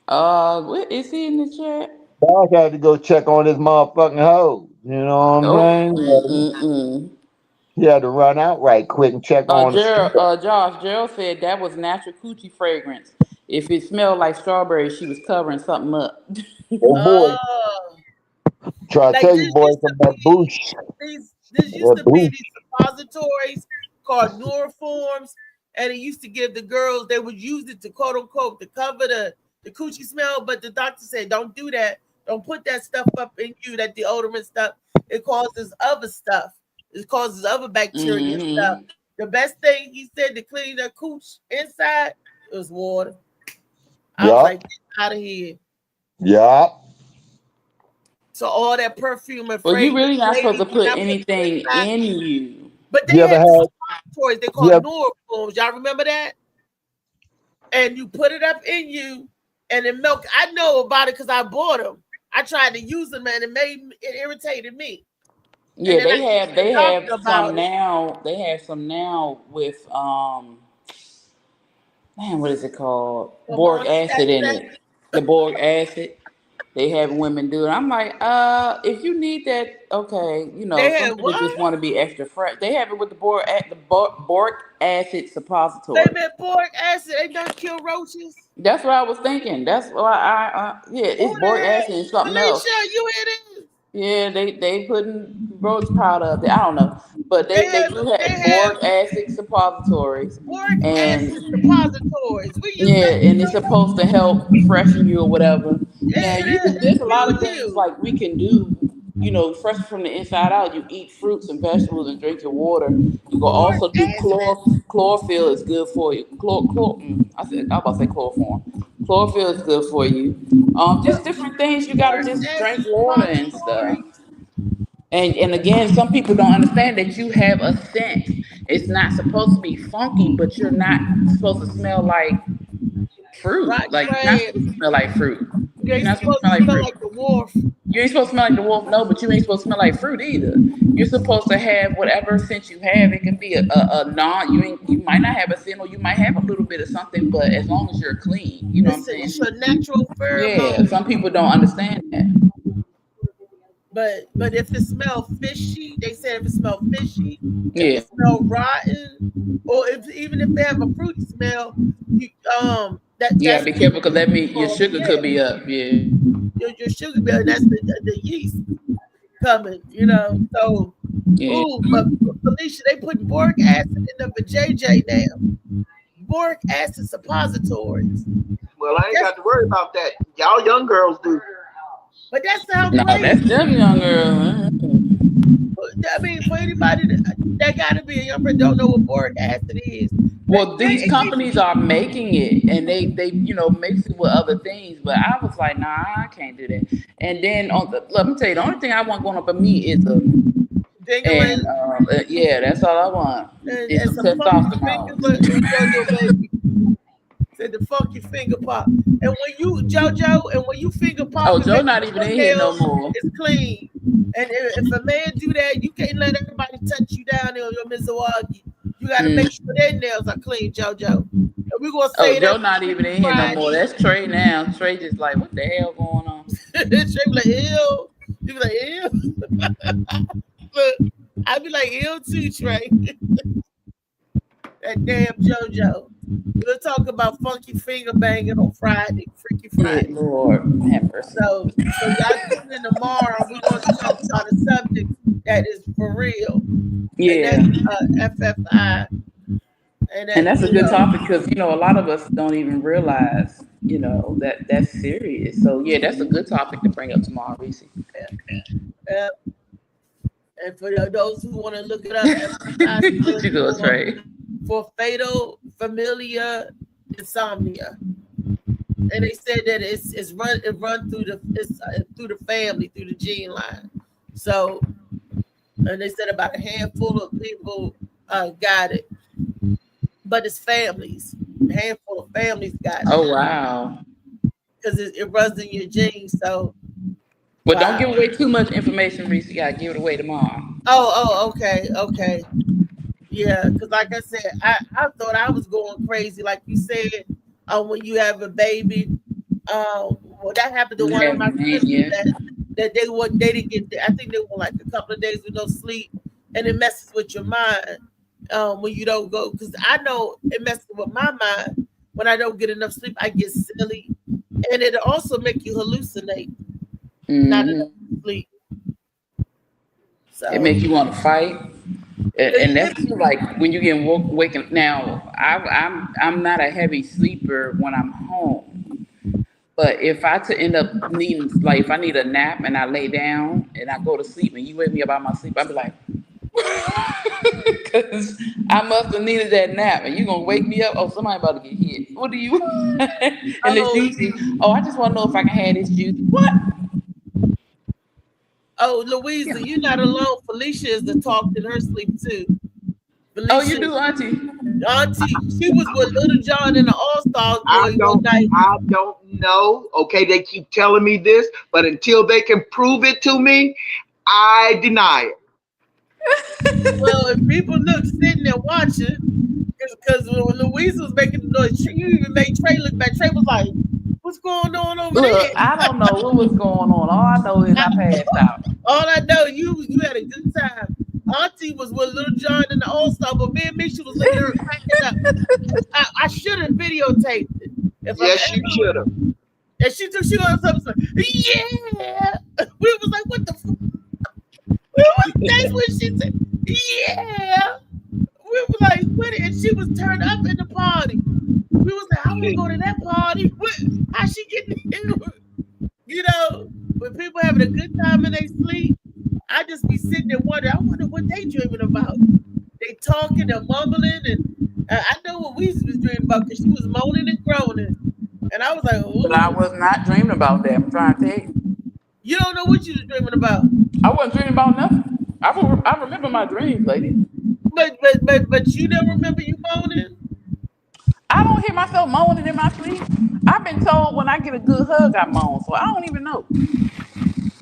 F: What is he in the chat?
H: I got to go check on this motherfucking hoe. You know what I'm
F: Oh,
H: saying?
F: mm-mm-mm.
H: He had to run out right quick and check on the
F: Josh, Gerald said that was natural coochie fragrance. If it smelled like strawberry, she was covering something up.
H: Oh boy,
B: Oh,
H: try to
B: like
H: tell
B: this
H: you, boy,
B: used to
H: some of that
B: be
H: boosh,
B: this used
H: that
B: to be
H: boosh.
B: these suppositories called Noroforms, and it used to give the girls, they would use it to quote unquote to cover the coochie smell, but the doctor said don't do that. Don't put that stuff up in you, that deodorant stuff. It causes other stuff. It causes other bacteria and stuff.
F: Hmm.
B: The best thing he said to clean the cooch inside was water. I was
H: Yup,
B: like, get out of here.
H: yup.
B: So all that perfume and
F: Well, you
B: fragrance,
F: really not supposed
B: ladies,
F: to
B: do
F: put
B: not put them
F: anything
B: inside.
F: in you.
B: But they
H: You ever
B: had
H: had?
B: the suppositories they
H: You
B: called
H: ever?
B: Noroforms. Y'all remember that? And you put it up in you, and the milk. I know about it because I bought them. I tried to use them, and it irritated me. And
F: Yeah,
B: then I asked the
F: they
B: doctor
F: have some
B: about it.
F: now. They have some now with man, what is it called?
B: For
F: Boric
B: months
F: acid in it. The boric acid. They have women do it. I'm like, if you need that, okay,
B: They
F: some
B: had
F: people just
B: what?
F: want to be extra fresh. They have it with the boric acid
B: They
F: suppository.
B: meant boric acid. They don't kill roaches.
F: That's what I was thinking. That's why yeah,
B: Who
F: it's
B: the
F: boric
B: heck?
F: acid and something else.
B: Felicia, you hear this?
F: Yeah, they putting roach powder up there. I don't know, but they do
B: They
F: have
B: have
F: boric acid suppositories,
B: boric
F: and
B: acid suppositories. We use
F: yeah,
B: that
F: and it's supposed to help freshen you or whatever. Now you can.
B: and
F: There's a lot of
B: kill
F: things
B: you.
F: like we can do. Fresh from the inside out. You eat fruits and vegetables and drink your water. You can
B: Boric
F: also do
B: acid.
F: chlorophyll is good for you. I was about to say chloroform. Chlorophyll is good for you. Just different things. You got to
B: Boric
F: just drink
B: acid
F: water and stuff.
B: suppositories.
F: And again, some people don't understand that you have a scent. It's not supposed to be funky, but you're not supposed to smell like fruit.
B: Rotten
F: Like you're not
B: crabs.
F: supposed to smell like fruit.
B: You
F: You're
B: ain't
F: not supposed to
B: supposed
F: smell
B: to
F: like
B: smell
F: fruit.
B: like the wharf.
F: You ain't supposed to smell like the wolf, no, but you ain't supposed to smell like fruit either. You're supposed to have whatever scent you have. It can be a non. You might not have a scent, or you might have a little bit of something, but as long as you're clean, you know what I'm
B: It's
F: saying?
B: your natural
F: Yeah,
B: pheromone.
F: some people don't understand that.
B: But if it smells fishy, they said if it smells fishy, if
F: Yeah,
B: it smells rotten, or even if they have a fruity smell, you
F: you gotta
B: that's
F: be careful because that means your
B: for
F: sugar could be up. Yeah,
B: your sugar bill. That's the yeast coming. So
F: yeah.
B: but Felicia, they put boric acid in them for JJ now. Boric acid suppositories.
E: Well, I ain't
B: That's
E: got to worry about that. Y'all young girls do.
B: but that sounds
F: No, that's
B: crazy.
F: them young girl.
B: I mean, for anybody that got to be a young person don't know what boric acid is.
F: Well, these
B: It gives
F: companies are making it, and they mix it with other things. But I was like, nah, I can't do that. And then let me tell you, the only thing I want going up for me is
B: dingling
F: yeah, that's all I want is
B: and
F: some
B: some funky fingers.
F: testosterone.
B: Look, JoJo baby said the funky finger pop. And when you JoJo, and when you finger pop
F: Oh,
B: and
F: Joe
B: make
F: not even
B: your
F: in here no
B: nails,
F: more.
B: it's clean. And if a man do that, you can't let everybody touch you down there on your Mizawagi. You got to
F: Mm.
B: make sure their nails are clean, JoJo. And we're gonna
F: Oh,
B: say
F: Joe
B: that
F: not even in here no more. That's Trey now. Trey just like, what the hell going on?
B: She be like, ew. You be like, ew. Look, I be like, ew too, Trey. That damn JoJo. We'll talk about funky finger banging on Friday, Freaky
F: Yeah,
B: Friday.
F: Lord have mercy.
B: So y'all tune in tomorrow. We're going to talk about a subject that is for real, and
F: Yeah,
B: that's FFI.
F: and that's a good topic because a lot of us don't even realize that that's serious. So yeah, that's a good topic to bring up tomorrow, Reese.
B: uh, and for those who want to look it up, FFI
F: What you doing, Trey?
B: for fatal familial insomnia. And they said that it run through the family, through the gene line. So, and they said about a handful of people got it, but it's families. A handful of families got it
F: Oh wow.
B: because it runs in your genes. So,
F: Well, don't give away too much information, Reese. You gotta give it away tomorrow.
B: okay. Yeah, because like I said, I thought I was going crazy. Like you said, when you have a baby, well, that happened to one of my sisters that they didn't get. I think they were like a couple of days with no sleep, and it messes with your mind when you don't go. Because I know it messes with my mind when I don't get enough sleep, I get silly, and it also make you hallucinate. Not
F: Mhm.
B: enough sleep. So
F: It makes you want to fight. And that's too, like when you get waking. Now, I'm not a heavy sleeper when I'm home, but if I to end up needing, like, if I need a nap and I lay down and I go to sleep and you wake me up out of my sleep, I'll be like, because I must have needed that nap, and you gonna wake me up. Oh, somebody about to get hit. What do you? And it's
B: oh,
F: usually, oh, I just want to know if I can have this juice. What?
B: oh, Louisa, you're not alone. Felicia is the talk in her sleep too.
F: Oh, you
B: Felicia,
F: do, Auntie?
B: Auntie, she was with Little John in the All Stars
E: I
B: boy one night.
E: don't know. Okay, they keep telling me this, but until they can prove it to me, I deny it.
B: Well, if people look sitting there watching, because when Louisa was making the noise, you even made Trey look back. Trey was like, "What's going on over there?"
F: Look, I don't know what was going on. All I know is I passed out.
B: All I know, you had a good time. Auntie was with Little John in the All Star, but me and Misha was looking at her cracking up. I should have videotaped it.
E: Yes, you should have.
B: And she was like, yeah. We was like, what the fuck? That's what she said. Yeah. We were like, what? And she was turned up in the party. We was like, I want to go to that party. How she getting here? You know, when people having a good time and they sleep, I just be sitting there wondering, I wonder what they dreaming about. They talking, they're mumbling, and I know what Weezy was dreaming about because she was moaning and groaning. And I was like, ooh.
F: But I was not dreaming about that. I'm trying to tell you.
B: You don't know what you was dreaming about.
F: I wasn't dreaming about nothing. I remember my dreams, lady.
B: But you don't remember you moaning?
F: I don't hear myself moaning in my sleep. I've been told when I get a good hug, I moan, so I don't even know.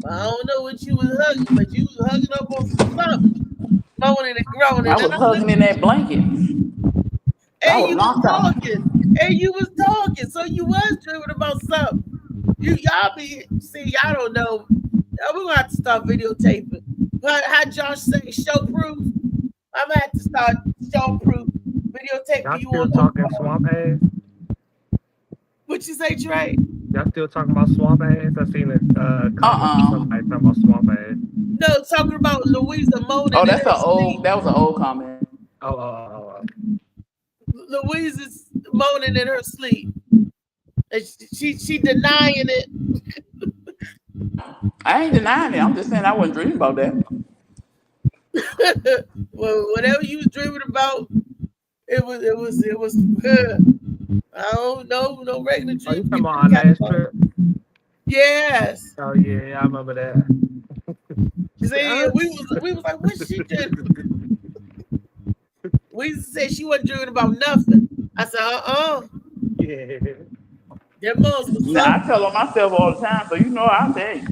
B: I don't know what you was hugging, but you was hugging up on some something, moaning and groaning.
F: I was hugging in that blanket.
B: And you was talking. And you was talking. So you was dreaming about something. Y'all don't know. We're gonna have to start videotaping. But how Josh say show proof? I'm gonna have to start show proof. Videotaping
G: Y'all
B: you
G: still
B: on
G: talking swamp ass?
B: What you say, Trey?
G: Y'all still talking about swamp ass? I seen it comment somebody talking about swamp ass.
B: No, talking about Louisa moaning.
F: Oh, that was an old comment.
G: Oh.
B: Louisa's moaning in her sleep. And she denying it.
F: I ain't denying it. I'm just saying I wasn't dreaming about that.
B: Well, whatever you was dreaming about, it was good. I don't know, no regular dream.
G: Are you talking about our last trip?
B: Yes.
G: Oh yeah, I remember that.
B: See, we was like, what's she doing? We said she wasn't dreaming about nothing. I said,
G: Yeah.
B: That must was
F: Now, I tell on myself all the time, so you know I'll tell you.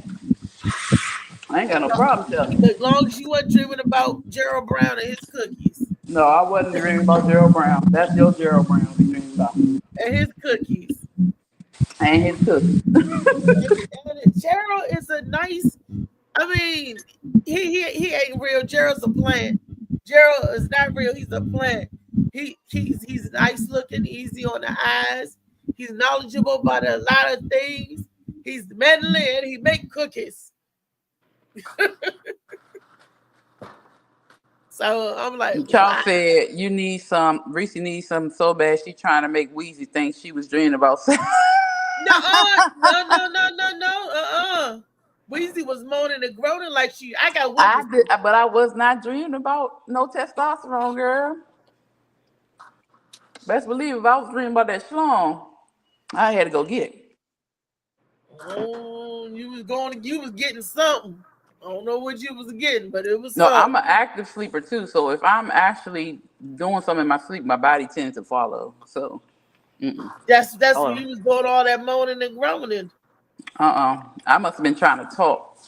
F: I ain't got no problem telling you.
B: As long as you weren't dreaming about Gerald Brown and his cookies.
F: No, I wasn't dreaming about Gerald Brown. That's your Gerald Brown we dreaming about.
B: And his cookies.
F: And his cookies.
B: Gerald is a nice, I mean, he ain't real. Gerald's a plant. Gerald is not real. He's a plant. He's nice looking, easy on the eyes. He's knowledgeable about a lot of things. He's manly and he make cookies. So I'm like,
F: Y'all said you need some. Reese needs something so bad. She trying to make Weezy think she was dreaming about sex.
B: No. Weezy was moaning and groaning like I got witness.
F: But I was not dreaming about no testosterone, girl. Best believe if I was dreaming about that schlong, I had to go get it.
B: Oh, you was getting something. I don't know what you was getting, but it was
F: No,
B: something.
F: I'm an active sleeper too. So if I'm actually doing something in my sleep, my body tends to follow. So
B: that's when you was doing all that moaning and groaning.
F: I must have been trying to talk,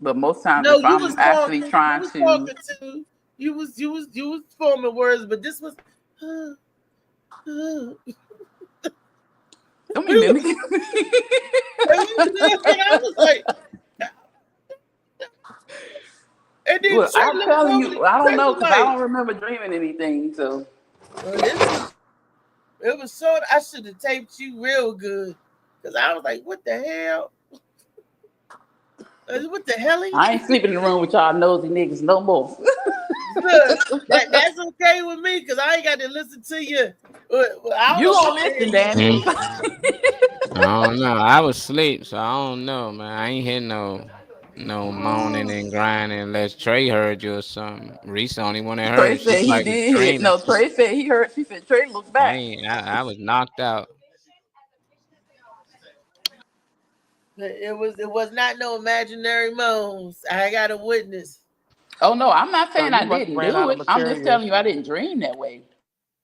F: but most times
B: No,
F: if I'm actually trying to,
B: you was forming words, but this was.
F: Don't be mimicking me.
B: I was like, and then
F: Look, I'm telling you, I don't know because I don't remember dreaming anything. So
B: It was short. I should have taped you real good. Because I was like, what the hell? What the hell?
F: I ain't sleeping in the room with y'all nosy niggas no more.
B: Look, that's okay with me because I ain't got to listen to you.
F: You gonna listen, Danny?
I: I don't know. I was asleep, so I don't know, man. I ain't hear no moaning and grinding unless Trey heard you or something. Reese only one that
F: Trey
I: heard.
F: said he did. No, Trey said he heard. She said Trey looked back.
I: I was knocked out.
B: It was not no imaginary moans. I got a witness.
F: Oh no, I'm not saying
G: So
F: I
G: you must
F: didn't
G: ran
F: do
G: out
F: it.
G: of
F: I'm just
G: material.
F: telling you I didn't dream that way.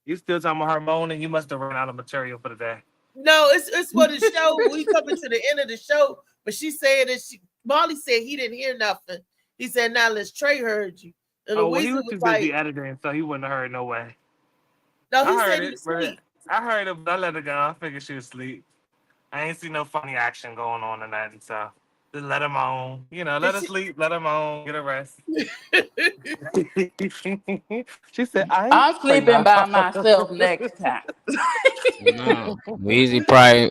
G: You still talking about her moaning? You must have run out of material for the day.
B: No, it's for the show. We coming to the end of the show, but she said that Molly said he didn't hear nothing. He said, "Now let's Trey heard you." And
G: Oh, well, he
B: Louisa
G: was
B: was
G: too
B: like,
G: busy editing, so he wouldn't have heard no way.
B: "No, he
G: I
B: said
G: heard
B: he
G: it,
B: was
G: but
B: asleep."
G: I heard it, but I let her go. I figured she was asleep. I ain't see no funny action going on in that, so just let him on. You know, let her sleep, let him on, get a rest. She said,
F: I'm sleeping by myself next time.
I: No, Reese probably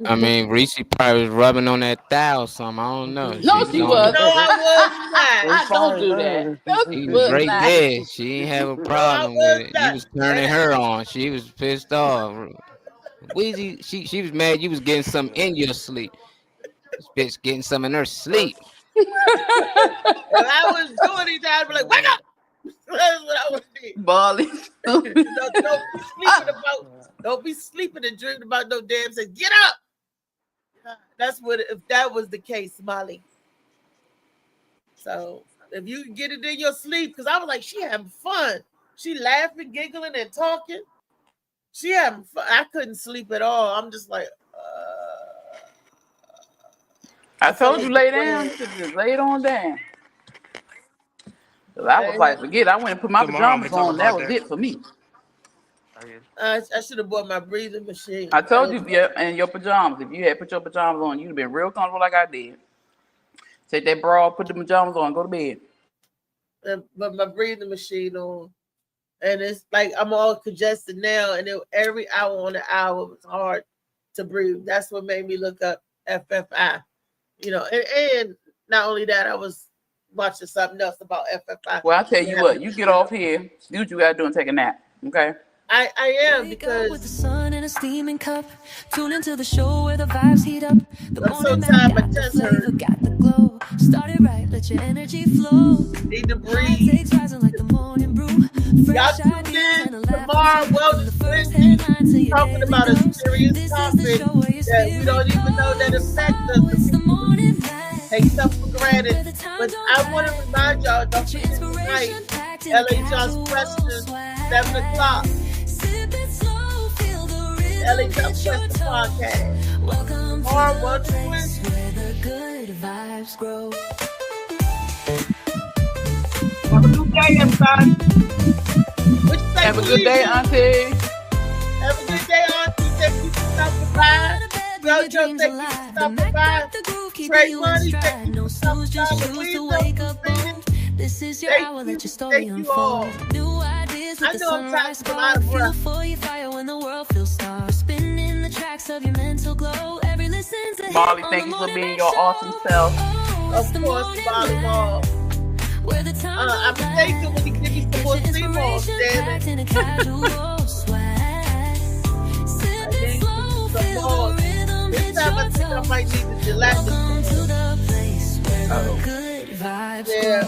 I: was rubbing on that thigh or something. I don't know.
F: No, she was.
B: No, I was not.
F: Don't do that. No,
I: He
F: she
I: was
F: was
I: right
F: not.
I: there. She didn't have a problem with it. He was turning her on. She was pissed off. Weezy, she was mad you was getting something in your sleep. This bitch getting some in her sleep.
B: If I was doing it, I'd be like, "Wake up!" That's what I would do.
F: Molly.
B: Don't be sleeping and dreaming about no damn thing. Get up. That's what if that was the case, Molly. So if you can get it in your sleep, because I was like, she having fun. She laughing, giggling, and talking. She having fun. I couldn't sleep at all. I'm just like,
F: I told you lay down. You should just lay it on down. I was like, forget it. I went and put my pajamas on. That was it for me.
B: I should have bought my breathing machine.
F: I told you, yeah, and your pajamas. If you had put your pajamas on, you'd have been real comfortable like I did. Take that bra, put the pajamas on, go to bed.
B: But my breathing machine on. And it's like I'm all congested now. And every hour on the hour was hard to breathe. That's what made me look up FFI. You know, and not only that, I was watching something else about FFI.
F: Well, I'll tell you what, you get off here, do what you gotta do and take a nap. Okay?
B: I am because
A: with the sun in a steaming cup. Tune into the show where the vibes heat up. The
B: I'm so
A: morning
B: tired,
A: man
B: my
A: got the
B: chest
A: flavor,
B: hurt.
A: got the glow. Started right, let your energy flow.
B: Need to
A: High
B: breathe.
A: takes rising like the morning brew.
B: Y'all
A: Fresh
B: tune
A: ideas
B: in
A: and a laugh.
B: tomorrow. Wellness Wednesday, talking about a serious topic that we don't even know that affects us. Take stuff for granted. But I want to remind y'all, don't forget tonight, LA John's Questions, 7 o'clock. LA John's Questions podcast. Or what's
A: where the good vibes grow.
B: Have a good day, everybody.
F: Have a good day, Auntie.
B: Have a good day, Auntie. Thank you for stopping by. Jojo, thank you for stopping by. Trey Money, thank you for stopping by.
A: This is your hour, let your story unfold. New ideas with the sunrise spark. Feel for your fire when the world feels stars. Spinning the tracks of your mental glow. Every listen's a hit.
F: Molly, thank you for being your awesome self.
B: Of course, volleyball. I'm thankful when you give me some more C-balls, damn it. I need some more. This time I think I might need the gelatinous. Yeah.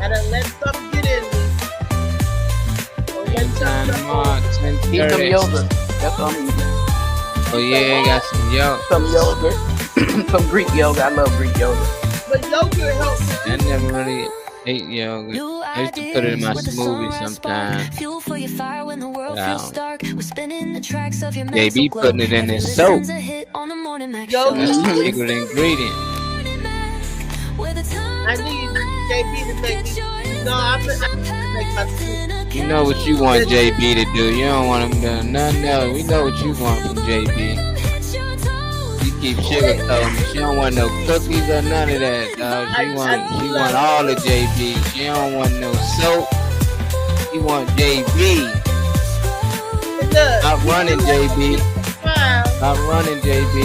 B: And I let something get in me.
F: Eat some yogurt. That's all I'm eating.
I: Oh yeah, got some yogurt.
F: Some yogurt. Some Greek yogurt. I love Greek yogurt.
B: But yogurt helps.
I: I never really ate yogurt. I used to put it in my smoothie sometimes. JB putting it in his soap. Secret ingredient.
B: I need JB to make me. No, I make my soup.
I: You know what you want JB to do. You don't want him to do nothing else. We know what you want from JB. You keep sugarcoating me. She don't want no cookies or none of that, dog. She want all the JB. She don't want no soap. She want JB. Stop running, JB.
B: Wow.
I: Stop running, JB.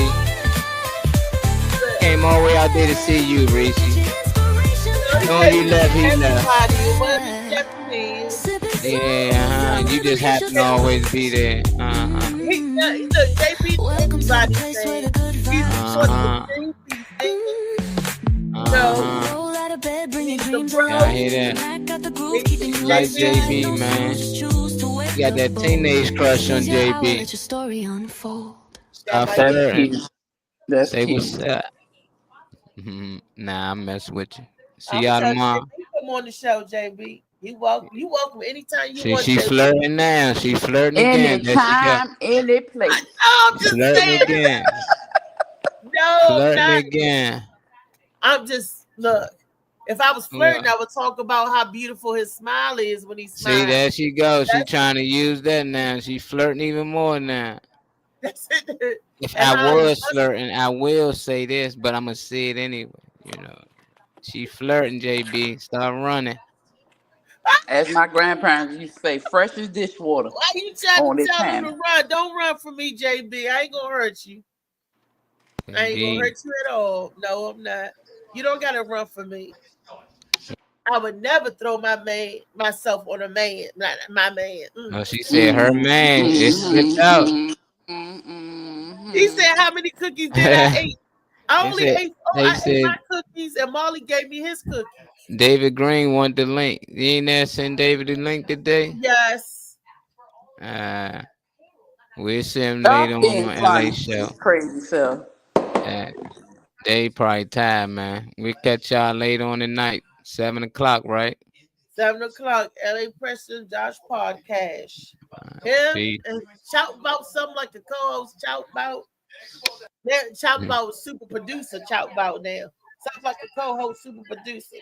I: Came all the way out there to see you, Reese. When you left, he left.
B: Everybody, whatever Japanese.
I: Yeah, you just happen to always be there.
B: Look, JB, everybody saying he's
I: Uh-huh. Yeah, I hear that. Like JB, man. You got that teenage crush on JB. Stop flirting.
F: That's
I: Say
F: cute.
I: what's up. Nah, I mess with you. See y'all tomorrow.
B: Come on the show, JB. You welcome anytime you want.
I: She flirting now. She flirting again.
F: Anytime, any place.
B: I'm just
I: Flirting
B: saying.
I: again.
B: No,
I: Flirting again.
B: I'm just look. If I was flirting, I would talk about how beautiful his smile is when he smiles.
I: See, there she goes. She trying to use that now. She flirting even more now.
B: That's it.
I: If I was flirting, I will say this, but I'm gonna say it anyway. You know, she flirting, JB. Stop running.
F: As my grandparents used to say, fresh as dishwater.
B: Why you trying
F: on
B: to
F: this
B: tell him
F: panel.
B: to run? Don't run from me, JB. I ain't gonna hurt you. I ain't gonna hurt you at all. No, I'm not. You don't gotta run from me. I would never throw myself on a man, not my man.
I: Oh, she said her man. It slipped out.
B: He said, "How many cookies did I eat? I only ate my cookies, and Molly gave me his cookies."
I: David Green want the link. You ain't there send David the link today?
B: Yes.
I: We'll send him later on LA show.
F: Crazy self.
I: They probably tired, man. We'll catch y'all later on tonight. 7 o'clock, right?
B: 7 o'clock, LA Preston Josh podcast. Him and shout about something like the co-host shout about. Shout about super producer shout about now. Sounds like the co-host super producer.